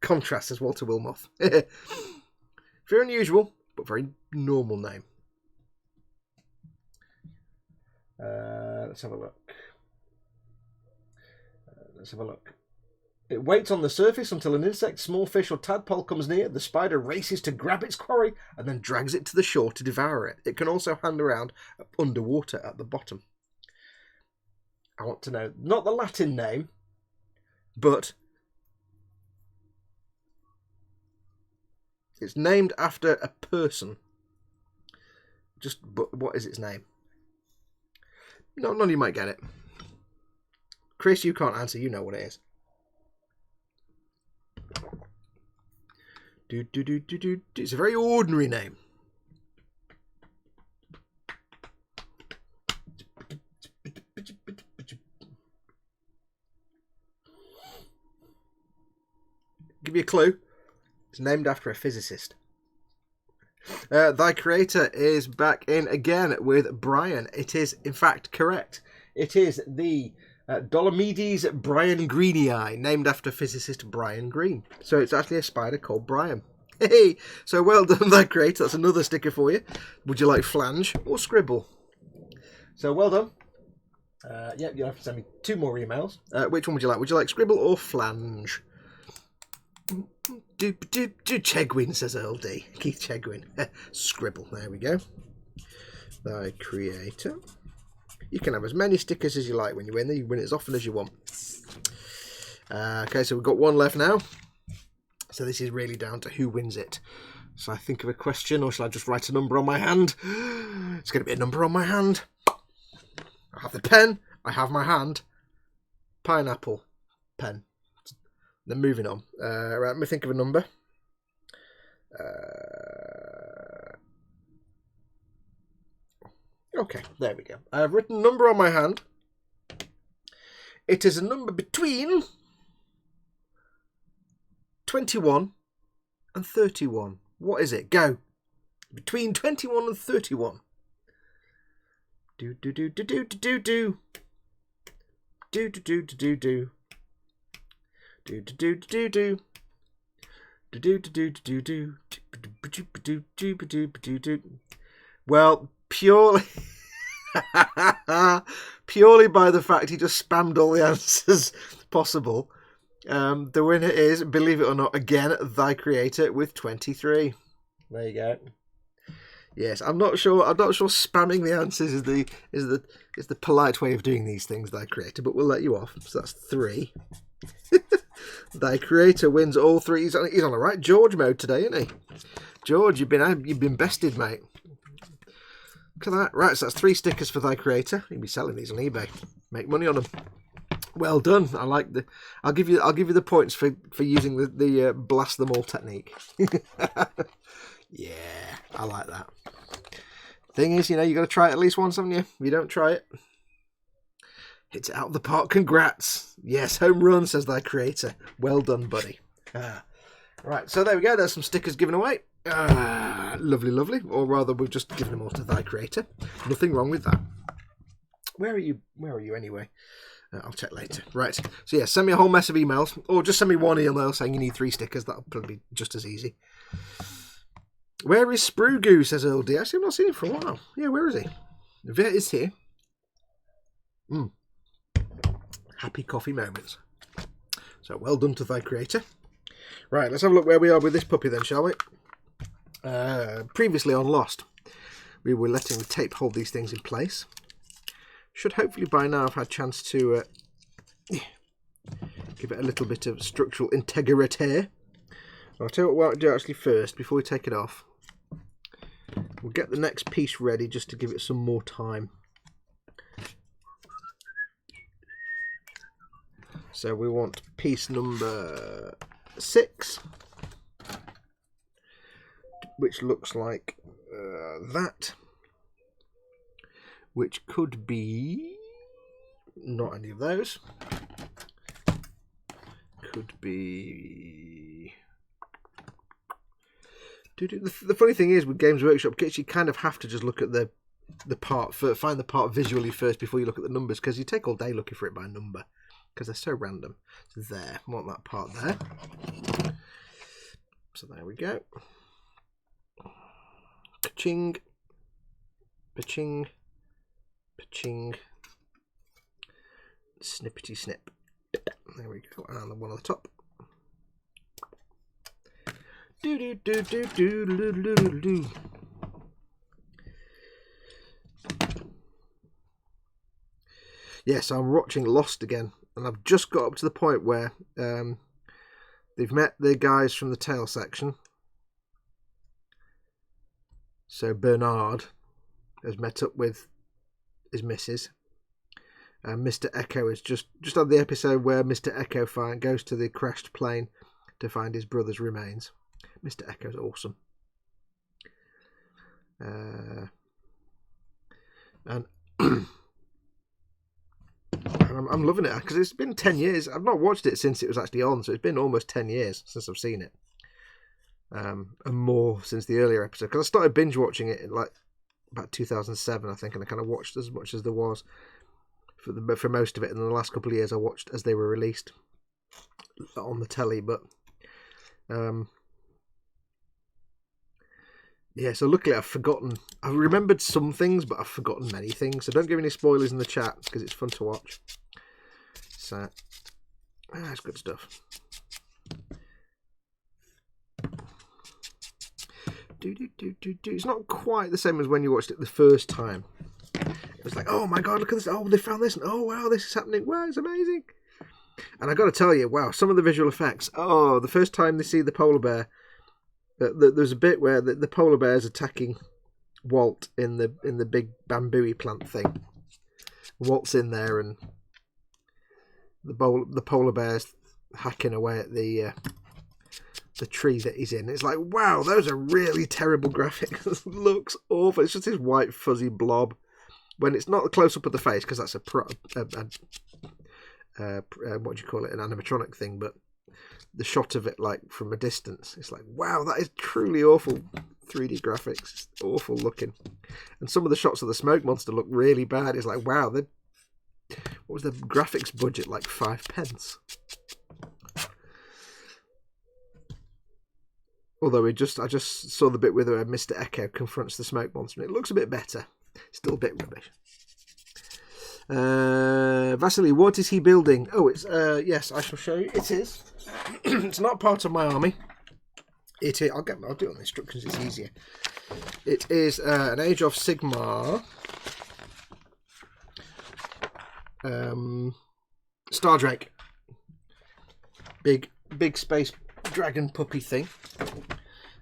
Speaker 1: Contrast as Walter Wilmoth. Very unusual but very normal name. Let's have a look. It waits on the surface until an insect, small fish or tadpole comes near. The spider races to grab its quarry and then drags it to the shore to devour it. It can also hang around underwater at the bottom. I want to know, not the Latin name, but it's named after a person. But what is its name? No, none of you might get it. Chris, you can't answer. You know what it is. It's a very ordinary name. Give you a clue. It's named after a physicist. Thy Creator is back in again with Brian. It is, in fact, correct. It is the Dolomedes Brian Greenii, named after physicist Brian Greene. So it's actually a spider called Brian. Hey, so well done, Thy Creator. That's another sticker for you. Would you like flange or scribble? So well done. Yep, you'll have to send me 2 more emails. Which one would you like? Would you like scribble or flange? Do Chegwin, says Earl D. Keith Chegwin. Scribble. There we go. Thy Creator. You can have as many stickers as you like when you win. You win as often as you want. Okay, so we've got 1 left now. So this is really down to who wins it. Shall I think of a question or shall I just write a number on my hand? It's going to be a number on my hand. I have the pen. I have my hand. Pineapple. Pen. Then moving on. Right, let me think of a number. Okay, there we go. I have written a number on my hand. It is a number between 21 and 31. What is it? Go. Between 21 and 31. Do. Do. Do. Well, purely by the fact he just spammed all the answers possible, the winner is, believe it or not, again, Thy Creator with 23. There you go. Yes, I'm not sure spamming the answers is the polite way of doing these things, Thy Creator, but we'll let you off. So that's 3. Thy Creator wins all 3. He's on the right George mode today, isn't he? George, you've been bested, mate. Look at that. Right, so that's 3 stickers for Thy Creator. You'll be selling these on eBay. Make money on them. Well done. I like the. I'll give you the points for using the blast them all technique. Yeah, I like that. Thing is, you got to try it at least once, haven't you? If you don't try it, hits it out of the park. Congrats. Yes, home run, says Thy Creator. Well done, buddy. Right, so there we go. There's some stickers given away. Lovely, lovely. Or rather, we've just given them all to Thy Creator. Nothing wrong with that. Where are you anyway? I'll check later. Right, so yeah, send me a whole mess of emails. Or just send me 1 email saying you need 3 stickers. That'll probably be just as easy. Where is Sprugoo, says Earl D. Actually, I've not seen him for a while. Yeah, where is he? Vet is here. Happy coffee moments. So well done to Thy Creator. Right, let's have a look where we are with this puppy then, shall we? Previously on Lost, we were letting the tape hold these things in place. Should hopefully by now have had a chance to give it a little bit of structural integrity. I'll tell you what we'll do actually first, before we take it off. We'll get the next piece ready just to give it some more time. So we want piece number 6. which looks like that, which could be not any of those. Could be. The funny thing is with Games Workshop kits, you kind of have to just look at the part, find the part visually first before you look at the numbers, because you take all day looking for it by number, because they're so random. So there, I want that part there. So there we go. Ka-ching, pa-ching, pa-ching, snippety snip. There we go, and the one on the top. Do do do do do do do do do. Yes, I'm watching Lost again, and I've just got up to the point where they've met the guys from the tail section. So Bernard has met up with his missus. Mr. Echo is just on the episode where Mr. Echo goes to the crashed plane to find his brother's remains. Mr. Echo's awesome. And I'm loving it, because it's been 10 years. I've not watched it since it was actually on, so it's been almost 10 years since I've seen it. And more since the earlier episode, because I started binge watching it in like about 2007, I think, and I kind of watched as much as there was for most of it. And in the last couple of years, I watched as they were released on the telly. But yeah, so luckily I've remembered some things, but I've forgotten many things. So don't give any spoilers in the chat, because it's fun to watch. So that's good stuff. It's not quite the same as when you watched it the first time. It was like, oh my god, look at this! Oh, they found this, and oh wow, this is happening! Wow, it's amazing! And I got to tell you, wow, some of the visual effects. Oh, the first time they see the polar bear, there's a bit where the polar bear is attacking Walt in the big bamboo plant thing. Walt's in there, and the polar bear's hacking away at the tree that he's in. It's like, wow, those are really terrible graphics. It looks awful. It's just this white fuzzy blob. When it's not a close up of the face, because that's what do you call it, an animatronic thing, but the shot of it like from a distance, it's like, wow, that is truly awful 3D graphics. It's awful looking. And some of the shots of the smoke monster look really bad. It's like, wow, what was the graphics budget, like 5 pence? Although I just saw the bit where Mr. Echo confronts the smoke monster, and it looks a bit better. Still a bit rubbish. Vasily, what is he building? Oh, it's yes, I shall show you. It is. It's not part of my army. It is. I'll do it on the instructions. It's easier. It is an Age of Sigmar Star Drake. Big space dragon puppy thing.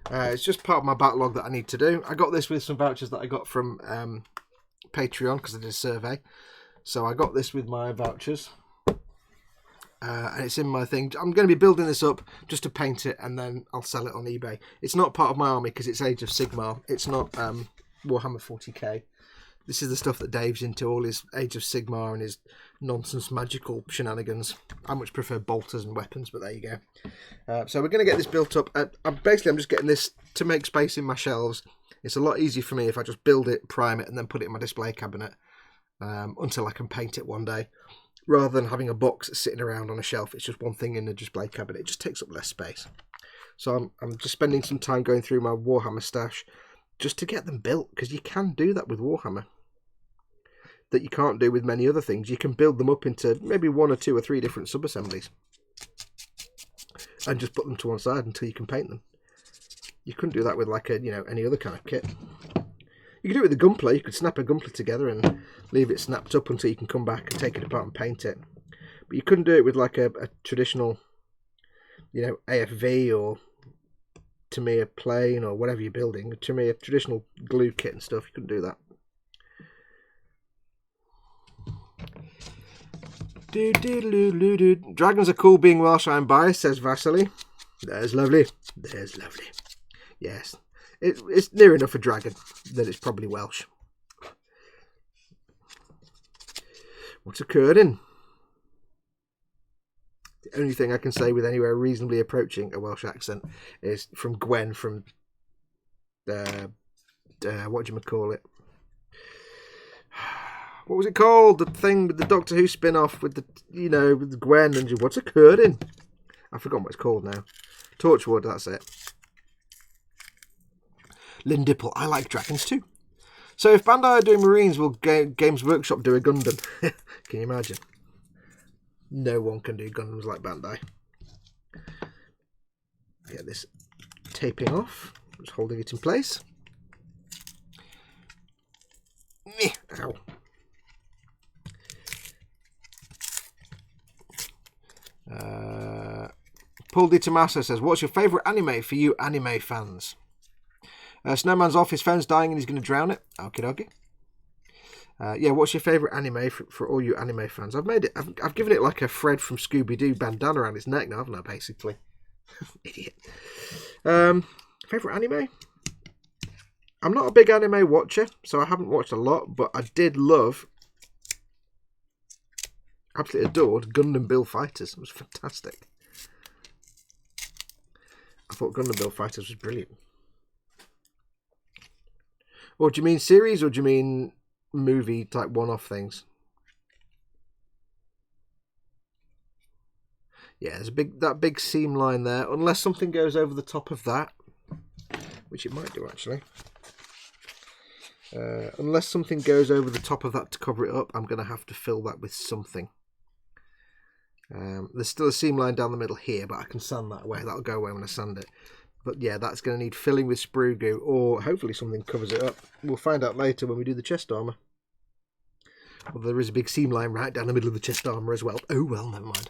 Speaker 1: It's just part of my backlog that I need to do. I got this with some vouchers that I got from Patreon, because I did a survey. So I got this with my vouchers. And it's in my thing. I'm going to be building this up just to paint it, and then I'll sell it on eBay. It's not part of my army because it's Age of Sigmar. It's not Warhammer 40k. This is the stuff that Dave's into, all his Age of Sigmar and his nonsense magical shenanigans. I much prefer bolters and weapons, but there you go. So we're going to get this built up. I'm just getting this to make space in my shelves. It's a lot easier for me if I just build it, prime it, and then put it in my display cabinet until I can paint it one day. Rather than having a box sitting around on a shelf, it's just one thing in the display cabinet. It just takes up less space. So I'm just spending some time going through my Warhammer stash just to get them built, because you can do that with Warhammer that you can't do with many other things. You can build them up into maybe 1 or 2 or 3 different sub-assemblies and just put them to one side until you can paint them. You couldn't do that with like any other kind of kit. You could do it with a gunpla. You could snap a gunpla together and leave it snapped up until you can come back and take it apart and paint it. But you couldn't do it with like a traditional, AFV or Tamiya plane or whatever you're building. Tamiya traditional glue kit and stuff. You couldn't do that. Dragons are cool being Welsh, I'm biased, says Vasily. There's lovely. There's lovely. Yes. It's near enough a dragon that it's probably Welsh. What's occurring? The only thing I can say with anywhere reasonably approaching a Welsh accent is from Gwen from what do you call it? What was it called? The thing with the Doctor Who spin-off with the, you know, with Gwen and what's occurring? I've forgotten what it's called now. Torchwood, that's it. Lynn Dipple, I like dragons too. So if Bandai are doing Marines, will Games Workshop do a Gundam? Can you imagine? No one can do Gundams like Bandai. Get this taping off. Just holding it in place. Ow. Paul Di Tommaso says, what's your favourite anime for you anime fans? Snowman's off, his phone's dying and he's going to drown it. Okie dokie. Yeah, what's your favourite anime for all you anime fans? I've given it like a Fred from Scooby-Doo bandana around its neck now, haven't I, basically? Idiot. Favourite anime? I'm not a big anime watcher, so I haven't watched a lot, but I did love, absolutely adored, Gundam Bill Fighters. It was fantastic. I thought Gundam Bill Fighters was brilliant. Or do you mean series, or do you mean movie type one-off things? Yeah, there's that big seam line there. Unless something goes over the top of that, which it might do actually. Unless something goes over the top of that to cover it up, I'm going to have to fill that with something. There's still a seam line down the middle here, but I can sand that away. That'll go away when I sand it. But yeah, that's going to need filling with sprue goo, or hopefully something covers it up. We'll find out later when we do the chest armour. Well, there is a big seam line right down the middle of the chest armour as well. Oh well, never mind.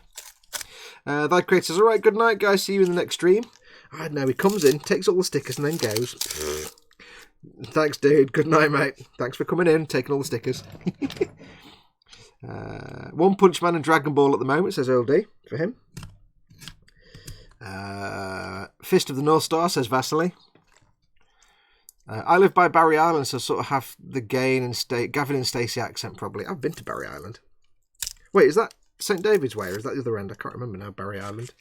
Speaker 1: That creator says, alright, good night guys, see you in the next stream. I don't know, he comes in, takes all the stickers and then goes. Thanks dude, good night mate. Thanks for coming in, taking all the stickers. One Punch Man and Dragon Ball at the moment, says Earl D, for him. Fist of the North Star, says Vasily. I live by Barry Island, so sort of have the Gavin and Stacey accent probably. I've been to Barry Island. Wait, is that St. David's Way, or is that the other end? I can't remember now, Barry Island.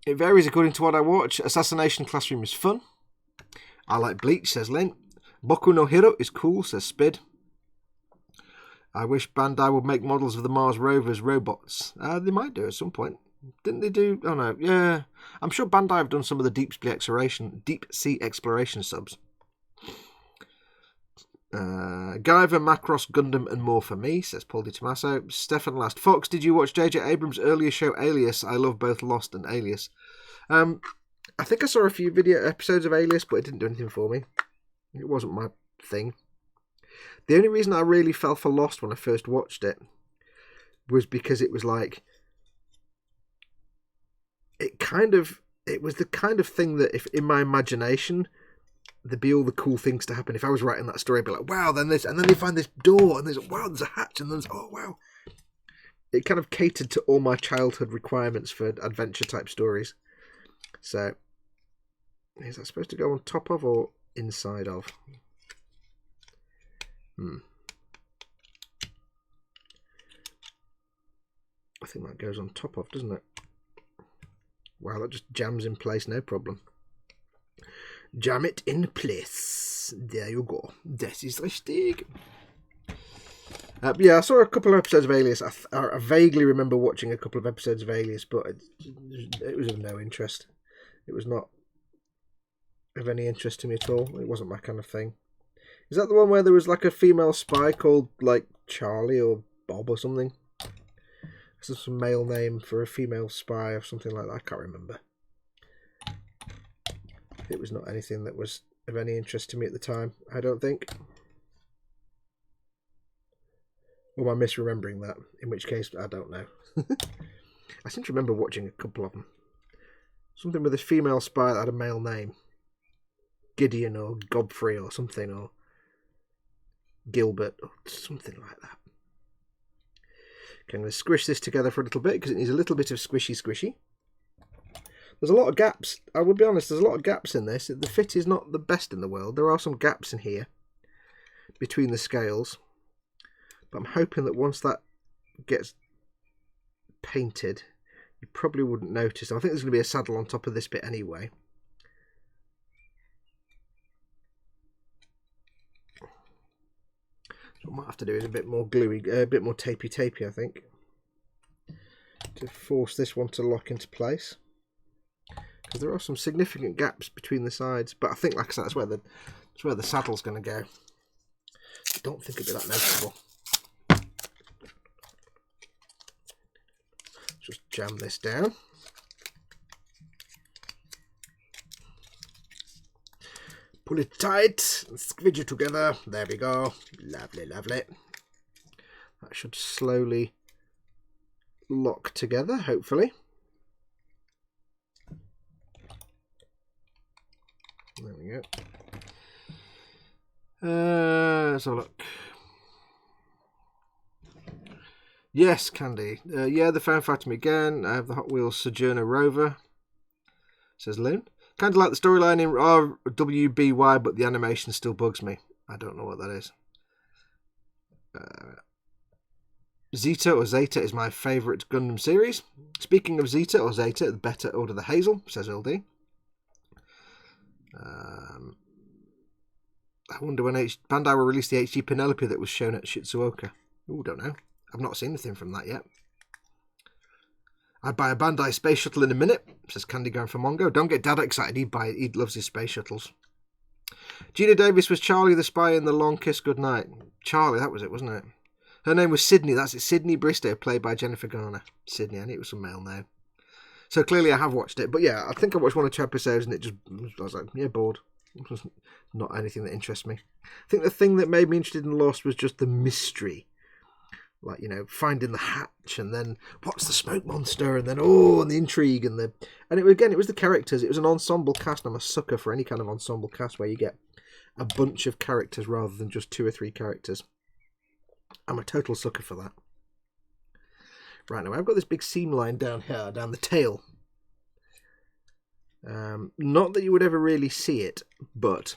Speaker 1: It varies according to what I watch. Assassination Classroom is fun. I like Bleach, says Lynn. Boku no Hero is cool, says Spid. I wish Bandai would make models of the Mars rovers robots. They might do at some point. Didn't they do... Oh no, yeah. I'm sure Bandai have done some of the deep sea exploration subs. Guyver, Macross, Gundam and more for me, says Paul Di Tommaso. Stefan Last. Fox, did you watch J.J. Abrams' earlier show Alias? I love both Lost and Alias. I think I saw a few video episodes of Alias, but it didn't do anything for me. It wasn't my thing. The only reason I really fell for Lost when I first watched it was because it was like... It was the kind of thing that if in my imagination... there'd be all the cool things to happen. If I was writing that story, I'd be like, wow, then this, and then they find this door, and there's, wow, there's a hatch, and there's, oh, wow. It kind of catered to all my childhood requirements for adventure-type stories. So, is that supposed to go on top of or inside of? I think that goes on top of, doesn't it? Wow, that just jams in place, no problem. Jam it in place. There you go. This is richtig. Yeah, I saw a couple of episodes of Alias. I vaguely remember watching a couple of episodes of Alias, but it was of no interest. It was not of any interest to me at all. It wasn't my kind of thing. Is that the one where there was like a female spy called like Charlie or Bob or something? This is some male name for a female spy or something like that. I can't remember. It was not anything that was of any interest to me at the time, I don't think. Or am I misremembering that? In which case, I don't know. I seem to remember watching a couple of them. Something with a female spy that had a male name. Gideon or Godfrey or something, or Gilbert or something like that. Okay, I'm going to squish this together for a little bit because it needs a little bit of squishy. There's a lot of gaps. I would be honest, there's a lot of gaps in this. The fit is not the best in the world. There are some gaps in here between the scales. But I'm hoping that once that gets painted, you probably wouldn't notice. I think there's going to be a saddle on top of this bit anyway. So what I might have to do is a bit more gluey, a bit more tapey, I think, to force this one to lock into place. Because there are some significant gaps between the sides, but I think, like I said, that's where the saddle's going to go. I don't think it'll be that noticeable. Just jam this down. Pull it tight and squidge it together. There we go. Lovely, lovely. That should slowly lock together, hopefully. There we go. Let's have a look. Yes, Candy. Yeah, the fan fighting me again. I have the Hot Wheels Sojourner Rover, says Loon. Kind of like the storyline in RWBY, but the animation still bugs me. I don't know what that is. Zeta or Zeta is my favourite Gundam series. Speaking of Zeta or Zeta, the better Order the Hazel, says LD. I wonder when Bandai will release the HD Penelope that was shown at Shizuoka. Ooh, don't know. I've not seen anything from that yet. I'd buy a Bandai space shuttle in a minute, says Candy going for Mongo. Don't get Dad excited, he loves his space shuttles. Gina Davis was Charlie the Spy in The Long Kiss Goodnight. Charlie, that was it, wasn't it? Her name was Sydney, that's it. Sydney Bristow, played by Jennifer Garner. Sydney, I knew it was some male name. So clearly I have watched it. But yeah, I think I watched 1 or 2 episodes and I was like, yeah, bored. It was not anything that interests me. I think the thing that made me interested in Lost was just the mystery. Like, you know, finding the hatch and then what's the smoke monster and then, and the intrigue and it was the characters. It was an ensemble cast. I'm a sucker for any kind of ensemble cast where you get a bunch of characters rather than just 2 or 3 characters. I'm a total sucker for that. Right, now I've got this big seam line down here, down the tail. Not that you would ever really see it, but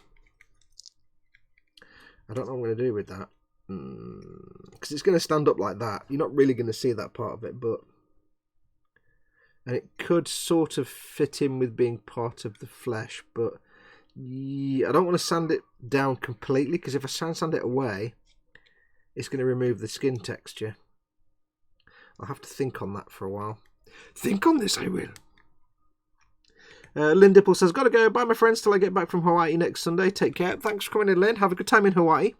Speaker 1: I don't know what I'm going to do with that. Because it's going to stand up like that. You're not really going to see that part of it, and it could sort of fit in with being part of the flesh, but I don't want to sand it down completely, because if I sand it away, it's going to remove the skin texture. I'll have to think on that for a while. Think on this, I will. Lynn Dipple says, gotta go. Bye, my friends, till I get back from Hawaii next Sunday. Take care. Thanks for coming in, Lynn. Have a good time in Hawaii.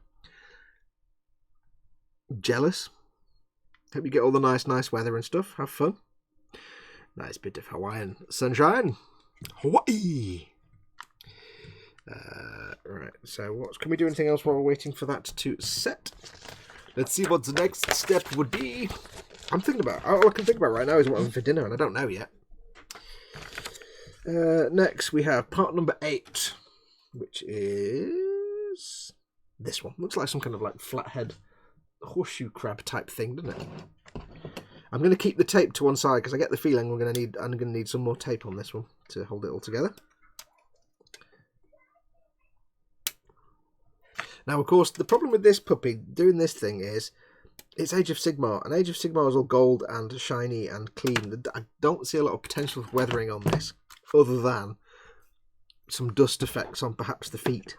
Speaker 1: Jealous. Hope you get all the nice weather and stuff. Have fun. Nice bit of Hawaiian sunshine. Hawaii. Right, so can we do anything else while we're waiting for that to set? Let's see what the next step would be. I'm thinking about, all I can think about right now is what I'm for dinner, and I don't know yet. Next we have part number 8, which is this one. Looks like some kind of like flathead horseshoe crab type thing, doesn't it? I'm going to keep the tape to one side because I get the feeling I'm going to need some more tape on this one to hold it all together. Now, of course, the problem with this puppy doing this thing is it's Age of Sigmar, and Age of Sigmar is all gold and shiny and clean. I don't see a lot of potential for weathering on this, other than some dust effects on perhaps the feet.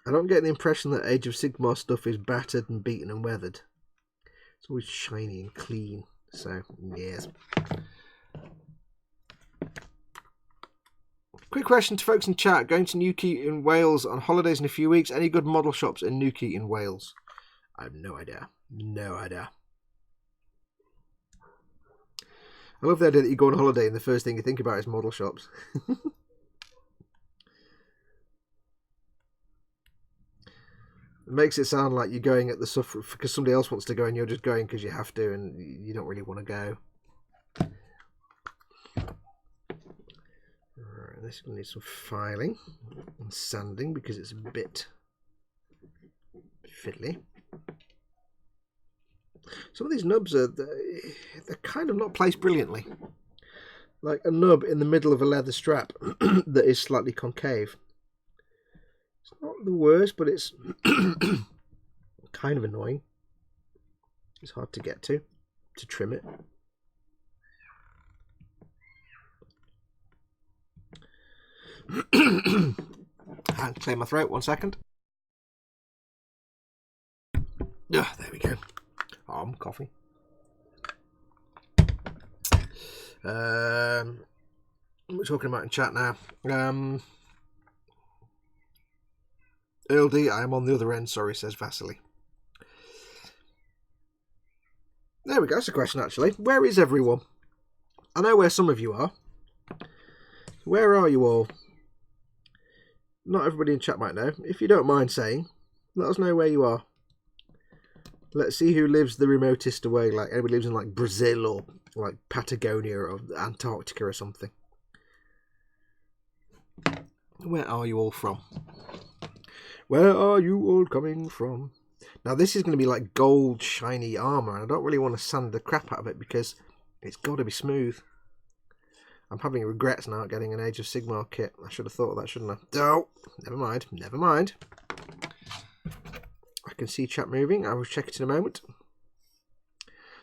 Speaker 1: I don't get the impression that Age of Sigmar stuff is battered and beaten and weathered. It's always shiny and clean, so yes. Quick question to folks in chat. Going to Newquay in Wales on holidays in a few weeks. Any good model shops in Newquay in Wales? I have no idea. No idea. I love the idea that you go on holiday and the first thing you think about is model shops. It makes it sound like you're going at the suffer because somebody else wants to go and you're just going because you have to and you don't really want to go. Right, this is going to need some filing and sanding because it's a bit fiddly. Some of these nubs they're kind of not placed brilliantly. like a nub in the middle of a leather strap that is slightly concave. It's not the worst, but it's kind of annoying. It's hard to get to trim it. And clear my throat, 1 second. There we go. Coffee. We're talking about in chat now. Earl D, I am on the other end, sorry, says Vasily. There we go, that's a question actually. Where is everyone? I know where some of you are. Where are you all? Not everybody in chat might know. If you don't mind saying, let us know where you are. Let's see who lives the remotest away. Like anybody lives in like Brazil or like Patagonia or Antarctica or something. Where are you all from? Where are you all coming from? Now this is going to be like gold shiny armour, and I don't really want to sand the crap out of it because it's got to be smooth. I'm having regrets now at getting an Age of Sigmar kit. I should have thought of that, shouldn't I? Oh, never mind. Never mind. I can see chat moving. I will check it in a moment.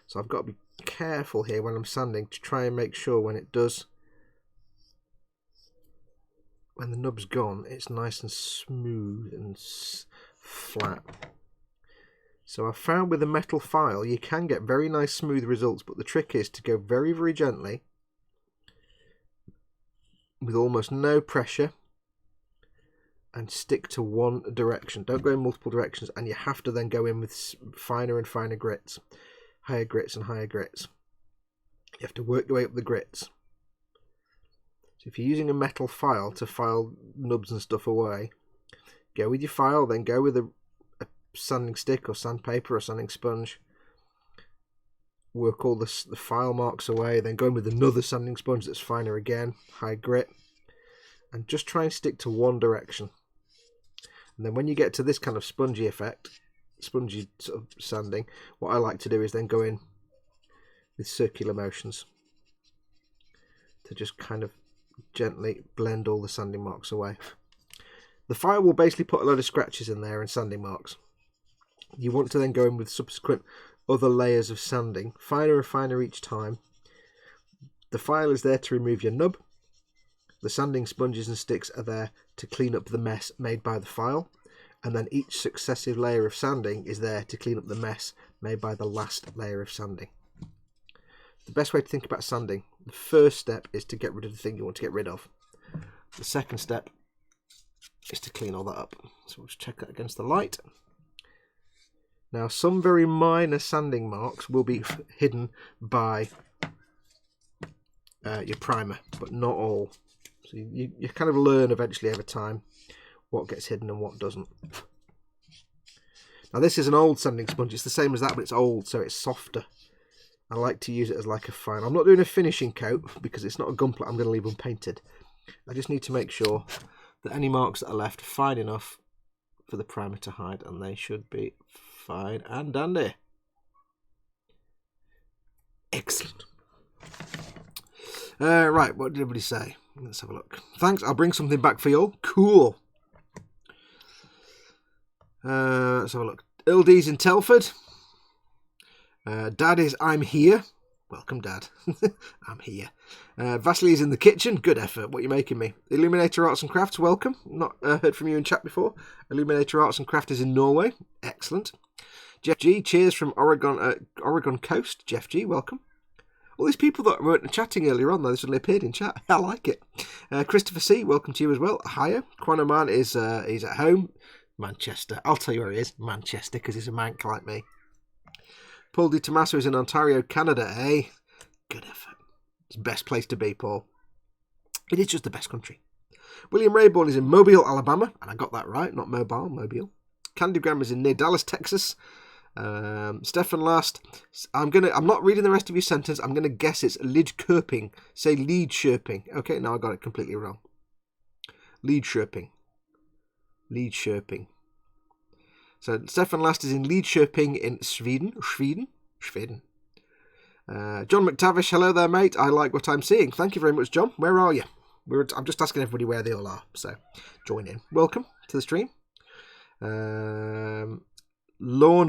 Speaker 1: So I've got to be careful here when I'm sanding to try and make sure when it does, when the nub's gone, it's nice and smooth and flat. So I've found with a metal file you can get very nice smooth results, but the trick is to go very, very gently with almost no pressure and stick to one direction. Don't go in multiple directions, and you have to then go in with finer and finer grits, higher grits and higher grits. You have to work your way up the grits. So if you're using a metal file to file nubs and stuff away, go with your file, then go with a sanding stick or sandpaper or sanding sponge. Work all the file marks away, then go in with another sanding sponge that's finer again, high grit, and just try and stick to one direction. And then when you get to this kind of spongy effect, spongy sort of sanding, what I like to do is then go in with circular motions to just kind of gently blend all the sanding marks away. The file will basically put a load of scratches in there and sanding marks. You want to then go in with subsequent other layers of sanding, finer and finer each time. The file is there to remove your nub. The sanding sponges and sticks are there to clean up the mess made by the file, and then each successive layer of sanding is there to clean up the mess made by the last layer of sanding. The best way to think about sanding, the first step is to get rid of the thing you want to get rid of. The second step is to clean all that up. So we'll just check that against the light. Now, some very minor sanding marks will be hidden by your primer, but not all. So you kind of learn eventually over time what gets hidden and what doesn't. Now, this is an old sanding sponge. It's the same as that, but it's old, so it's softer. I like to use it as like a fine. I'm not doing a finishing coat because it's not a gunpla I'm going to leave unpainted. I just need to make sure that any marks that are left are fine enough for the primer to hide, and they should be fine and dandy. Excellent. Right, what did everybody say? Let's have a look. Thanks, I'll bring something back for you all. Cool. Let's have a look. LD's in Telford. Dad is I'm here. Welcome, Dad. I'm here. Vasily's in the kitchen. Good effort. What are you making me? Illuminator Arts and Crafts, welcome. Not heard from you in chat before. Illuminator Arts and Craft is in Norway. Excellent. Jeff G, cheers from Oregon Coast. Jeff G, welcome. All these people that weren't chatting earlier on, though, they suddenly appeared in chat. I like it. Christopher C, welcome to you as well. Hiya. Quanoman is he's at home. Manchester. I'll tell you where he is. Manchester, because he's a mank like me. Paul Di Tommaso is in Ontario, Canada, eh? Good effort. It's the best place to be, Paul. It is just the best country. William Rayborn is in Mobile, Alabama, and I got that right, not Mobile, Mobile. Candygram is in near Dallas, Texas. Stefan Last, I'm not reading the rest of your sentence. I'm gonna guess it's Lidköping. Say Lidköping. Okay, now I got it completely wrong. Lidköping. So Stefan Last is in Lidköping in Sweden. John McTavish, hello there, mate. I like what I'm seeing. Thank you very much, John. Where are you? I'm just asking everybody where they all are, so join in. Welcome to the stream. Lawn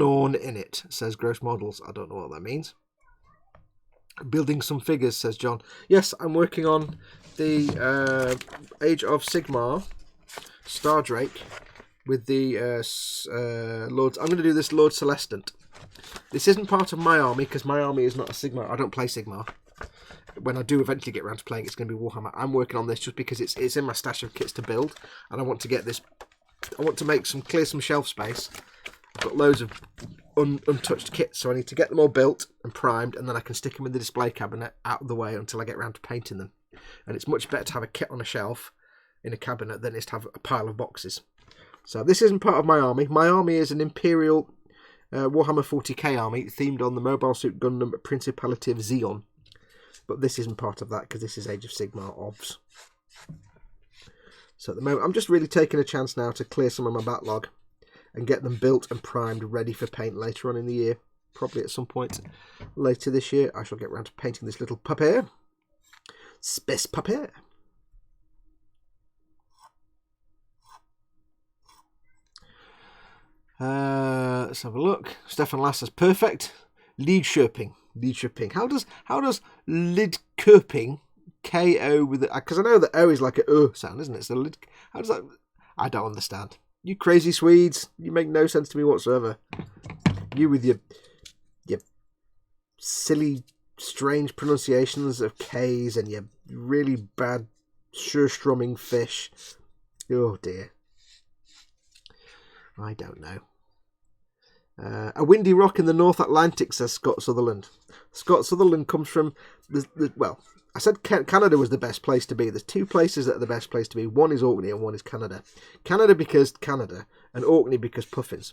Speaker 1: on in it, says Gross Models. I don't know what that means. Building some figures, says John. Yes, I'm working on the Age of Sigmar Star Drake with the Lord. I'm going to do this Lord Celestant. This isn't part of my army because my army is not a Sigmar. I don't play Sigmar. When I do eventually get around to playing, it's going to be Warhammer. I'm working on this just because it's in my stash of kits to build, and I want to get this. I want to clear some shelf space. I've got loads of untouched kits, so I need to get them all built and primed, and then I can stick them in the display cabinet out of the way until I get around to painting them. And it's much better to have a kit on a shelf in a cabinet than it is to have a pile of boxes. So this isn't part of my army. My army is an Imperial Warhammer 40k army themed on the Mobile Suit Gundam Principality of Zeon. But this isn't part of that because this is Age of Sigmar OVS. So at the moment, I'm just really taking a chance now to clear some of my backlog and get them built and primed, ready for paint later on in the year. Probably at some point later this year, I shall get around to painting this little puppet. SPESS puppet. Let's have a look. Stefan Lass says perfect. Lidköping. How does Lidköping KO with it? Because I know that O is like a sound, isn't it? So how does that? I don't understand. You crazy Swedes, you make no sense to me whatsoever. You with your silly, strange pronunciations of K's and your really bad surstrumming fish. Oh dear. I don't know. A windy rock in the North Atlantic, says Scott Sutherland. Scott Sutherland comes from well, I said Canada was the best place to be. There's two places that are the best place to be. One is Orkney and one is Canada. Canada because Canada, and Orkney because puffins.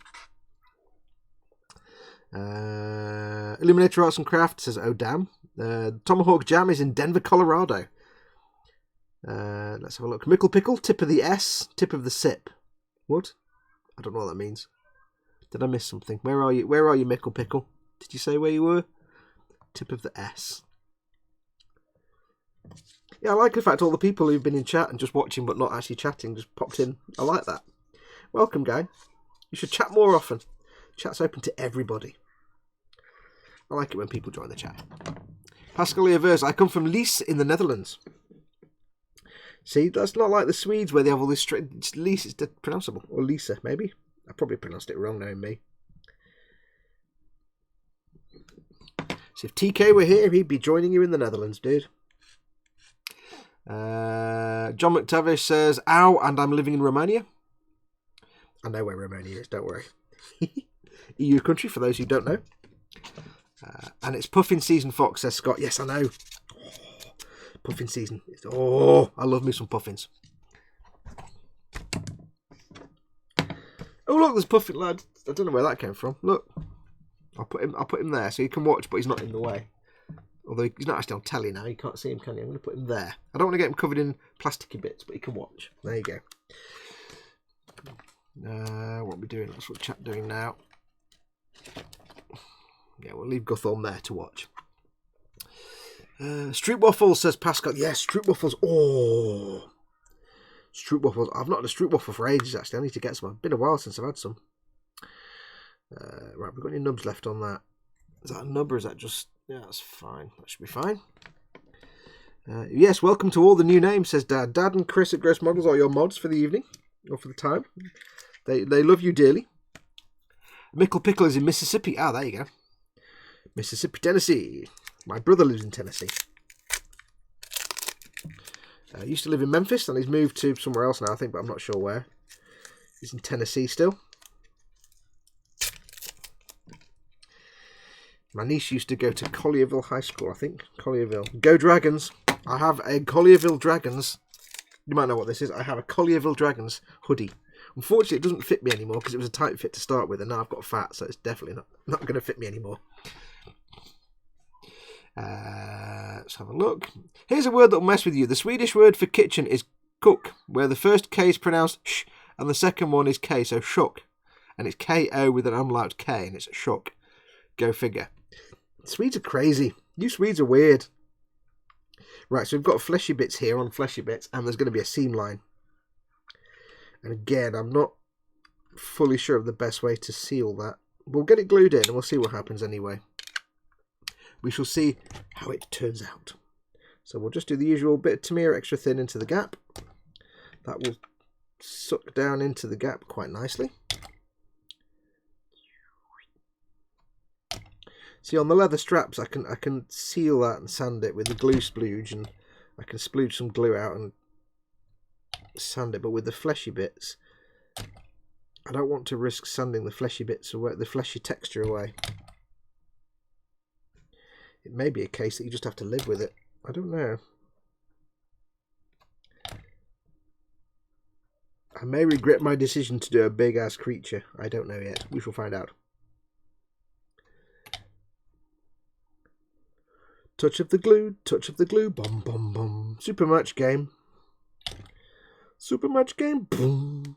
Speaker 1: Illuminator Arts and Craft says, oh damn. Tomahawk Jam is in Denver, Colorado. Let's have a look. Mickle Pickle, tip of the S, tip of the sip. What? I don't know what that means. Did I miss something? Where are you? Where are you, Mickle Pickle? Did you say where you were? Tip of the S. Yeah, I like the fact all the people who've been in chat and just watching but not actually chatting just popped in. I like that. Welcome, guy. You should chat more often. Chat's open to everybody. I like it when people join the chat. Pascal Leavers, I come from Lies in the Netherlands. See, that's not like the Swedes where they have all this Lies is pronounceable. Or Lisa, maybe. I probably pronounced it wrong knowing me. So if TK were here, he'd be joining you in the Netherlands, dude. John McTavish says, ow, and I'm living in Romania. I know where Romania is, don't worry. EU country, for those who don't know. And it's puffin season, Fox, says Scott. Yes, I know. Oh, puffin season. Oh, I love me some puffins. Oh, look, there's puffin lad. I don't know where that came from. Look. I'll put him there so you can watch, but he's not in the way. Although he's not actually on telly now, you can't see him, can you? I'm going to put him there. I don't want to get him covered in plasticky bits, but he can watch. There you go. What are we doing? That's what chat doing now. Yeah, we'll leave Guthorm there to watch. Street Waffles, says Pascal. Yes, Street Waffles. Oh, Street Waffles. I've not had a Street Waffle for ages, actually. I need to get some. It's been a while since I've had some. Right, we've got any nubs left on that? Is that a nub or is that just... Yeah, that's fine. That should be fine. Yes, welcome to all the new names, says Dad. Dad and Chris at Gross Models are your mods for the evening, or for the time. They love you dearly. Mickle Pickle is in Mississippi. Ah, there you go. Mississippi, Tennessee. My brother lives in Tennessee. Used to live in Memphis, and he's moved to somewhere else now, I think, but I'm not sure where. He's in Tennessee still. My niece used to go to Collierville High School, I think. Collierville. Go Dragons. I have a Collierville Dragons. You might know what this is. I have a Collierville Dragons hoodie. Unfortunately, it doesn't fit me anymore because it was a tight fit to start with, and now I've got fat, so it's definitely not going to fit me anymore. Let's have a look. Here's a word that will mess with you. The Swedish word for kitchen is cook, where the first K is pronounced sh, and the second one is K, so shook. And it's K-O with an umlaut K, and it's shook. Go figure. Swedes are crazy. You Swedes are weird. Right, so we've got fleshy bits here on fleshy bits, and there's going to be a seam line. And again, I'm not fully sure of the best way to seal that. We'll get it glued in and we'll see what happens anyway. We shall see how it turns out. So we'll just do the usual bit of Tamiya extra thin into the gap. That will suck down into the gap quite nicely. See, on the leather straps, I can seal that and sand it with the glue splooge, and I can splooge some glue out and sand it. But with the fleshy bits, I don't want to risk sanding the fleshy bits away, the fleshy texture away. It may be a case that you just have to live with it. I don't know. I may regret my decision to do a big ass creature. I don't know yet. We shall find out. Touch of the glue, bum bum bum. Super match game. Super match game, boom.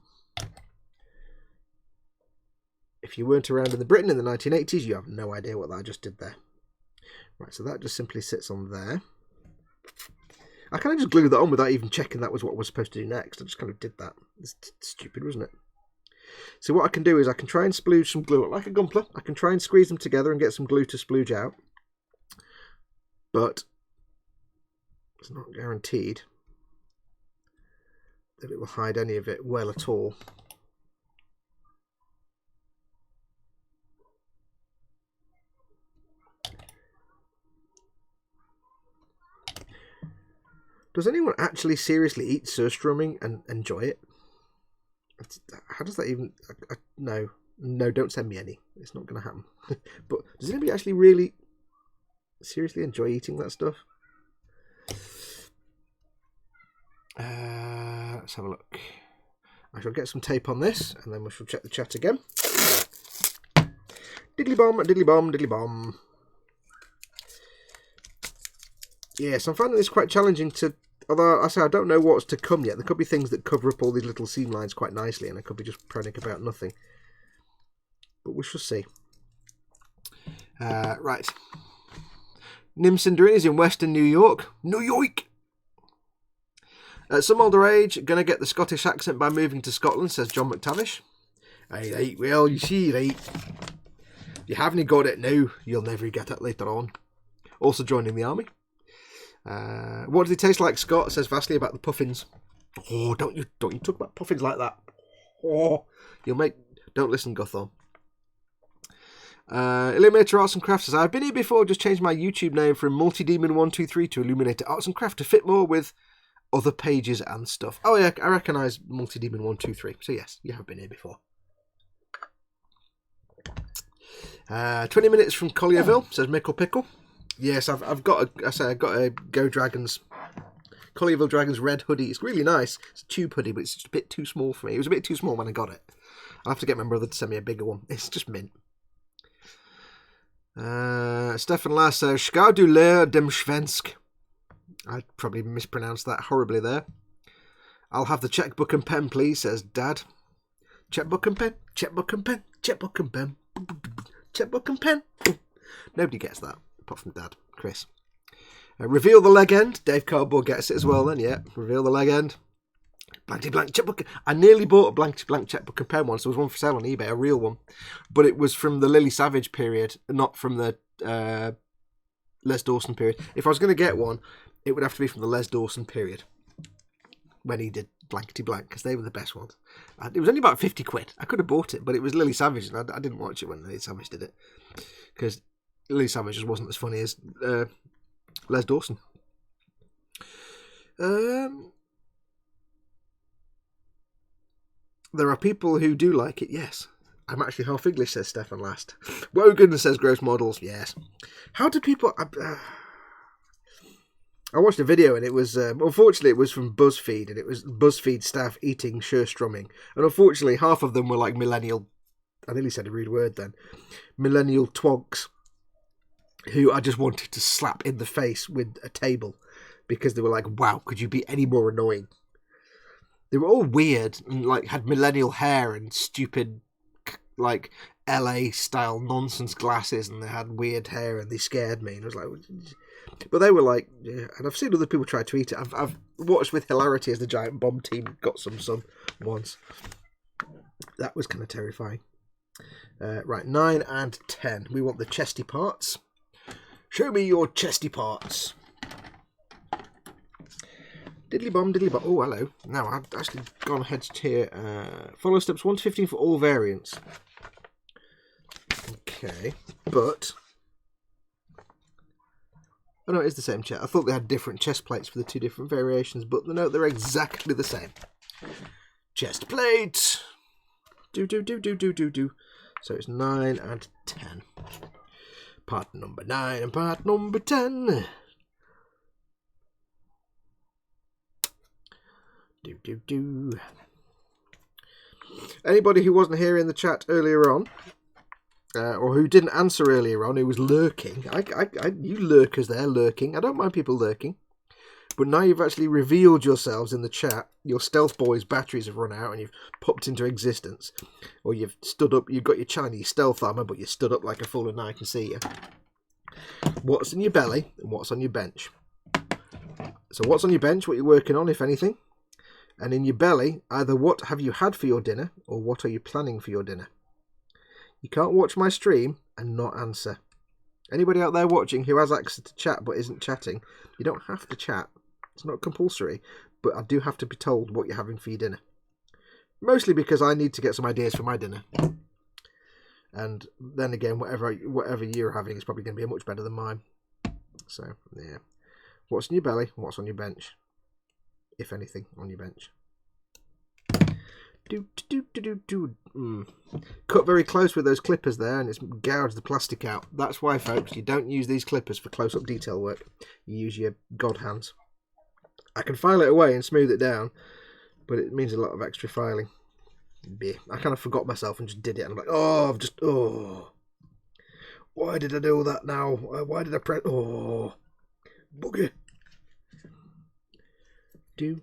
Speaker 1: If you weren't around in Britain in the 1980s, you have no idea what that I just did there. Right, so that just simply sits on there. I kind of just glued that on without even checking that was what I was supposed to do next. I just kind of did that. It's stupid, wasn't it? So what I can do is I can try and splooge some glue, like a gumpler. I can try and squeeze them together and get some glue to splooge out. But it's not guaranteed that it will hide any of it well at all. Does anyone actually seriously eat surstrumming and enjoy it? How does that even... No, don't send me any. It's not going to happen. But does anybody actually really seriously enjoy eating that stuff? Let's have a look. I shall get some tape on this, and then we shall check the chat again. Diddly bomb, diddly bomb, diddly bomb. Yes, I'm finding this quite challenging to... Although, I say I don't know what's to come yet. There could be things that cover up all these little seam lines quite nicely, and I could be just proning about nothing. But we shall see. Right. Nim Cinderin is in Western New York. New York! At some older age, gonna get the Scottish accent by moving to Scotland, says John McTavish. Aye, well, you see, right. You haven't got it now, you'll never get it later on. Also joining the army. What does it taste like, Scott? Says Vasily about the puffins. Oh, don't you talk about puffins like that. Oh, you'll make... Don't listen, Guthorn. Illuminator Arts and Crafts says, I've been here before, just changed my YouTube name from Multidemon123 to Illuminator Arts and Craft to fit more with other pages and stuff. Oh yeah, I recognise Multidemon123. So yes, you have been here before. 20 minutes from Collierville, says Mickle Pickle. Yes, I've got a Go Dragons, Collierville Dragons red hoodie. It's really nice. It's a tube hoodie, but it's just a bit too small for me. It was a bit too small when I got it. I'll have to get my brother to send me a bigger one. It's just mint. Stefan Lass says, Schau du leer dem Schwensk. I probably mispronounced that horribly there. I'll have the checkbook and pen, please, says Dad. Checkbook and pen, checkbook and pen, checkbook and pen, checkbook and pen. Nobody gets that, apart from Dad, Chris. Reveal the leg end. Dave Cardboard gets it as well then, yeah. Reveal the leg end. Blankety blank checkbook. I nearly bought a blankety blank checkbook and pen once. There was one for sale on eBay, a real one. But it was from the Lily Savage period, not from the Les Dawson period. If I was going to get one, it would have to be from the Les Dawson period, when he did blankety blank, because they were the best ones. It was only about 50 quid. I could have bought it, but it was Lily Savage, and I didn't watch it when Lily Savage did it, because Lily Savage just wasn't as funny as Les Dawson. There are people who do like it, yes. I'm actually half English, says Stefan Last. Wogan says gross models, yes. How do people... I watched a video and it was... unfortunately, it was from BuzzFeed, and it was BuzzFeed staff eating Scherstrumming. And unfortunately, half of them were like millennial... I nearly said a rude word then. Millennial twonks, who I just wanted to slap in the face with a table, because they were like, wow, could you be any more annoying? They were all weird and like had millennial hair and stupid like LA style nonsense glasses, and they had weird hair, and they scared me. And I was like, but they were like, yeah. And I've seen other people try to eat it. I've watched with hilarity as the Giant Bomb team got some once. That was kind of terrifying. Right, 9 and 10. We want the chesty parts. Show me your chesty parts. Diddly bomb, diddly bomb. Oh, hello. Now, I've actually gone ahead here. Follow steps 1 to 15 for all variants. Okay, but... oh no, it is the same chest. I thought they had different chest plates for the 2 different variations, but no, they're exactly the same. Chest plate! Do. So it's 9 and 10. Part number 9 and part number 10. Do. Anybody who wasn't here in the chat earlier on, or who didn't answer earlier on, who was lurking, you lurkers there lurking. I don't mind people lurking. But now you've actually revealed yourselves in the chat. Your Stealth Boy's batteries have run out and you've popped into existence. Or you've stood up, you've got your Chinese stealth armour, but you stood up like a fool and I can see you. What's in your belly and what's on your bench? So what's on your bench, what you're working on, if anything? And in your belly, either what have you had for your dinner or what are you planning for your dinner? You can't watch my stream and not answer. Anybody out there watching who has access to chat but isn't chatting, you don't have to chat. It's not compulsory, but I do have to be told what you're having for your dinner. Mostly because I need to get some ideas for my dinner. And then again, whatever you're having is probably going to be much better than mine. So, yeah. What's in your belly? What's on your bench? If anything, on your bench. Cut very close with those clippers there, and it's gouged the plastic out. That's why, folks, you don't use these clippers for close-up detail work. You use your god hands. I can file it away and smooth it down, but it means a lot of extra filing. I kind of forgot myself and just did it, and I'm like, why did I do that now? Why did I press? Oh, bugger. Do.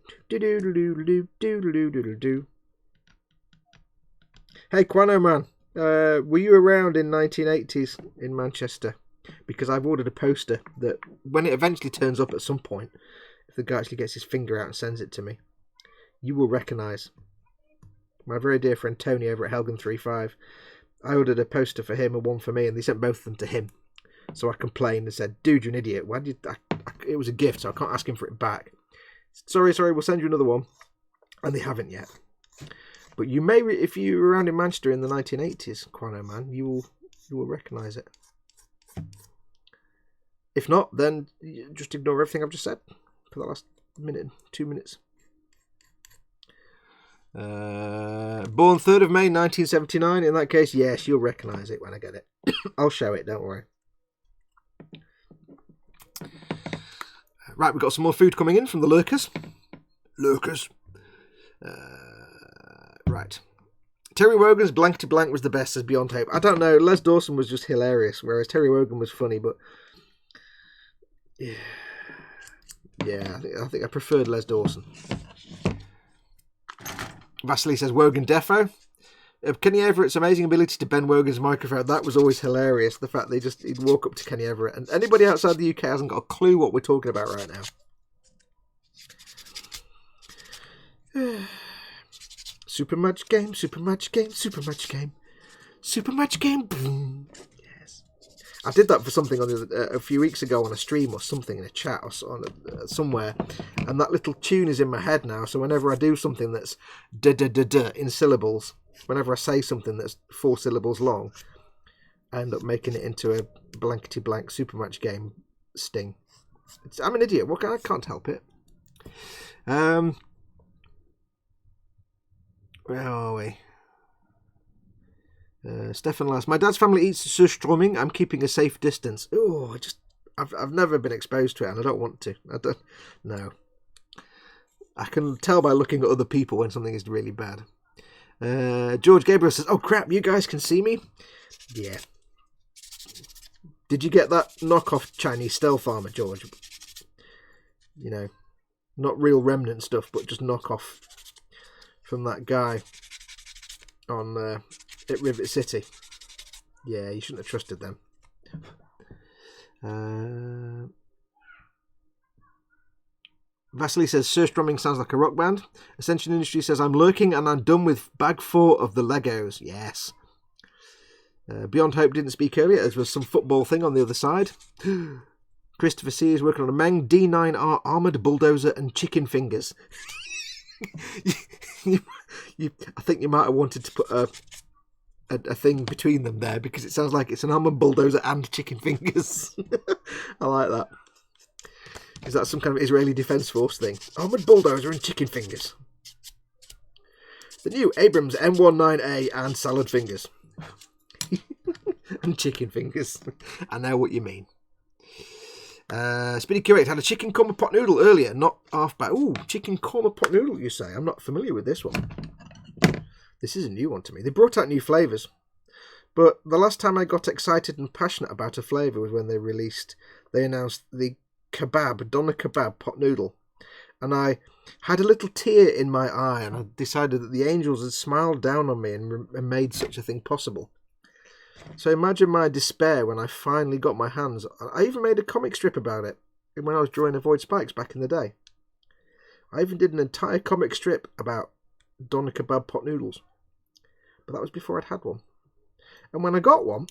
Speaker 1: Hey, Quano Man, were you around in 1980s in Manchester? Because I've ordered a poster that, when it eventually turns up at some point, if the guy actually gets his finger out and sends it to me, you will recognise. My very dear friend Tony over at Helgen35, I ordered a poster for him and one for me, and they sent both of them to him. So I complained and said, dude, you're an idiot. Why did it was a gift, so I can't ask him for it back. Sorry, we'll send you another one. And they haven't yet. But you may, if you were around in Manchester in the 1980s, Quano Man, you will recognise it. If not, then just ignore everything I've just said for the last 2 minutes. Born 3rd of May 1979. In that case, yes, you'll recognise it when I get it. I'll show it, don't worry. Right, we've got some more food coming in from the lurkers. Right. Terry Wogan's Blank to Blank was the best, says Beyond Hope. I don't know, Les Dawson was just hilarious, whereas Terry Wogan was funny, but... Yeah, I think I preferred Les Dawson. Vasily says Wogan Defo. Kenny Everett's amazing ability to bend Wogan's microphone, that was always hilarious. The fact he'd walk up to Kenny Everett, and anybody outside the UK hasn't got a clue what we're talking about right now. Super match game. Boom. Yes. I did that for something a few weeks ago on a stream or something in a chat or somewhere, and that little tune is in my head now. So whenever I do something that's in syllables, whenever I say something that's 4 syllables long, I end up making it into a blankety blank super match game sting. I'm an idiot. I can't help it. Where are we? Stefan Lass. My dad's family eats surströmming. I'm keeping a safe distance. Oh, I've never been exposed to it, and I don't want to. No. I can tell by looking at other people when something is really bad. George Gabriel says, oh crap, you guys can see me? Yeah. Did you get that knockoff Chinese stealth armor, George? You know, not real remnant stuff, but just knockoff from that guy on at Rivet City. Yeah, you shouldn't have trusted them. Vasily says, Sir Strumming sounds like a rock band. Ascension Industry says, I'm lurking and I'm done with bag 4 of the Legos. Yes. Beyond Hope didn't speak earlier. There was some football thing on the other side. Christopher C is working on a Meng D9R armoured bulldozer and chicken fingers. I think you might have wanted to put a thing between them there, because it sounds like it's an armoured bulldozer and chicken fingers. I like that. Is that some kind of Israeli Defence Force thing? Armoured bulldozer and chicken fingers. The new Abrams M19A and salad fingers. And chicken fingers. I know what you mean. Speedy Curate had a chicken korma pot noodle earlier, not half bad. Ooh, chicken korma pot noodle, you say? I'm not familiar with this one. This is a new one to me. They brought out new flavours. But the last time I got excited and passionate about a flavour was when they announced the kebab, doner kebab pot noodle. And I had a little tear in my eye, and I decided that the angels had smiled down on me and made such a thing possible. So imagine my despair when I finally got my hands. I even made a comic strip about it when I was drawing Avoid Spikes back in the day. I even did an entire comic strip about doner kebab pot noodles. But that was before I'd had one. And when I got one,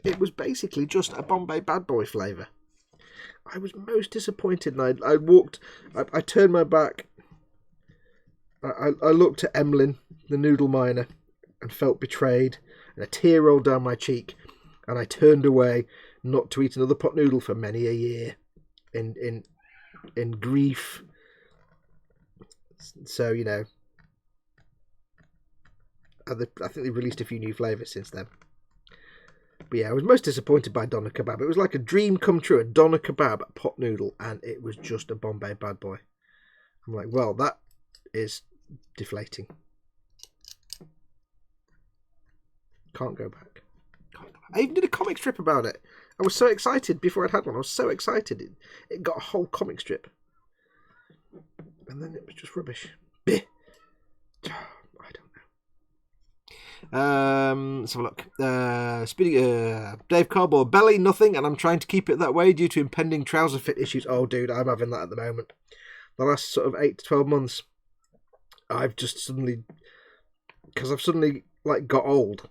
Speaker 1: it was basically just a Bombay Bad Boy flavour. I was most disappointed, and I turned my back. I looked at Emlyn, the noodle miner, and felt betrayed, and a tear rolled down my cheek, and I turned away, not to eat another pot noodle for many a year, in grief. So, you know, I think they've released a few new flavours since then. But yeah, I was most disappointed by doner kebab. It was like a dream come true, a doner kebab pot noodle, and it was just a Bombay Bad Boy. I'm like, well, that is deflating. Can't go back. I even did a comic strip about it. I was so excited before I'd had one. I was so excited. It got a whole comic strip. And then it was just rubbish. I don't know. Let's have a look. Dave Cardboard, belly, nothing, and I'm trying to keep it that way due to impending trouser fit issues. Oh, dude, I'm having that at the moment. The last sort of 8 to 12 months, I've just suddenly, because I've suddenly like got old.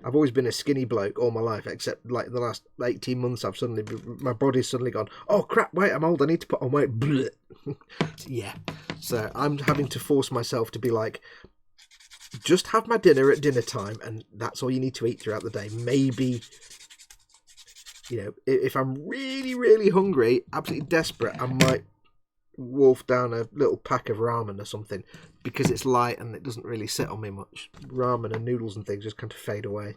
Speaker 1: I've always been a skinny bloke all my life, except like the last 18 months, my body's suddenly gone, oh crap, wait, I'm old, I need to put on weight. Yeah. So I'm having to force myself to be like, just have my dinner at dinner time, and that's all you need to eat throughout the day. Maybe, you know, if I'm really, really hungry, absolutely desperate, I might wolf down a little pack of ramen or something, because it's light and it doesn't really sit on me much. Ramen and noodles and things just kind of fade away.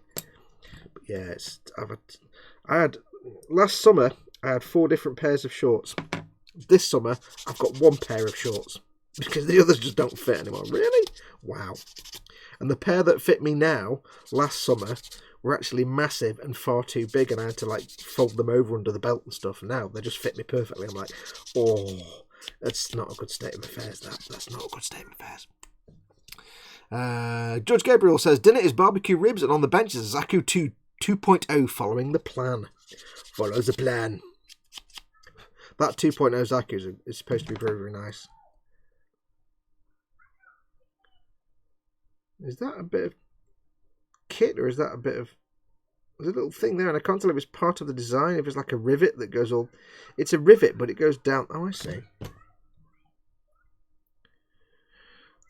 Speaker 1: But yeah, last summer I had 4 different pairs of shorts. This summer I've got 1 pair of shorts because the others just don't fit anymore. Really? Wow. And the pair that fit me now last summer were actually massive and far too big, and I had to like fold them over under the belt and stuff. And now they just fit me perfectly. I'm like, oh, that's not a good state of affairs. That's not a good state of affairs. Judge Gabriel says, dinner is barbecue ribs, and on the bench is Zaku 2.0 following the plan. Follows the plan. That 2.0 Zaku is supposed to be very, very nice. Is that a bit of kit, or is that a bit of... There's a little thing there, and I can't tell if it's part of the design, if it's like a rivet that goes all... It's a rivet, but it goes down... Oh, I see.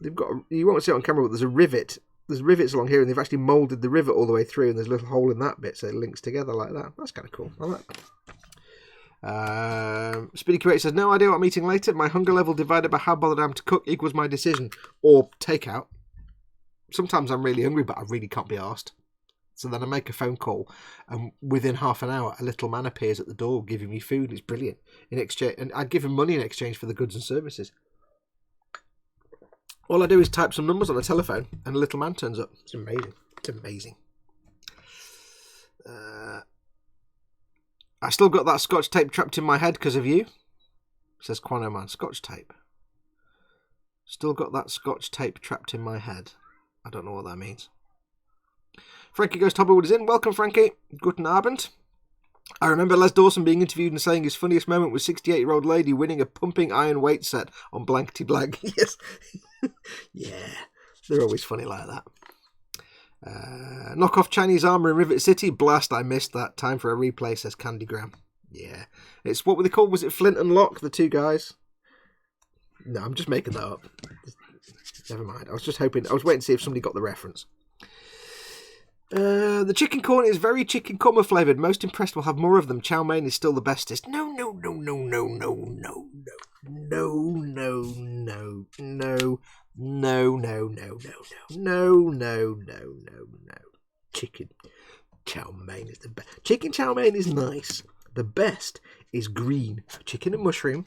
Speaker 1: They've got... You won't see it on camera, but there's a rivet. There's rivets along here, and they've actually moulded the rivet all the way through, and there's a little hole in that bit, so it links together like that. That's kind of cool. I like that. Speedy Creator says, no idea what I'm eating later. My hunger level divided by how bothered I am to cook equals my decision. Or takeout. Sometimes I'm really hungry, but I really can't be arsed. So then I make a phone call, and within half an hour, a little man appears at the door giving me food. It's brilliant. In exchange, and I give him money in exchange for the goods and services. All I do is type some numbers on a telephone, and a little man turns up. It's amazing. It's amazing. I still got that Scotch tape trapped in my head because of you, says Quano Man. Scotch tape. Still got that Scotch tape trapped in my head. I don't know what that means. Frankie Goes to Hollywood is in. Welcome, Frankie. Guten Abend. I remember Les Dawson being interviewed and saying his funniest moment was 68-year-old lady winning a pumping iron weight set on blankety blank. Yes. Yeah, they're always funny like that. Knock off Chinese armour in Rivet City. Blast, I missed that. Time for a replay, says Candygram. Yeah. It's, what were they called? Was it Flint and Locke, the two guys? No, I'm just making that up. Never mind. I was just hoping, I was waiting to see if somebody got the reference. The chicken corn is very chicken korma flavoured. Most impressed will have more of them. Chow mein is still the bestest. No. No. Chicken chow mein is the best. Chicken chow mein is nice. The best is green chicken and mushroom.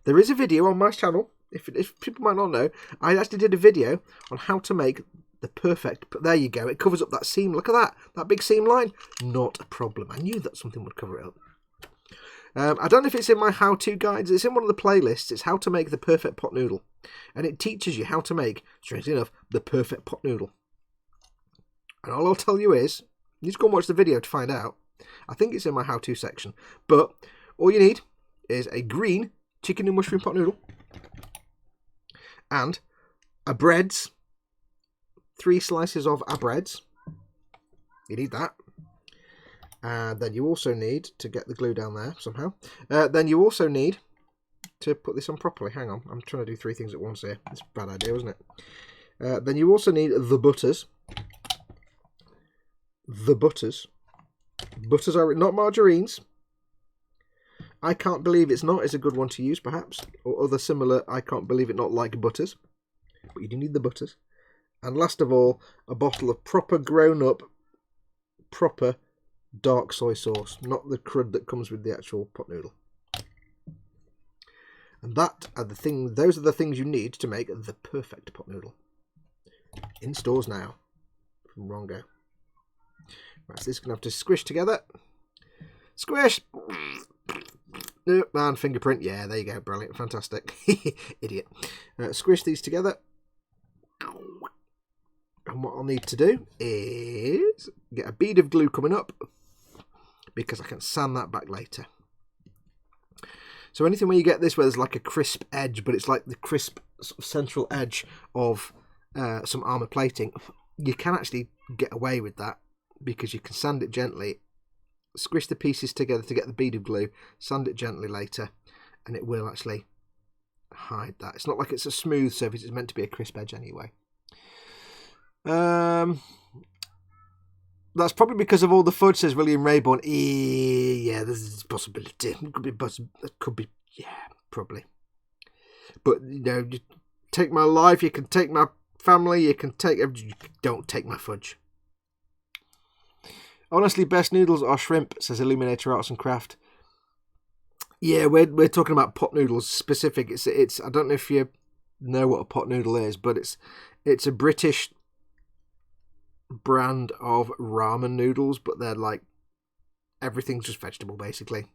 Speaker 1: There is a video on my channel. If people might not know, I actually did a video on how to make the perfect. There you go. It covers up that seam. Look at that big seam line. Not a problem. I knew that something would cover it up. I don't know if it's in my how-to guides. It's in one of the playlists. It's how to make the perfect pot noodle, and it teaches you how to make, strangely enough, the perfect pot noodle. And all I'll tell you is, you just go and watch the video to find out. I think it's in my how-to section. But all you need is a green chicken and mushroom pot noodle and a breads. 3 slices of a breads. You need that. And then you also need to get the glue down there somehow. Then you also need to put this on properly. Hang on, I'm trying to do 3 things at once here. It's a bad idea, isn't it? Then you also need the butters. The butters. Butters are not margarines. I can't believe it's not is a good one to use, perhaps. Or other similar, I can't believe it not like butters. But you do need the butters. And last of all, a bottle of proper grown-up, proper dark soy sauce. Not the crud that comes with the actual pot noodle. And those are the things you need to make the perfect pot noodle. In stores now. From Rongo. Right, so this is going to have to squish together. Squish! And fingerprint. Yeah, there you go. Brilliant. Fantastic. Idiot. Squish these together. And what I'll need to do is get a bead of glue coming up because I can sand that back later. So anything where you get this where there's like a crisp edge, but it's like the crisp sort of central edge of some armour plating, you can actually get away with that because you can sand it gently, squish the pieces together to get the bead of glue, sand it gently later, and it will actually hide that. It's not like it's a smooth surface, it's meant to be a crisp edge anyway. That's probably because of all the fudge, says William Rayborn. Yeah, there's a possibility. It could be, yeah, probably. But, you know, you take my life, you can take my family, you can take everything. Don't take my fudge. Honestly, best noodles are shrimp, says Illuminator Arts and Craft. Yeah, we're talking about pot noodles specific. It's I don't know if you know what a pot noodle is, but it's a British brand of ramen noodles, but they're like everything's just vegetable basically.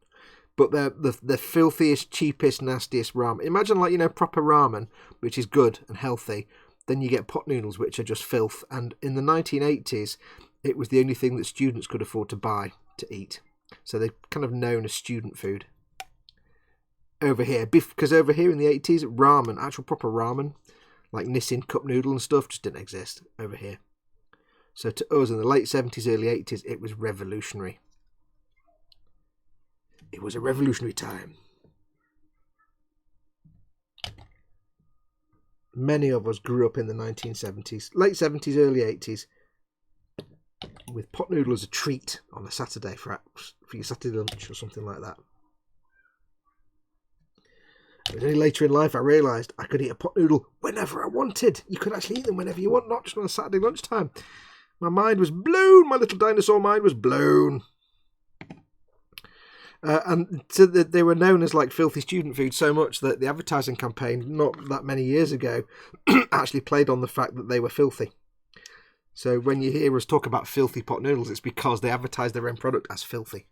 Speaker 1: But they're the filthiest, cheapest, nastiest ramen. Imagine like, you know, proper ramen, which is good and healthy. Then you get pot noodles, which are just filth. And in the 1980s, it was the only thing that students could afford to buy to eat. So they're kind of known as student food over here. Because over here in the 80s, ramen, actual proper ramen, like Nissin cup noodle and stuff, just didn't exist over here. So to us in the late 70s, early 80s, it was revolutionary. It was a revolutionary time. Many of us grew up in the 1970s, late 70s, early 80s, with pot noodle as a treat on a Saturday for your Saturday lunch or something like that. It was only later in life I realised I could eat a pot noodle whenever I wanted. You could actually eat them whenever you want, not just on a Saturday lunchtime. My mind was blown. My little dinosaur mind was blown. And so they were known as like filthy student food so much that the advertising campaign, not that many years ago, actually played on the fact that they were filthy. So when you hear us talk about filthy pot noodles, it's because they advertise their own product as filthy.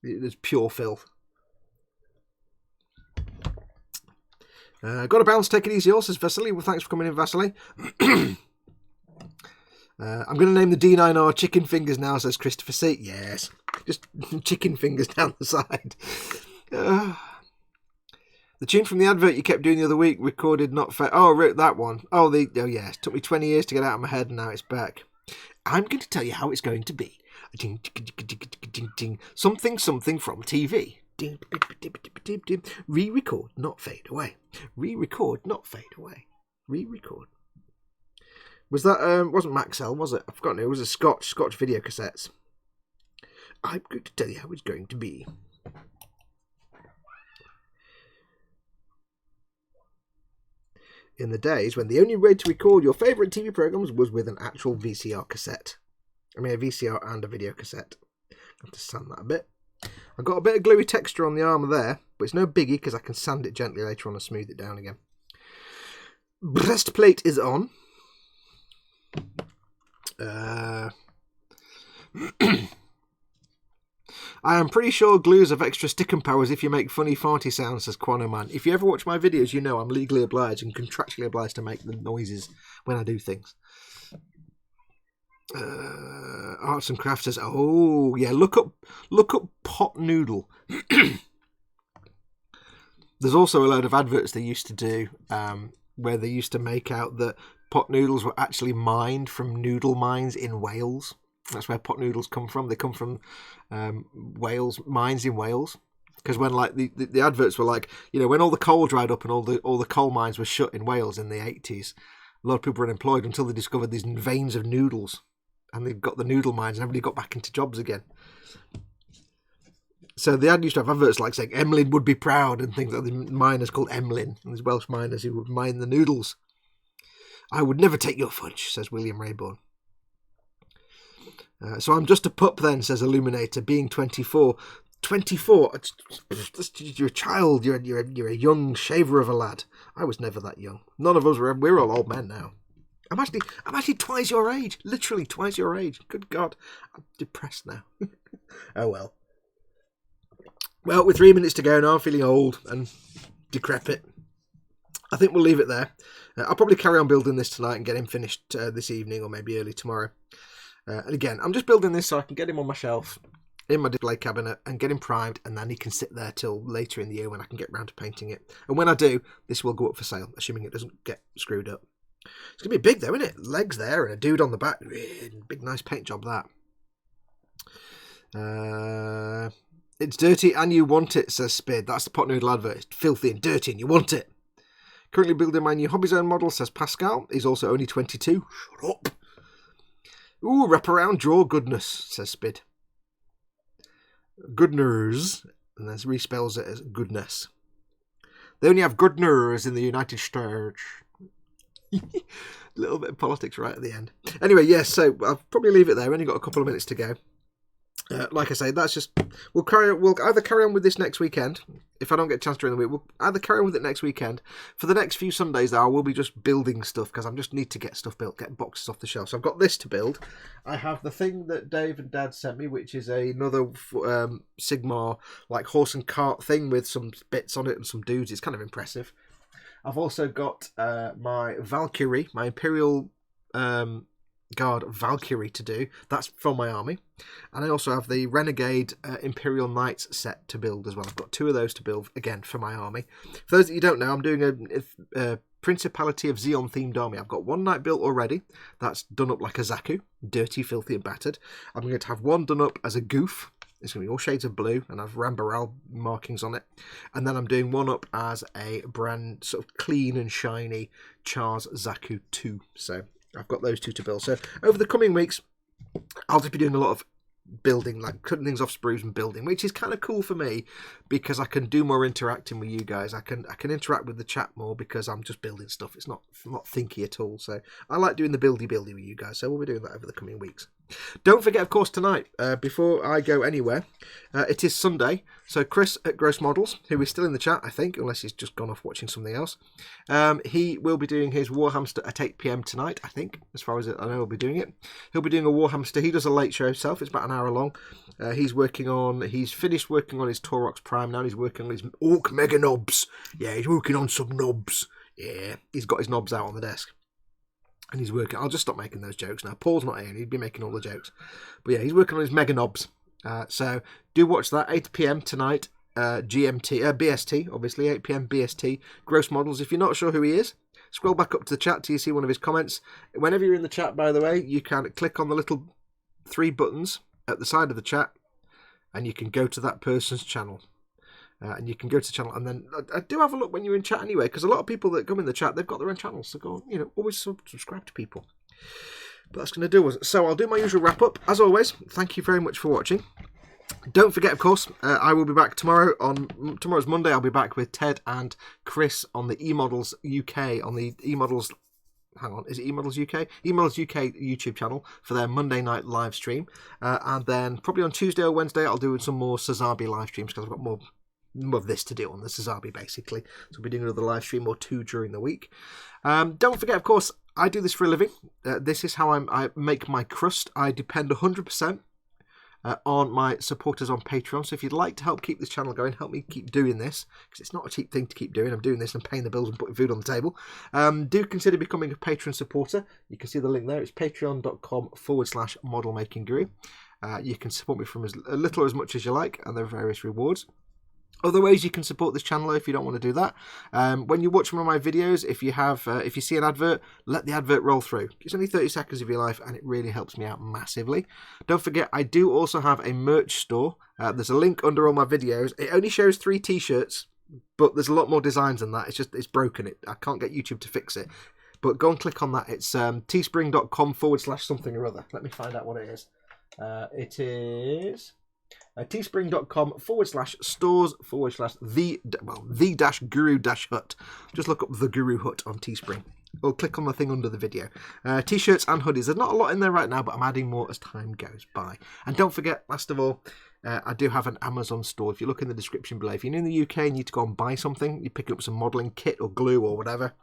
Speaker 1: It's pure filth. Got to bounce, take it easy, says Vasily. Well, thanks for coming in, Vasily. I'm going to name the D9R Chicken Fingers now, says Christopher C. Yes, just chicken fingers down the side. The tune from the advert you kept doing the other week, recorded not fair. Oh, that one. Oh, yes. It took me 20 years to get it out of my head, and now it's back. I'm going to tell you how it's going to be. Something from TV. Re-record, not fade away. Re-record, not fade away. Re-record. Was that, wasn't Maxell, was it? I've forgotten. It was a Scotch video cassettes. I'm going to tell you how it's going to be. In the days when the only way to record your favourite TV programmes was with an actual VCR cassette. I mean, a VCR and a video cassette. I have to sand that a bit. I've got a bit of gluey texture on the armour there, but it's no biggie because I can sand it gently later on and smooth it down again. Breastplate is on. I am pretty sure glues have extra sticking powers if you make funny farty sounds, says Quanoman. If you ever watch my videos, you know I'm legally obliged and contractually obliged to make the noises when I do things. Arts and Crafts says, oh yeah, look up pot noodle. There's also a load of adverts they used to do where they used to make out that pot noodles were actually mined from noodle mines in Wales. That's where pot noodles come from. They come from Wales, mines in Wales. Because when like the adverts were like, you know, when all the coal dried up and all the coal mines were shut in Wales in the 80s, a lot of people were unemployed until they discovered these veins of noodles. And they got the noodle mines and everybody got back into jobs again. So the ad used to have adverts like saying Emlyn would be proud and things like the miners called Emlyn. And there's Welsh miners who would mine the noodles. I would never take your fudge, says William Rayborn. So I'm just a pup then, says Illuminator, being 24. 24? You're a child. You're a young shaver of a lad. I was never that young. None of us were. We're all old men now. I'm actually twice your age. Literally twice your age. Good God. I'm depressed now. Oh well. Well, with 3 minutes to go now, I'm feeling old and decrepit. I think we'll leave it there. I'll probably carry on building this tonight and get him finished this evening or maybe early tomorrow. And again, I'm just building this so I can get him on my shelf in my display cabinet and get him primed, and then he can sit there till later in the year when I can get round to painting it. And when I do, this will go up for sale, assuming it doesn't get screwed up. It's going to be big though, isn't it? Legs there and a dude on the back. Big nice paint job that. It's dirty and you want it, says Spid. That's the pot noodle advert. It's filthy and dirty and you want it. Currently building my new Hobby Zone model, says Pascal. He's also only 22. Shut up. Ooh, wraparound draw goodness, says Spid. Goodness. And then respells it as goodness. They only have goodness in the United States. A little bit of politics right at the end. Anyway, yes, so I'll probably leave it there. We've only got a couple of minutes to go. Like I say, that's just we'll either carry on with this next weekend. If I don't get a chance during the week, we'll either carry on with it next weekend. For the next few Sundays, though, I will be just building stuff because I just need to get stuff built, get boxes off the shelf. So I've got this to build. I have the thing that Dave and Dad sent me, which is another Sigmar like horse and cart thing with some bits on it and some dudes. It's kind of impressive. I've also got my Valkyrie, my Imperial Guard Valkyrie to do. That's for my army. And I also have the Renegade Imperial Knights set to build as well. I've got 2 of those to build, again, for my army. For those that you don't know, I'm doing a Principality of Zeon themed army. I've got 1 knight built already. That's done up like a Zaku. Dirty, filthy and battered. I'm going to have 1 done up as a Goof. It's going to be all shades of blue, and I've Rambaral markings on it. And then I'm doing 1 up as a brand sort of clean and shiny Char's Zaku 2. So I've got those 2 to build. So over the coming weeks, I'll just be doing a lot of building, like cutting things off sprues and building, which is kind of cool for me because I can do more interacting with you guys. I can interact with the chat more because I'm just building stuff. It's not thinky at all. So I like doing the buildy with you guys. So we'll be doing that over the coming weeks. Don't forget, of course, tonight, before I go anywhere, it is Sunday. So Chris at Gross Models, who is still in the chat, I think, unless he's just gone off watching something else, he will be doing his Warhamster at 8 PM tonight, I think, as far as I know he'll be doing it. He'll be doing a Warhamster. He does a late show himself. It's about an hour long. He's finished working on his Taurox Prime now. He's working on his Orc Mega Knobs. Yeah, he's working on some knobs. Yeah, he's got his knobs out on the desk. And he's working. I'll just stop making those jokes now. Paul's not here. He'd be making all the jokes. But yeah, he's working on his mega knobs. So do watch that. 8 p.m. tonight. BST, obviously. 8 p.m. BST. Gross Models. If you're not sure who he is, scroll back up to the chat till you see one of his comments. Whenever you're in the chat, by the way, you can click on the little 3 buttons at the side of the chat, and you can go to that person's channel. And you can go to the channel, and then I do have a look when you're in chat anyway, because a lot of people that come in the chat, they've got their own channels, so go, always subscribe to people. But that's going to do it. So I'll do my usual wrap up. As always, thank you very much for watching. Don't forget, of course, I will be back tomorrow. Tomorrow's Monday. I'll be back with Ted and Chris on the eModels UK, on the eModels. Hang on, is it eModels UK? eModels UK YouTube channel for their Monday night live stream, and then probably on Tuesday or Wednesday I'll do some more Sazabi live streams because I've got more of this to do on the Sazabi basically. So I'll be doing another live stream or 2 during the week. Don't forget, of course, I do this for a living. This is how I make my crust. I depend 100% on my supporters on Patreon. So if you'd like to help keep this channel going, help me keep doing this, because it's not a cheap thing to keep doing. I'm doing this and paying the bills and putting food on the table. Do consider becoming a Patreon supporter. You can see the link there. It's patreon.com/modelmakingguru. You can support me from as little or as much as you like, and there are various rewards. Other ways you can support this channel if you don't want to do that. When you watch one of my videos, if you see an advert, let the advert roll through. It's only 30 seconds of your life, and it really helps me out massively. Don't forget, I do also have a merch store. There's a link under all my videos. It only shows 3 t-shirts, but there's a lot more designs than that. It's broken. I can't get YouTube to fix it. But go and click on that. It's teespring.com/something or other. Let me find out what it is. It is teespring.com/stores/the-guru-hut. Just look up the Guru Hut on Teespring, or click on the thing under the video. T-shirts and hoodies. There's not a lot in there right now, but I'm adding more as time goes by. And don't forget, last of all, I do have an Amazon store. If you look in the description below, if you're in the UK and you need to go and buy something, you're picking up some modelling kit or glue or whatever,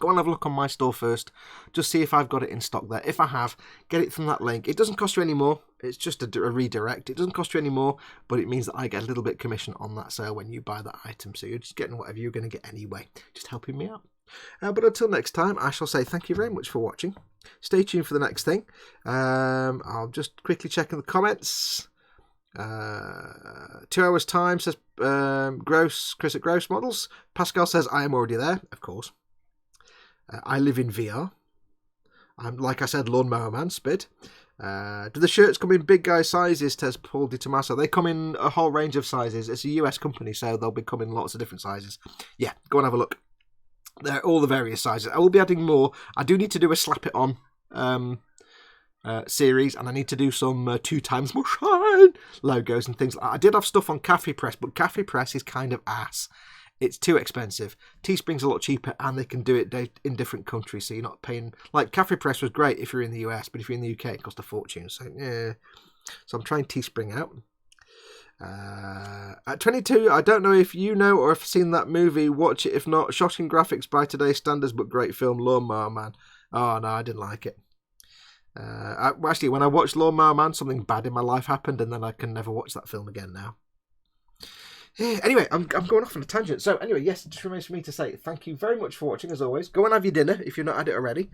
Speaker 1: go and have a look on my store first. Just see if I've got it in stock there. If I have, get it from that link. It doesn't cost you any more. It's just a redirect. It doesn't cost you any more, but it means that I get a little bit of commission on that sale when you buy that item. So you're just getting whatever you're going to get anyway. Just helping me out. But until next time, I shall say thank you very much for watching. Stay tuned for the next thing. I'll just quickly check in the comments. 2 hours time, says Chris at Gross Models. Pascal says, I am already there, of course. I live in VR. I'm, like I said, Lawnmower Man, Spid. Do the shirts come in big guy sizes, says Paul Di Tommaso? They come in a whole range of sizes. It's a US company, so they'll be coming in lots of different sizes. Yeah, go and have a look. They're all the various sizes. I will be adding more. I do need to do a Slap It On series, and I need to do some 2 times more shine logos and things like that. I did have stuff on Cafe Press, but Cafe Press is kind of ass. It's too expensive. Teespring's a lot cheaper, and they can do it in different countries, so you're not paying. Like, Cafe Press was great if you're in the US, but if you're in the UK, it costs a fortune. So, yeah. So I'm trying Teespring out. At 22, I don't know if you know or have seen that movie. Watch it if not. Shocking graphics by today's standards, but great film, Lawnmower Man. Oh, no, I didn't like it. Actually, when I watched Lawnmower Man, something bad in my life happened, and then I can never watch that film again now. Anyway, I'm going off on a tangent. So anyway, yes, it just remains for me to say thank you very much for watching, as always. Go and have your dinner if you've not had it already.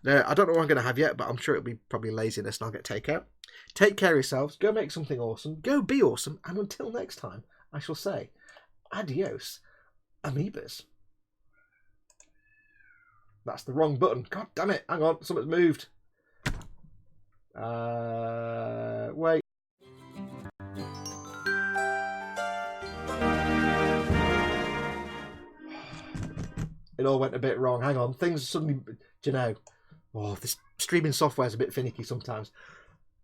Speaker 1: I don't know what I'm going to have yet, but I'm sure it'll be probably laziness and I'll get takeout. Take care of yourselves. Go make something awesome. Go be awesome. And until next time, I shall say adios, amoebas. That's the wrong button. God damn it. Hang on. Something's moved. Wait. It all went a bit wrong. Hang on. Things suddenly, do you know, oh, this streaming software is a bit finicky sometimes.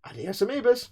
Speaker 1: Adios, amoebas.